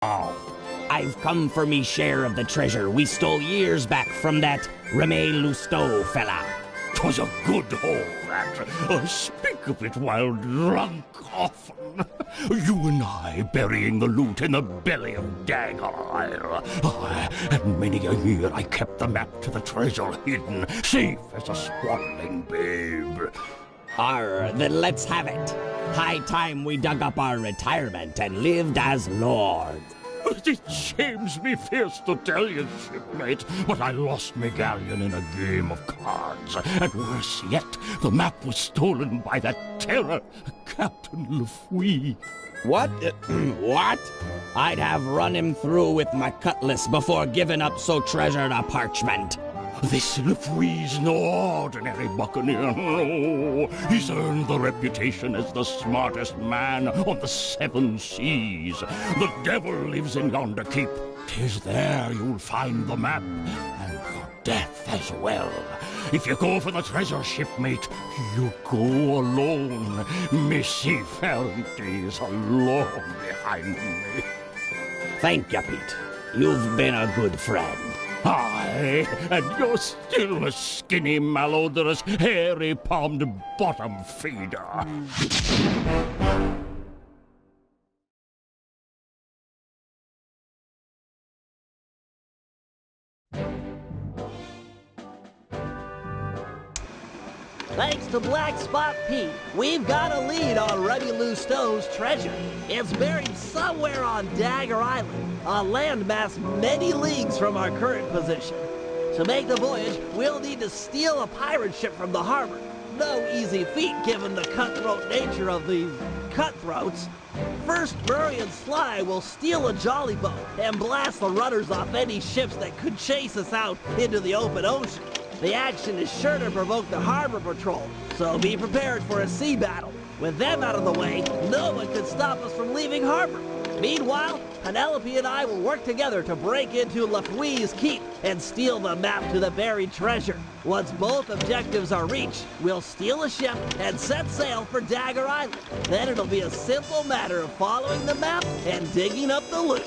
Oh, I've come for me share of the treasure we stole years back from that Reme Lousteau fella. 'Twas a good haul, that. Speak of it while drunk often. You and I burying the loot in the belly of Dagger Isle. Aye, and many a year I kept the map to the treasure hidden, safe as a swaddling babe. Then let's have it. High time we dug up our retirement and lived as lords. It shames me fierce to tell you, shipmate, but I lost me galleon in a game of cards. And worse yet, the map was stolen by that terror, Captain Lefuy. What? What? I'd have run him through with my cutlass before giving up so treasured a parchment. This Lefuy's no ordinary buccaneer, no. He's earned the reputation as the smartest man on the 7 seas. The devil lives in yonder keep. 'Tis there you'll find the map, and your death as well. If you go for the treasure, shipmate, you go alone. Me seafaring days are long behind me. Thank you, Pete. You've been a good friend. Aye, and you're still a skinny, malodorous, hairy-palmed bottom feeder. Thanks to Black Spot Pete, we've got a lead on Remy Lousteau's treasure. It's buried somewhere on Dagger Island, a landmass many leagues from our current position. To make the voyage, we'll need to steal a pirate ship from the harbor. No easy feat given the cutthroat nature of these cutthroats. First, Murray and Sly will steal a jolly boat and blast the rudders off any ships that could chase us out into the open ocean. The action is sure to provoke the harbor patrol, so be prepared for a sea battle. With them out of the way, no one could stop us from leaving harbor. Meanwhile, Penelope and I will work together to break into Lefuy's keep and steal the map to the buried treasure. Once both objectives are reached, we'll steal a ship and set sail for Dagger Island. Then it'll be a simple matter of following the map and digging up the loot.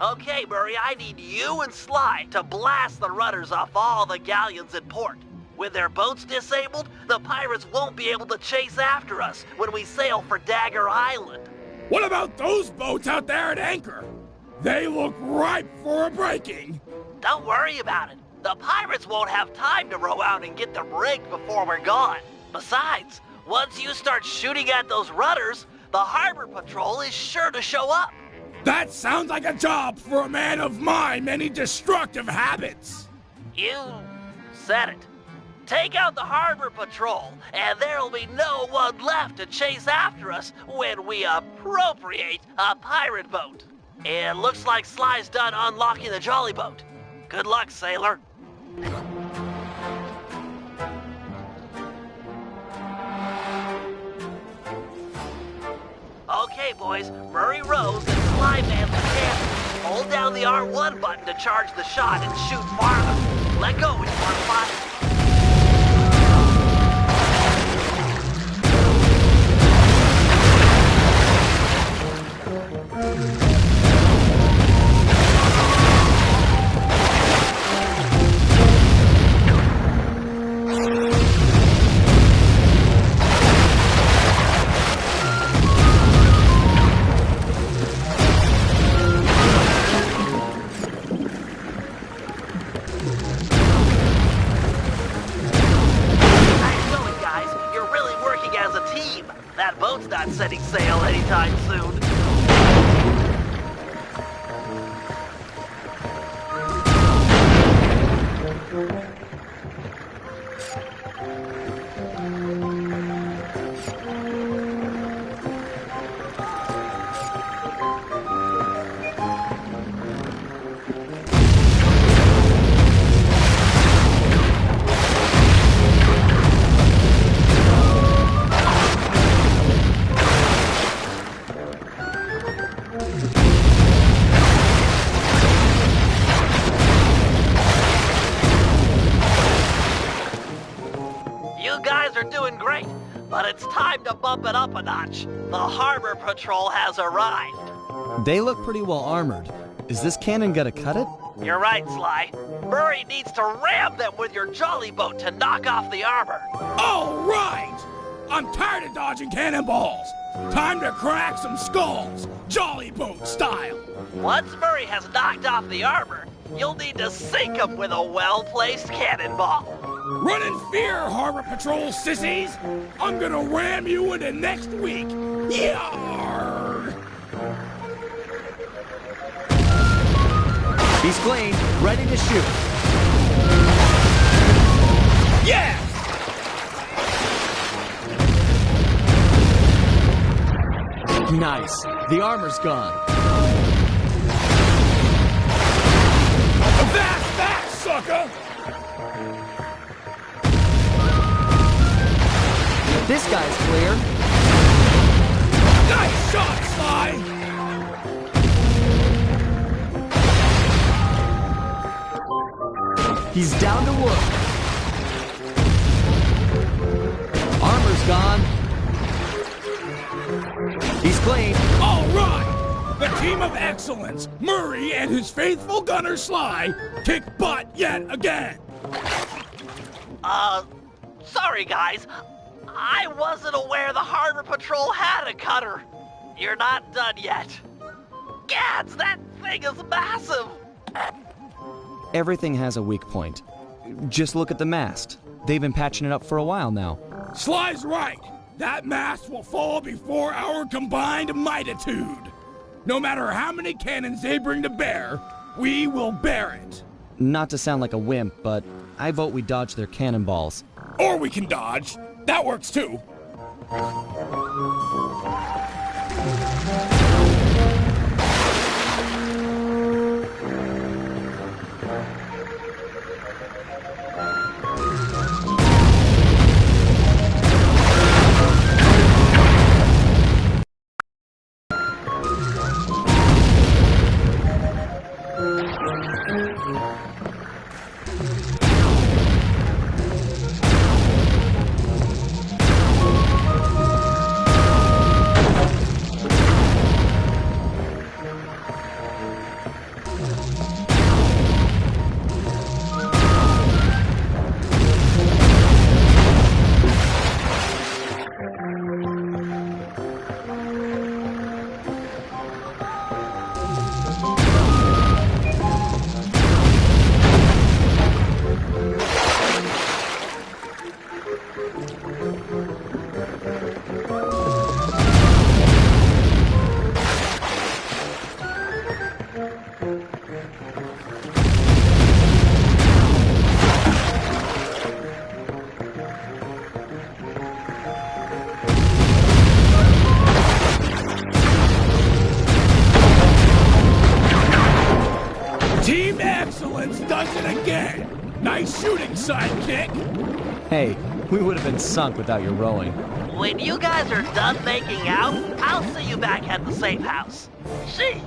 Okay, Murray, I need you and Sly to blast the rudders off all the galleons in port. With their boats disabled, the pirates won't be able to chase after us when we sail for Dagger Island. What about those boats out there at anchor? They look ripe for a breaking. Don't worry about it. The pirates won't have time to row out and get them rigged before we're gone. Besides, once you start shooting at those rudders, the harbor patrol is sure to show up. That sounds like a job for a man of my many destructive habits. You said it. Take out the harbor patrol, and there'll be no one left to chase after us when we appropriate a pirate boat. It looks like Sly's done unlocking the jolly boat. Good luck, sailor. Okay, boys, Murray rows and Sly mans the cannon. Hold down the R1 button to charge the shot and shoot farther. Let go when you want to fire. That boat's not setting sail anytime soon. Doing great, but it's time to bump it up a notch. The harbor patrol has arrived. They look pretty well armored. Is this cannon gonna cut it? You're right, Sly. Murray needs to ram them with your jolly boat to knock off the armor. All right! I'm tired of dodging cannonballs. Time to crack some skulls, jolly boat style. Once Murray has knocked off the armor, you'll need to sink him with a well-placed cannonball. Run in fear, Harbor Patrol sissies! I'm gonna ram you into next week! Yarr! He's clean, ready to shoot. Yeah! Nice. The armor's gone. That's that, sucker! This guy's clear. Nice shot, Sly! He's down to work. Armor's gone. He's clean. All right! The team of excellence, Murray and his faithful gunner Sly, kick butt yet again! Sorry guys. I wasn't aware the Harbor Patrol had a cutter. You're not done yet. Gads, that thing is massive! Everything has a weak point. Just look at the mast. They've been patching it up for a while now. Sly's right. That mast will fall before our combined mightitude. No matter how many cannons they bring to bear, we will bear it. Not to sound like a wimp, but I vote we dodge their cannonballs. Or we can dodge. That works too. Team Excellence does it again! Nice shooting, sidekick! Hey, we would have been sunk without your rowing. When you guys are done making out, I'll see you back at the safe house. Sheesh!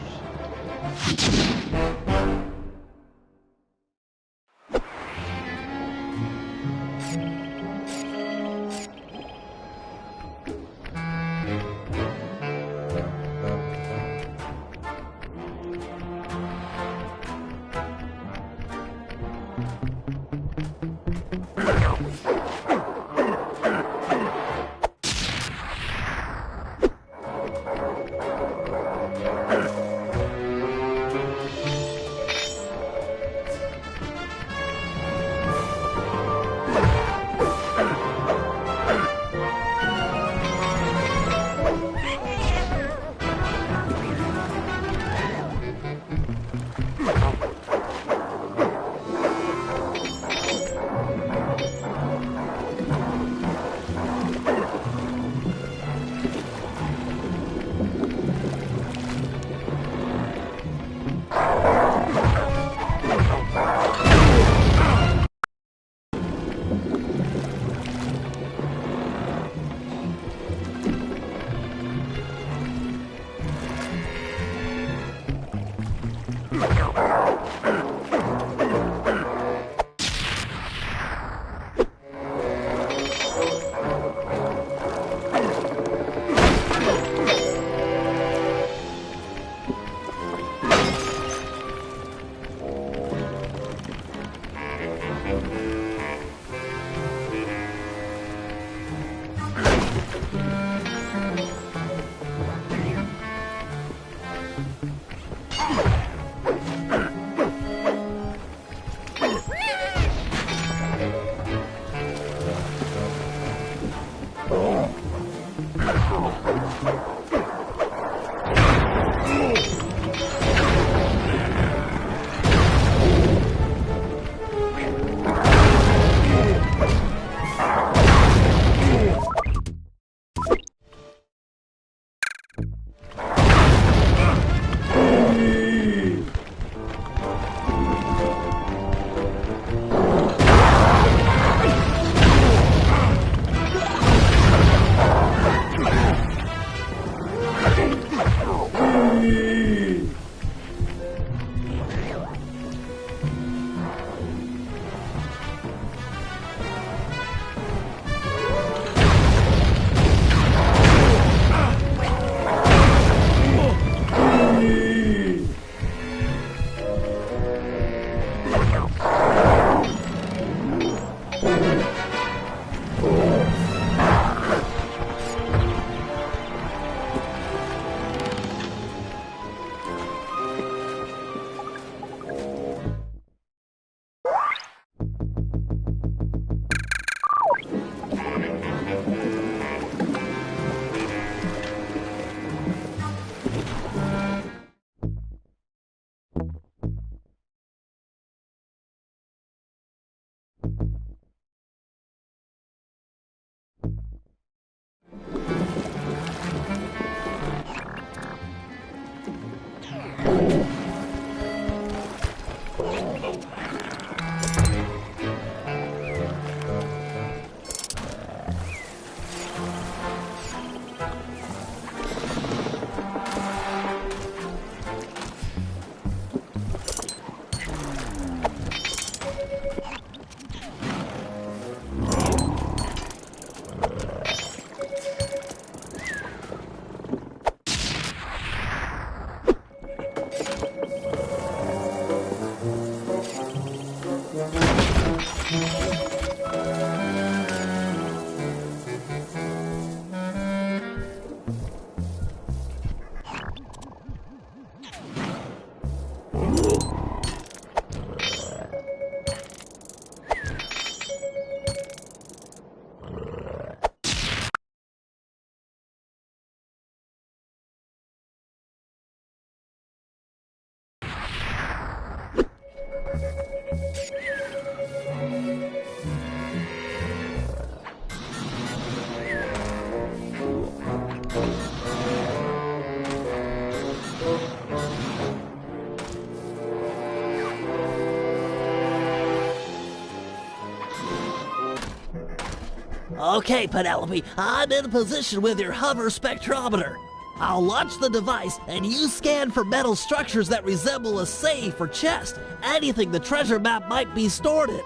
Okay, Penelope, I'm in position with your hover spectrometer. I'll launch the device, and you scan for metal structures that resemble a safe or chest. Anything the treasure map might be stored in.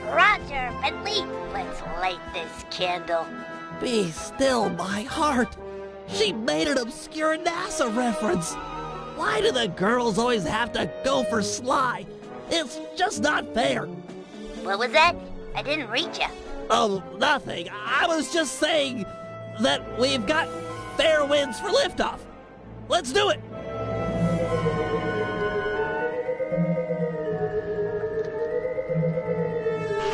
Roger, Bentley. Let's light this candle. Be still, my heart. She made an obscure NASA reference. Why do the girls always have to go for Sly? It's just not fair. What was that? I didn't read you. Oh, nothing. I was just saying that we've got fair winds for liftoff. Let's do it.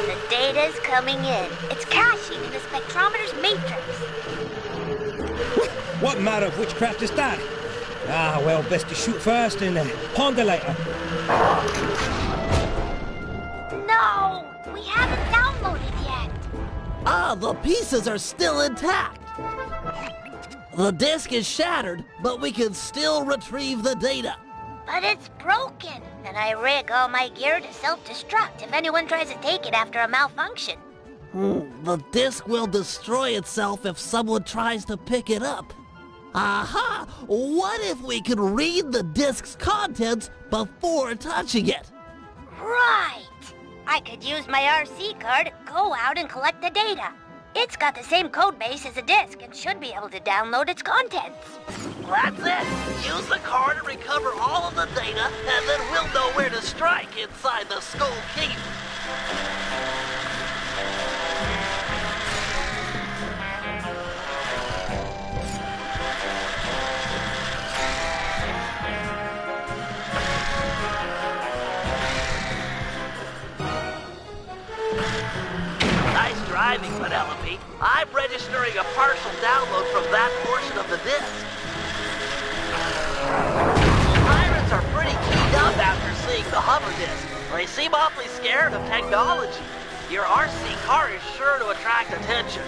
The data's coming in. It's caching in the spectrometer's matrix. What matter of witchcraft is that? Ah, well, best to shoot first and ponder later. No! We haven't downloaded yet. Ah, the pieces are still intact. The disk is shattered, but we can still retrieve the data. But it's broken, and I rig all my gear to self-destruct if anyone tries to take it after a malfunction. The disk will destroy itself if someone tries to pick it up. Aha! What if we could read the disk's contents before touching it? Right! I could use my RC card, go out and collect the data. It's got the same code base as a disk and should be able to download its contents. That's it. Use the card to recover all of the data, and then we'll know where to strike inside the Skull Keep. Nice driving, Penelope. I'm registering a partial download from that portion of the disk. Pirates are pretty keyed up after seeing the hover disk. They seem awfully scared of technology. Your RC car is sure to attract attention.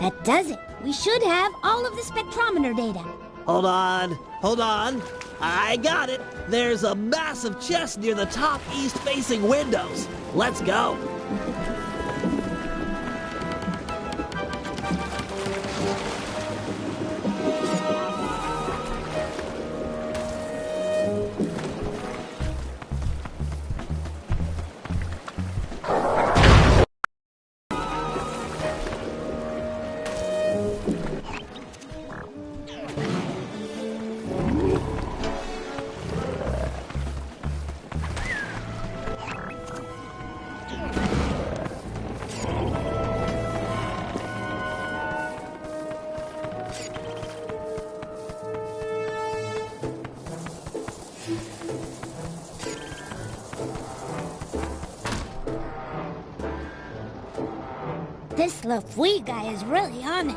That does it. We should have all of the spectrometer data. Hold on. I got it. There's a massive chest near the top east-facing windows. Let's go. This LaFouille guy is really on it.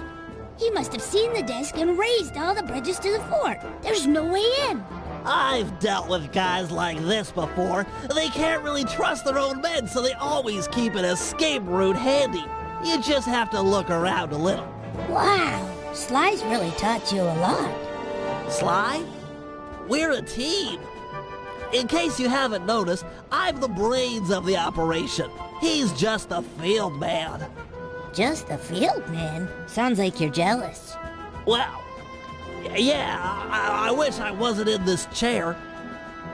He must have seen the disc and raised all the bridges to the fort. There's no way in. I've dealt with guys like this before. They can't really trust their own men, so they always keep an escape route handy. You just have to look around a little. Wow, Sly's really taught you a lot. Sly? We're a team. In case you haven't noticed, I'm the brains of the operation. He's just the field man. Just the field man? Sounds like you're jealous. Well, yeah, I wish I wasn't in this chair.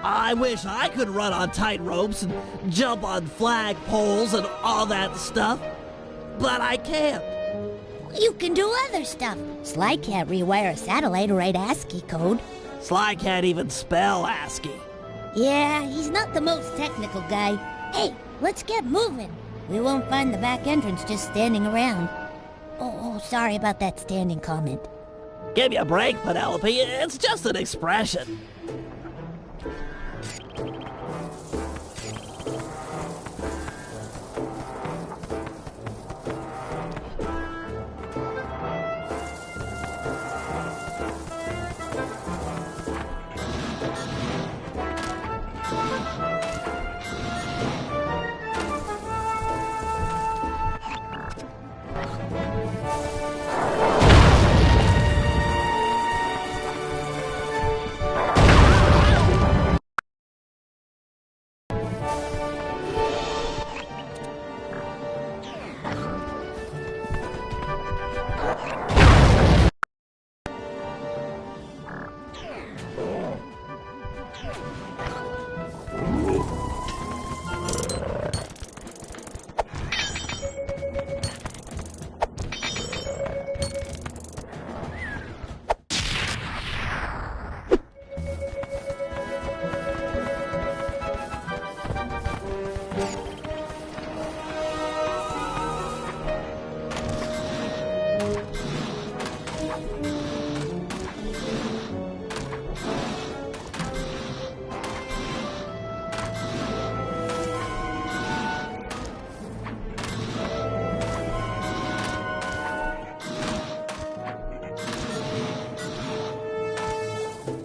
I wish I could run on tight ropes and jump on flag poles and all that stuff. But I can't. You can do other stuff. Sly can't rewire a satellite or write ASCII code. Sly can't even spell ASCII. Yeah, he's not the most technical guy. Hey, let's get moving. We won't find the back entrance just standing around. Oh, sorry about that standing comment. Give me a break, Penelope. It's just an expression.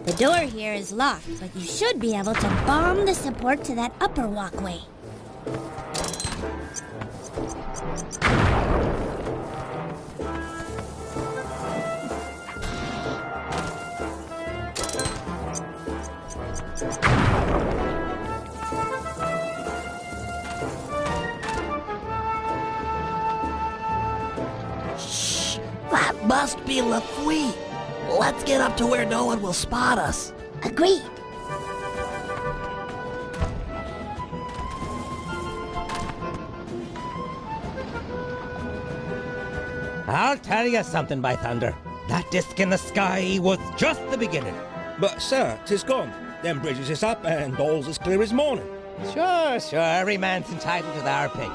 The door here is locked, but you should be able to bomb the support to that upper walkway. Shh! That must be LaFouille. Let's get up to where no one will spot us. Agreed. I'll tell you something, by thunder. That disc in the sky was just the beginning. But, sir, 'tis gone. Them bridges is up and all's as clear as morning. Sure. Every man's entitled to their opinion.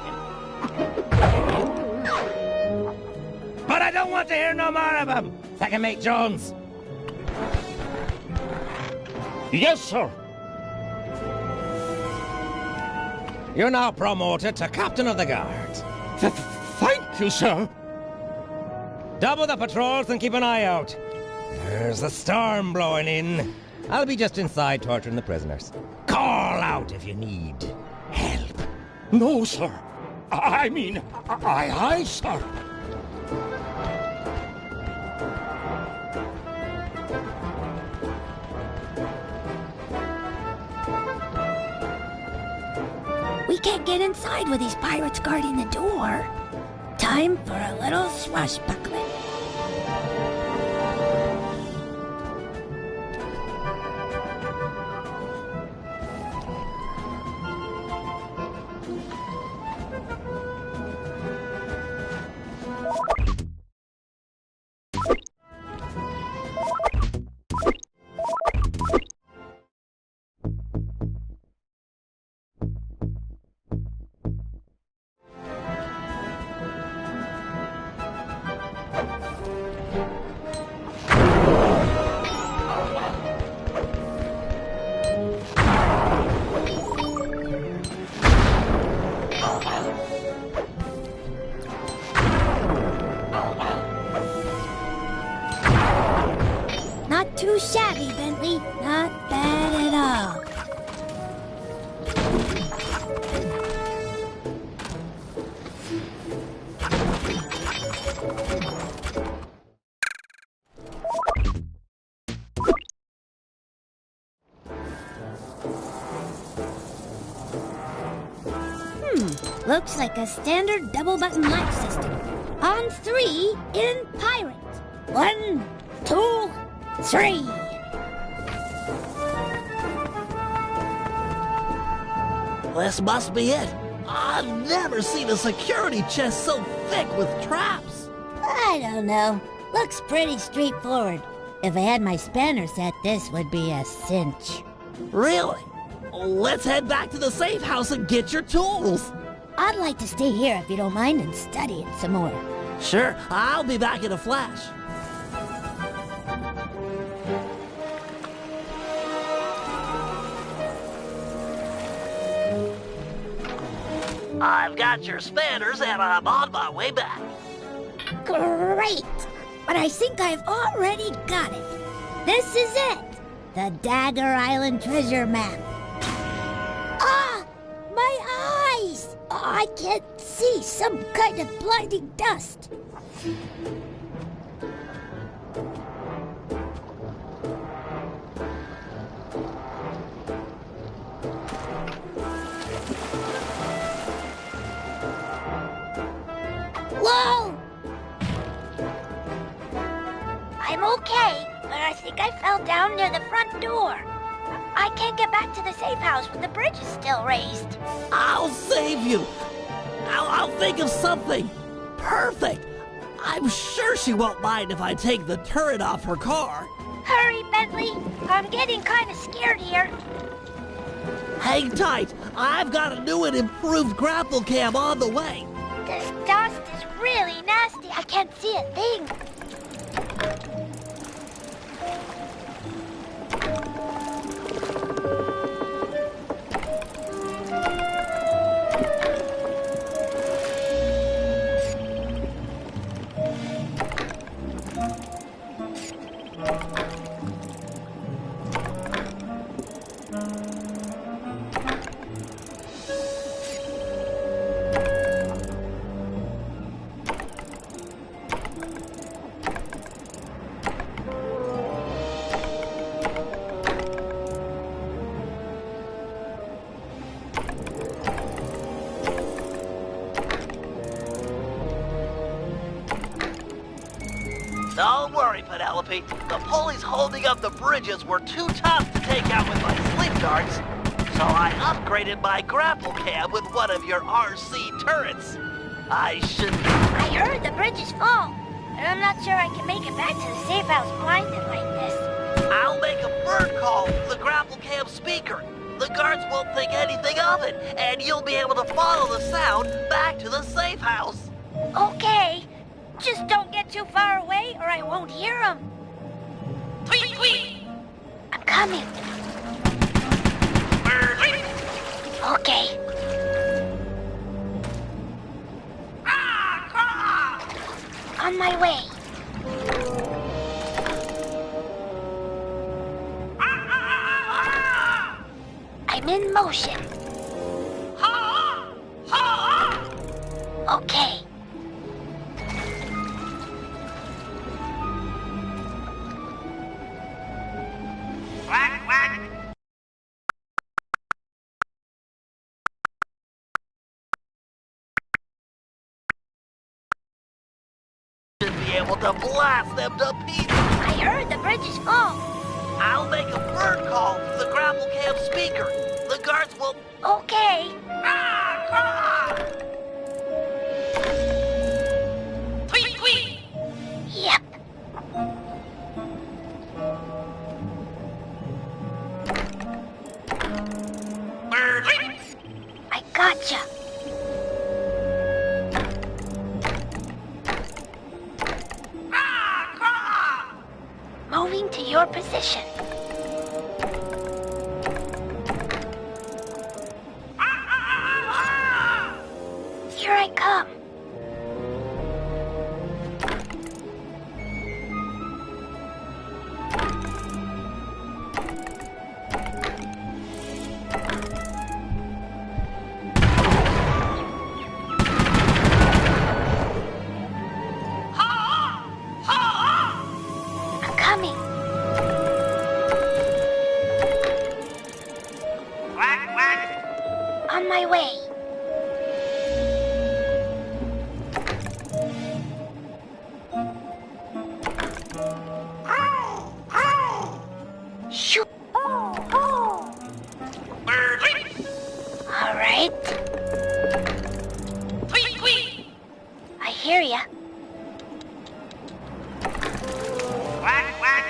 But I don't want to hear no more of him. Second Mate Jones. Yes, sir. You're now promoted to Captain of the Guard. Thank you, sir. Double the patrols and keep an eye out. There's a storm blowing in. I'll be just inside torturing the prisoners. Call out if you need help. No, sir. I mean, aye, sir. We can't get inside with these pirates guarding the door. Time for a little swashbuckling. too shabby, Bentley. Not bad at all. Looks like a standard double-button latch system. On 3 in pirate. 1, 2, 3. This must be it. I've never seen a security chest so thick with traps. I don't know. Looks pretty straightforward. If I had my spanner set, this would be a cinch. Really? Let's head back to the safe house and get your tools. I'd like to stay here if you don't mind and study it some more. Sure, I'll be back in a flash. I've got your spanners and I'm on my way back. Great! But I think I've already got it. This is it! The Dagger Island treasure map. Ah! My eyes! I can't see, some kind of blinding dust. Whoa! I'm okay, but I think I fell down near the front door. I can't get back to the safe house when the bridge is still raised. I'll save you. I'll think of something. Perfect. I'm sure she won't mind if I take the turret off her car. Hurry, Bentley. I'm getting kind of scared here. Hang tight. I've got a new and improved grapple cam on the way. This dust is really nasty. I can't see a thing. Don't worry, Penelope. The pulleys holding up the bridges were too tough to take out with my sleep darts, so I upgraded my grapple cam with one of your RC turrets. I heard the bridge is full, and I'm not sure I can make it back to the safe house blinded like this. I'll make a bird call through the grapple cam speaker. The guards won't think anything of it, and you'll be able to follow the sound back to the safe house. Okay. Just don't get too far away or I won't hear them. Tweet, tweet! I'm coming. Okay. On my way. I'm in motion. Okay. Be able to blast them to pieces. I heard the bridge is full. I'll make a bird call through the grapple cam speaker. The guards will... Okay. Tweet, tweet! Yep. I gotcha. Moving to your position. Here I come. hear ya. Quack, quack.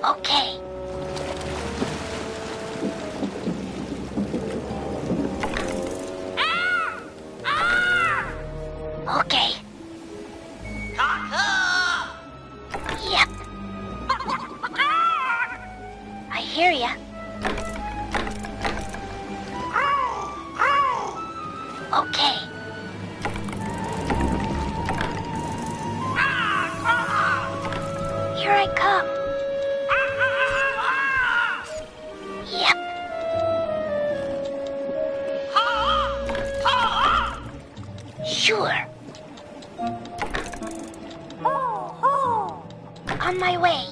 Okay. Okay. Yep. I hear ya. Okay. Here I come. Yep. Sure. On my way.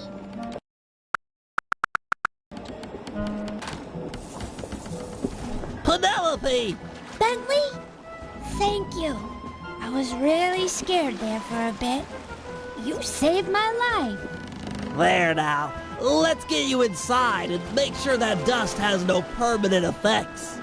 Penelope! Bentley? Thank you. I was really scared there for a bit. You saved my life. There now. Let's get you inside and make sure that dust has no permanent effects.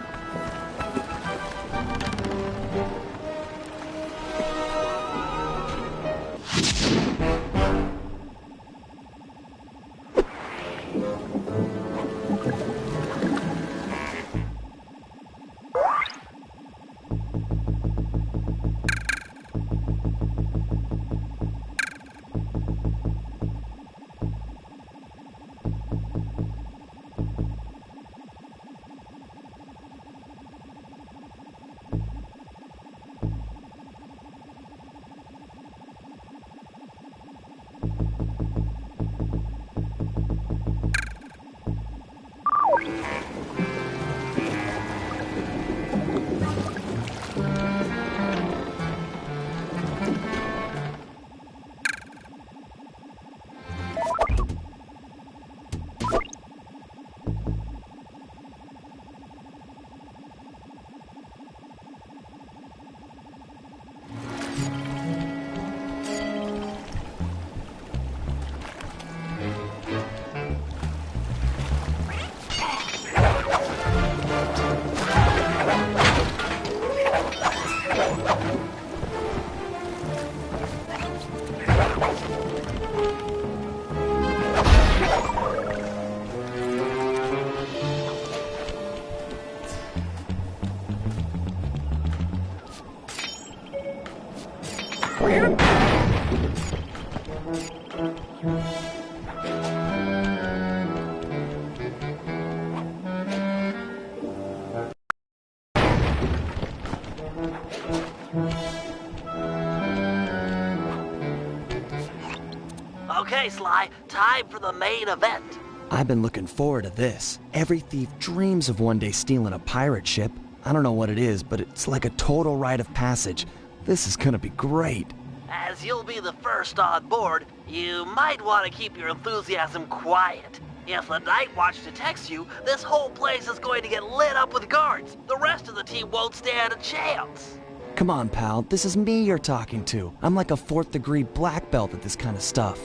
Okay, Sly, time for the main event. I've been looking forward to this. Every thief dreams of one day stealing a pirate ship. I don't know what it is, but it's like a total rite of passage. This is gonna be great. As you'll be the first on board, you might want to keep your enthusiasm quiet. If the Night Watch detects you, this whole place is going to get lit up with guards. The rest of the team won't stand a chance. Come on, pal, this is me you're talking to. I'm like a 4th degree black belt at this kind of stuff.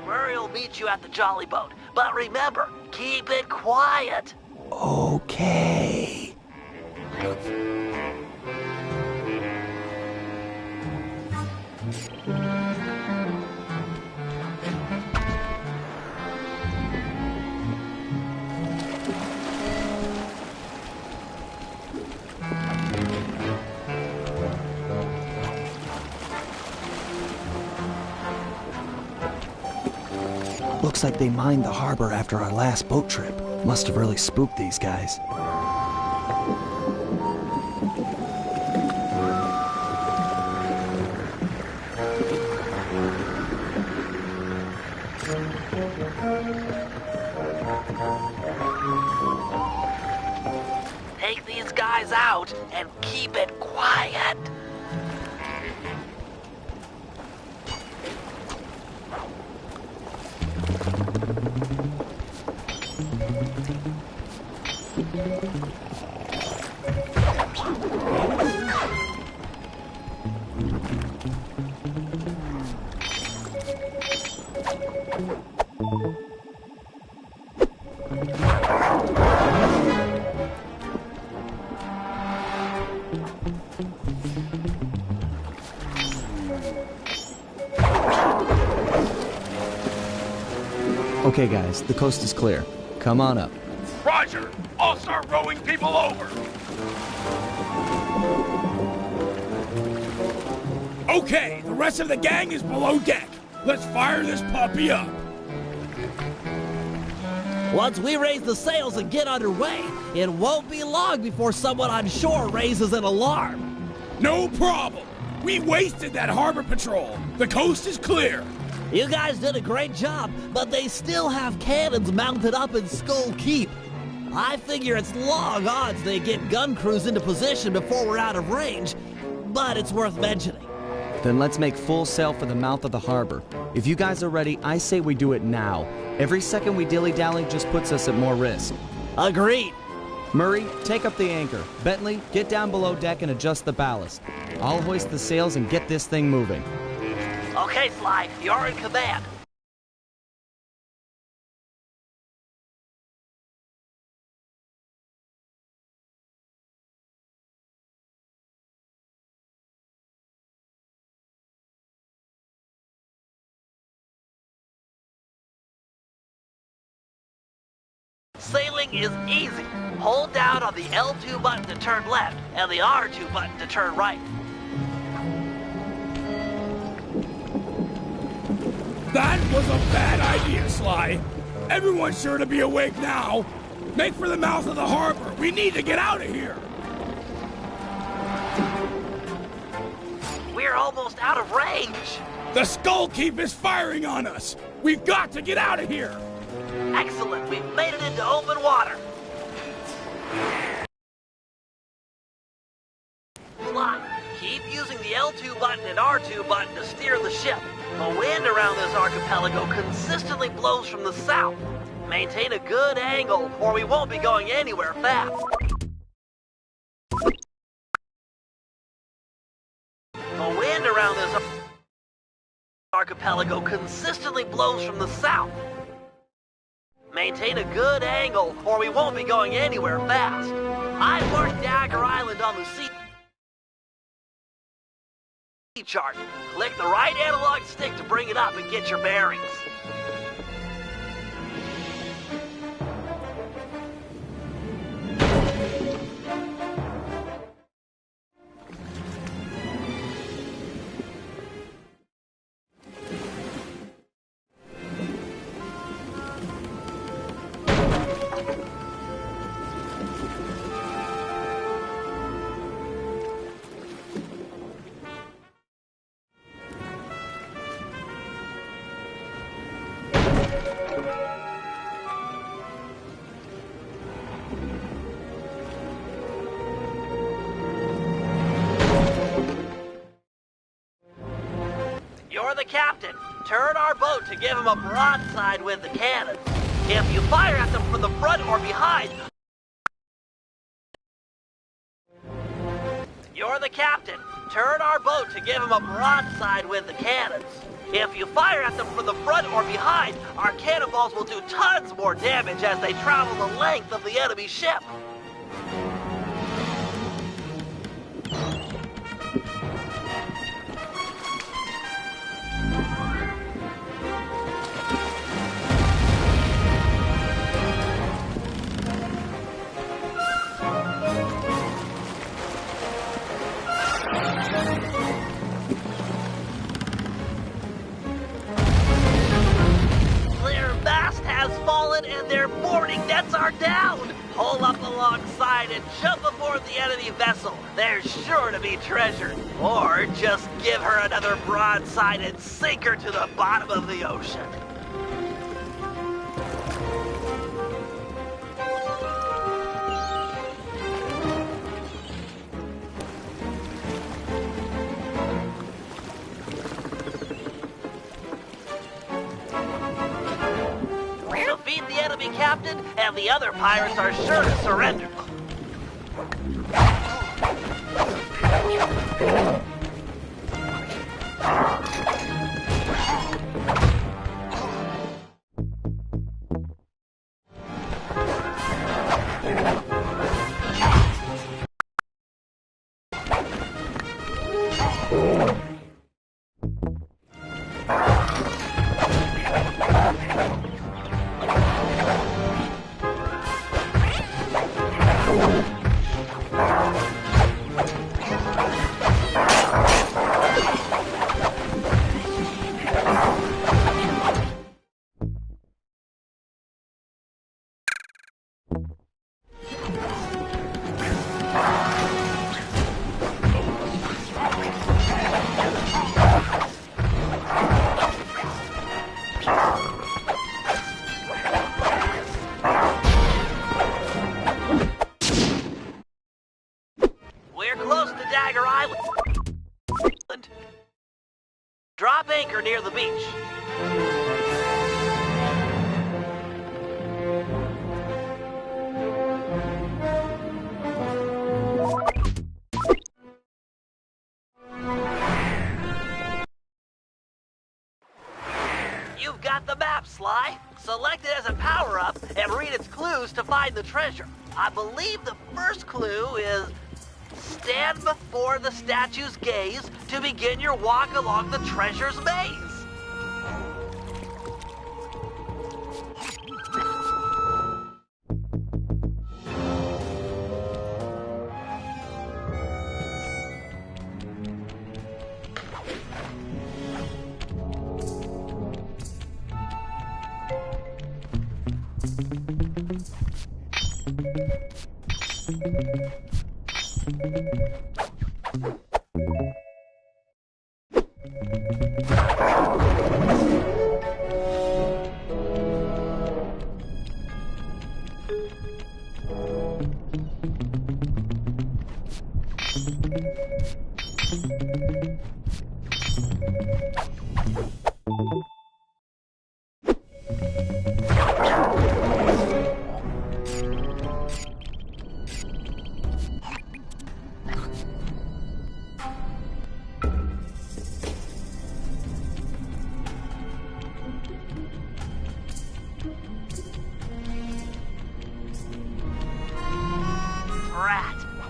Murray will meet you at the Jolly Boat, but remember, keep it quiet. Okay. Looks like they mined the harbor after our last boat trip. Must have really spooked these guys. Take these guys out and keep it quiet. Okay, guys, the coast is clear. Come on up. Roger! I'll start rowing people over! Okay, the rest of the gang is below deck. Let's fire this puppy up. Once we raise the sails and get underway, it won't be long before someone on shore raises an alarm. No problem. We wasted that harbor patrol. The coast is clear. You guys did a great job, but they still have cannons mounted up in Skull Keep. I figure it's long odds they get gun crews into position before we're out of range, but it's worth mentioning. Then let's make full sail for the mouth of the harbor. If you guys are ready, I say we do it now. Every second we dilly-dally just puts us at more risk. Agreed. Murray, take up the anchor. Bentley, get down below deck and adjust the ballast. I'll hoist the sails and get this thing moving. Okay, Sly, you're in command. Sailing is easy. Hold down on the L2 button to turn left and the R2 button to turn right. That was a bad idea, Sly. Everyone's sure to be awake now. Make for the mouth of the harbor. We need to get out of here. We're almost out of range. The Skull Keep is firing on us. We've got to get out of here. Excellent. We've made it into open water. Sly, keep using the L2 button and R2 button to steer the ship. The wind around this archipelago consistently blows from the south. Maintain a good angle, or we won't be going anywhere fast. The wind around this archipelago consistently blows from the south. Maintain a good angle, or we won't be going anywhere fast. I've marked Dagger Island on the sea chart. Click the right analog stick to bring it up and get your bearings. You're the captain. Turn our boat to give him a broadside with the cannons. If you fire at them from the front or behind... You're the captain. Turn our boat to give him a broadside with the cannons. If you fire at them from the front or behind, our cannonballs will do tons more damage as they travel the length of the enemy ship. And their boarding nets are down! Pull up alongside and jump aboard the enemy vessel. There's sure to be treasure. Or just give her another broadside and sink her to the bottom of the ocean. Defeat the enemy captain, and the other pirates are sure to surrender. Drop anchor near the beach. You've got the map, Sly. Select it as a power-up and read its clues to find the treasure. I believe the first clue is stand before the statue's gaze to begin your walk along the treasure's maze.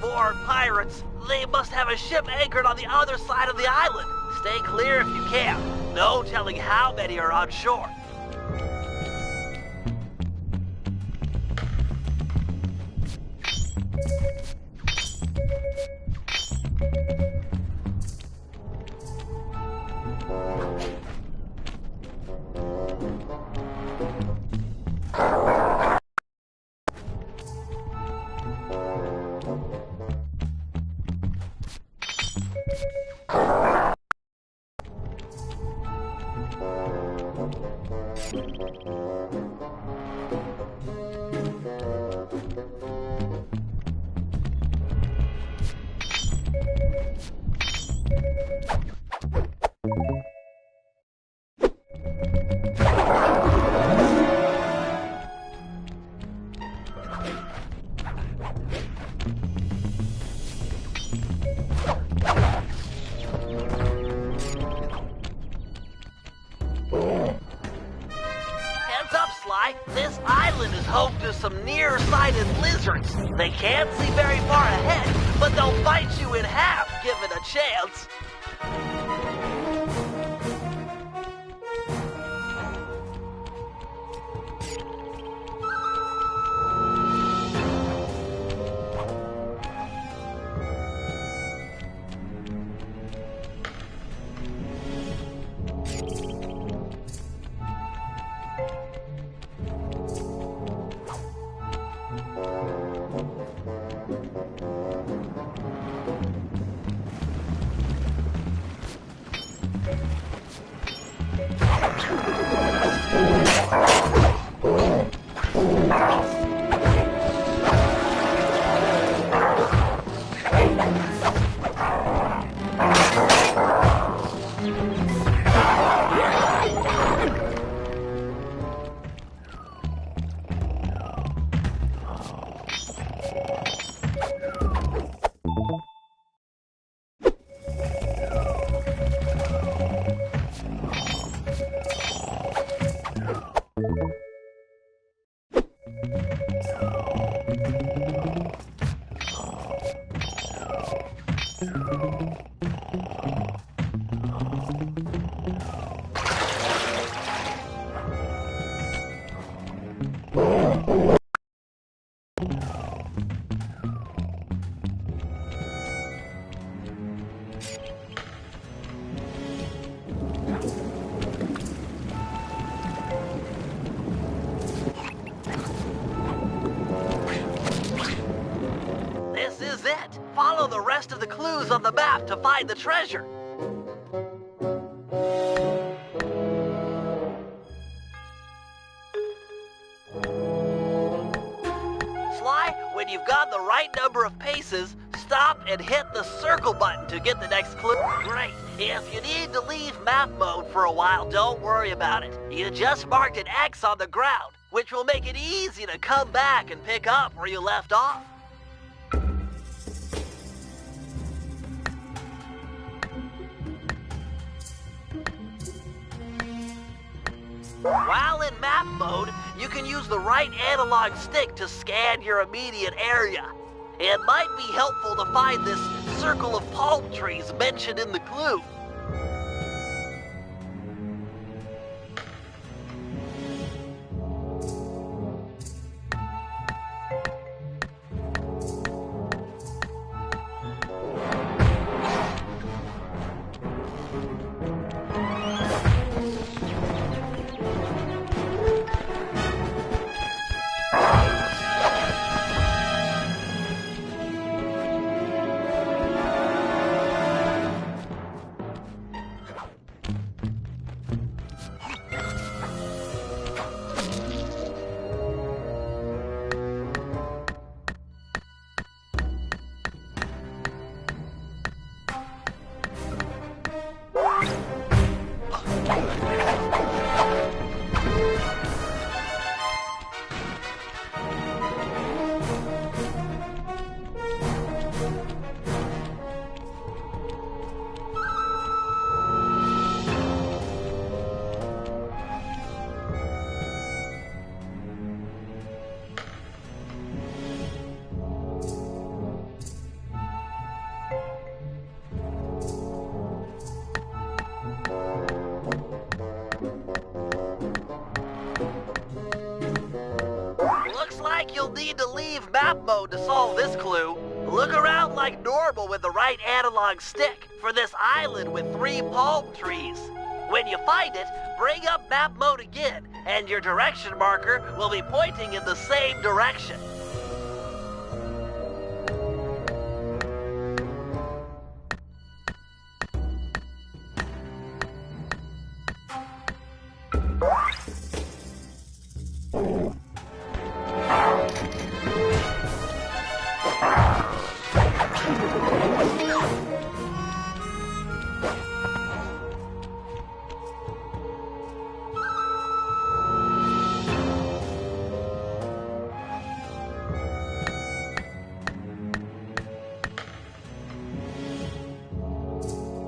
More pirates. They must have a ship anchored on the other side of the island. Stay clear if you can. No telling how many are on shore. This island is home to some near-sighted lizards. They can't see very far ahead, but they'll bite you in half given a chance. Follow the rest of the clues on the map to find the treasure. Sly, when you've gone the right number of paces, stop and hit the circle button to get the next clue. Great. If you need to leave map mode for a while, don't worry about it. You just marked an X on the ground, which will make it easy to come back and pick up where you left off. While in map mode, you can use the right analog stick to scan your immediate area. It might be helpful to find this circle of palm trees mentioned in the clue. You'll need to leave map mode to solve this clue. Look around like normal with the right analog stick for this island with 3 palm trees. When you find it, bring up map mode again, and your direction marker will be pointing in the same direction.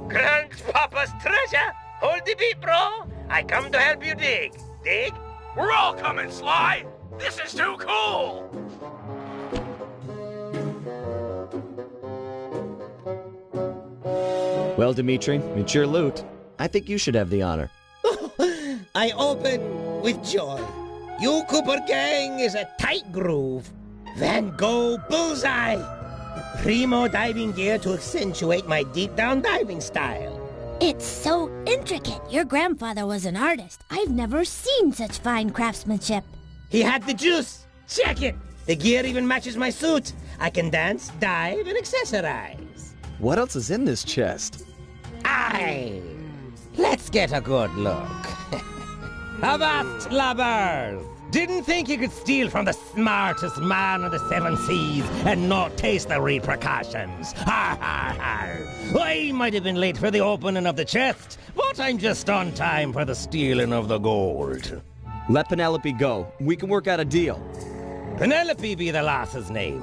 Grandpapa's treasure? Hold the beat, bro. I come to help you dig. Dig? We're all coming, Sly. This is too cool. Well, Dimitri, it's your loot. I think you should have the honor. I open with joy. You Cooper gang is a tight groove. Van Gogh bullseye. Primo diving gear to accentuate my deep-down diving style. It's so intricate. Your grandfather was an artist. I've never seen such fine craftsmanship. He had the juice. Check it. The gear even matches my suit. I can dance, dive, and accessorize. What else is in this chest? Aye. Let's get a good look. Avast, lubbers! Didn't think you could steal from the smartest man on the 7 seas and not taste the repercussions. Har, har, har. I might have been late for the opening of the chest, but I'm just on time for the stealing of the gold. Let Penelope go. We can work out a deal. Penelope be the lass's name.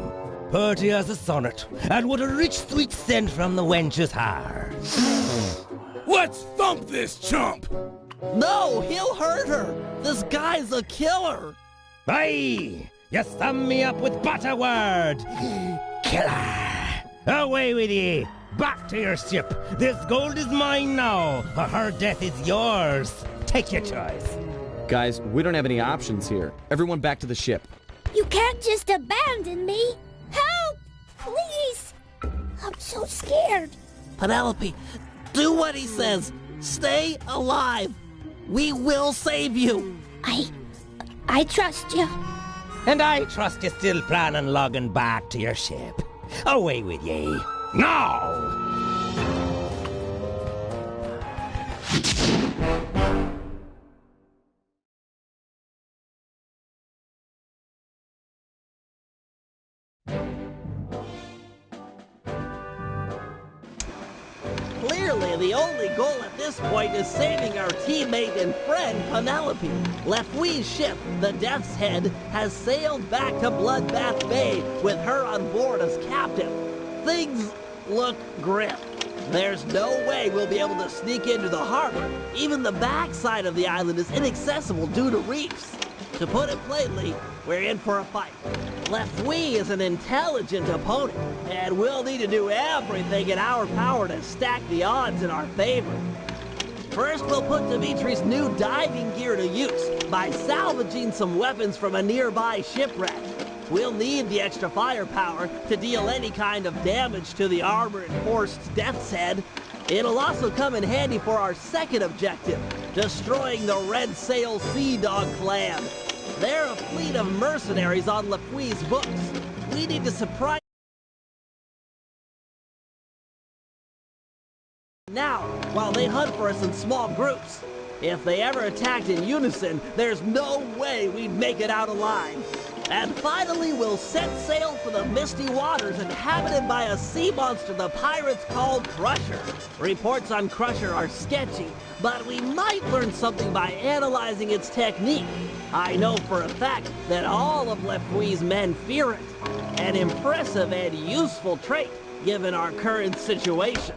Purty as a sonnet, and what a rich sweet scent from the wench's hair. Let's thump this chump! No, he'll hurt her. This guy's a killer. Aye, you sum me up with butterword. Killer. Away with ye. Back to your ship. This gold is mine now, or her death is yours. Take your choice. Guys, we don't have any options here. Everyone back to the ship. You can't just abandon me. Help! Please! I'm so scared. Penelope, do what he says. Stay alive. We will save you. I trust you. And I trust you still plan on logging back to your ship. Away with ye. Now! Clearly, the only goal at this point is saving our teammate and friend Penelope. Lefui's ship, the Death's Head, has sailed back to Bloodbath Bay with her on board as captain. Things look grim. There's no way we'll be able to sneak into the harbor. Even the backside of the island is inaccessible due to reefs. To put it plainly, we're in for a fight. Lefui is an intelligent opponent, and we'll need to do everything in our power to stack the odds in our favor. First, we'll put Dimitri's new diving gear to use by salvaging some weapons from a nearby shipwreck. We'll need the extra firepower to deal any kind of damage to the armor-enforced Death's Head. It'll also come in handy for our second objective, destroying the Red Sail Sea Dog clan. They're a fleet of mercenaries on Lefui's books. We need to surprise now while they hunt for us in small groups. If they ever attacked in unison, there's no way we'd make it out alive. And finally, we'll set sail for the misty waters inhabited by a sea monster the pirates call Crusher. Reports on Crusher are sketchy, but we might learn something by analyzing its technique. I know for a fact that all of Lefui's men fear it. An impressive and useful trait, given our current situation.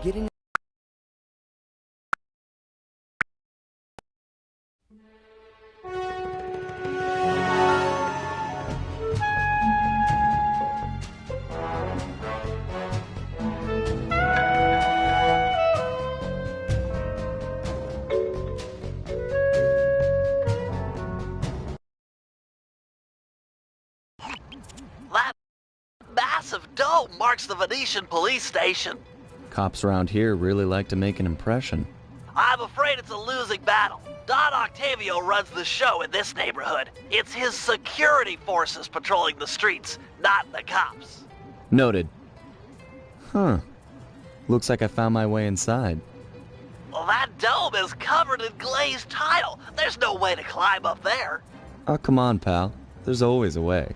Getting That massive dome marks the Venetian police station. Cops around here really like to make an impression. I'm afraid it's a losing battle. Don Octavio runs the show in this neighborhood. It's his security forces patrolling the streets, not the cops. Noted. Huh. Looks like I found my way inside. Well, that dome is covered in glazed tile. There's no way to climb up there. Oh, come on, pal. There's always a way.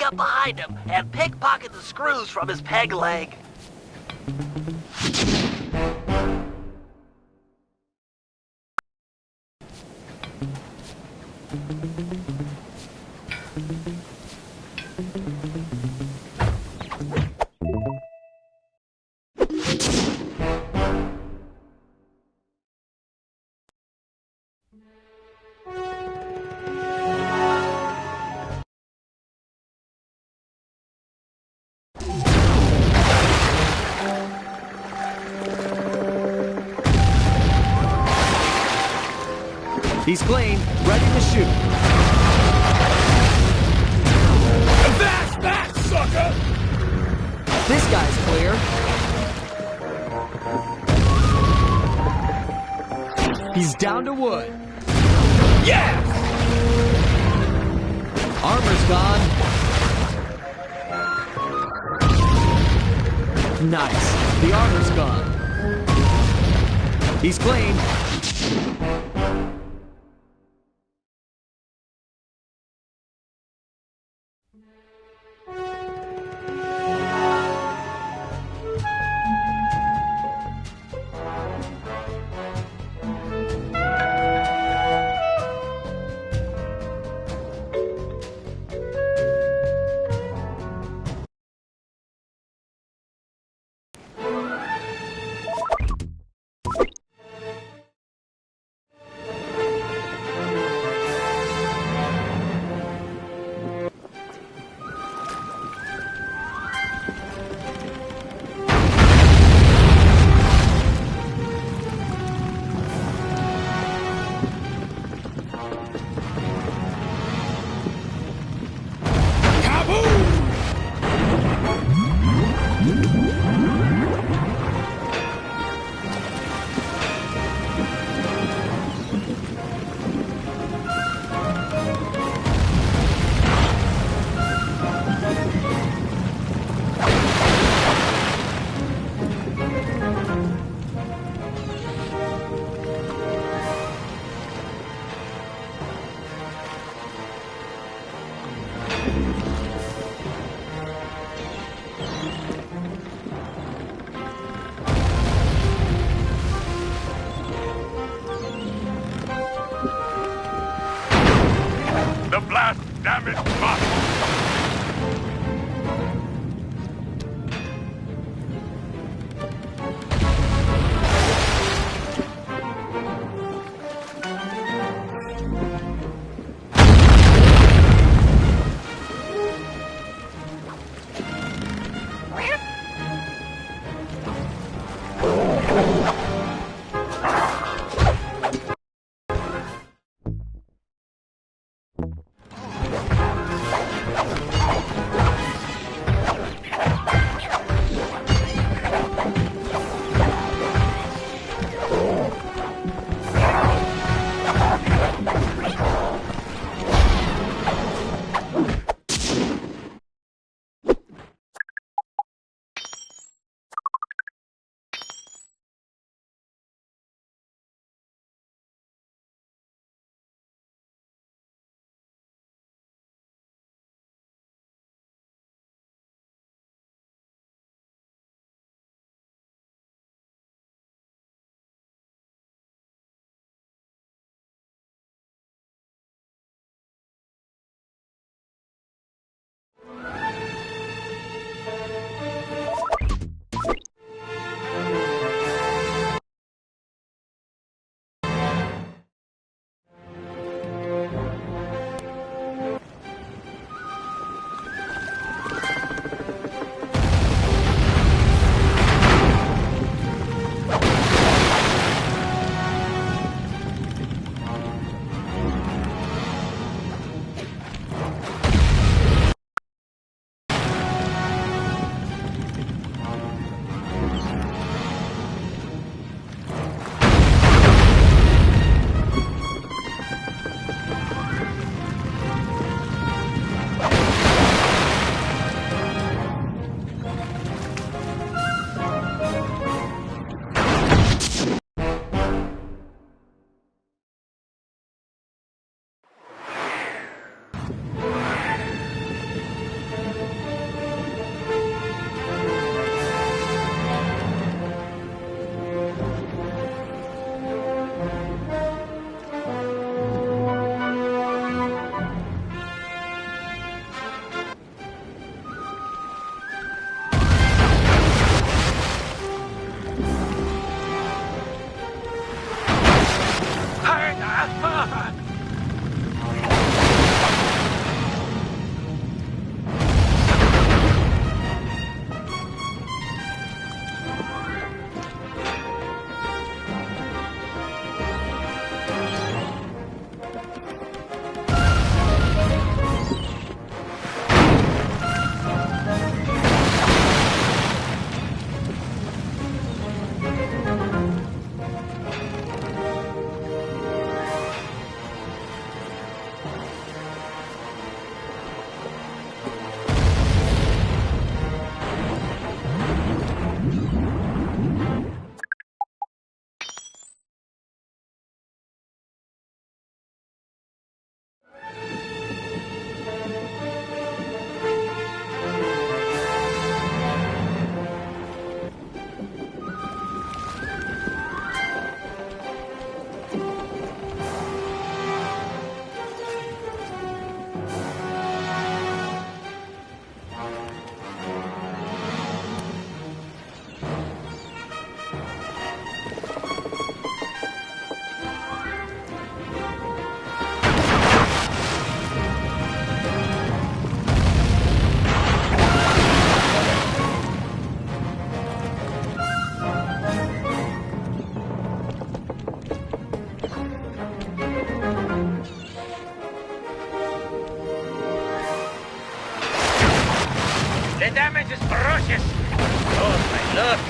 up behind him and pickpocket the screws from his peg leg. He's clean, ready to shoot. That's that, sucker! This guy's clear. He's down to wood. Yes! Armor's gone. Nice. The armor's gone. He's clean. The blast damaged muscle. The damage is ferocious. Oh, my luck.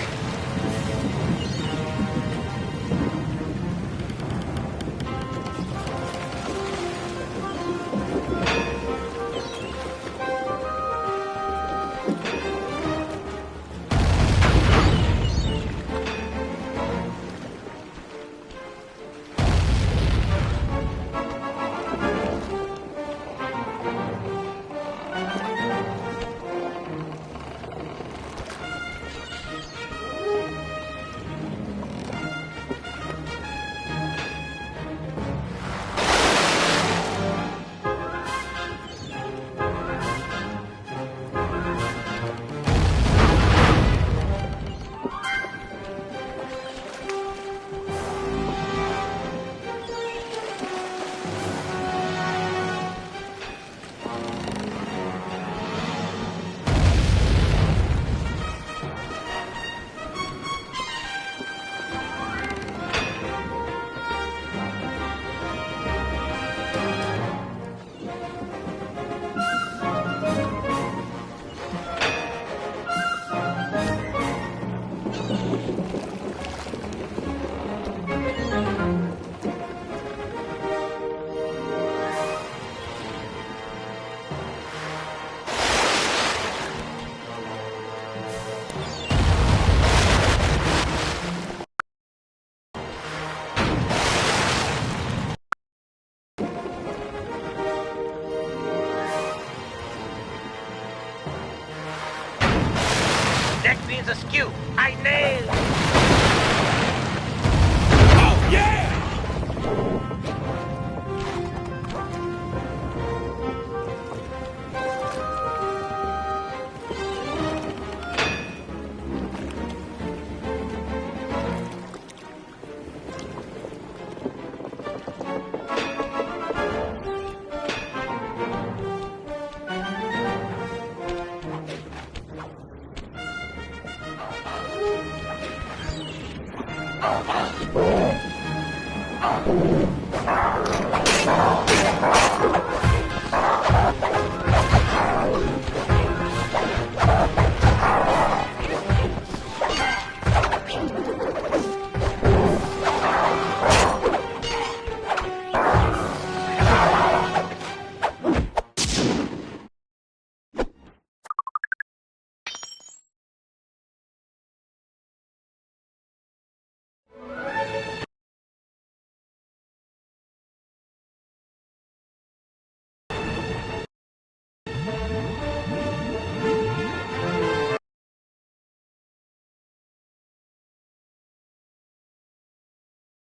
Deck beams askew. I nailed. Oh, yeah! Oh.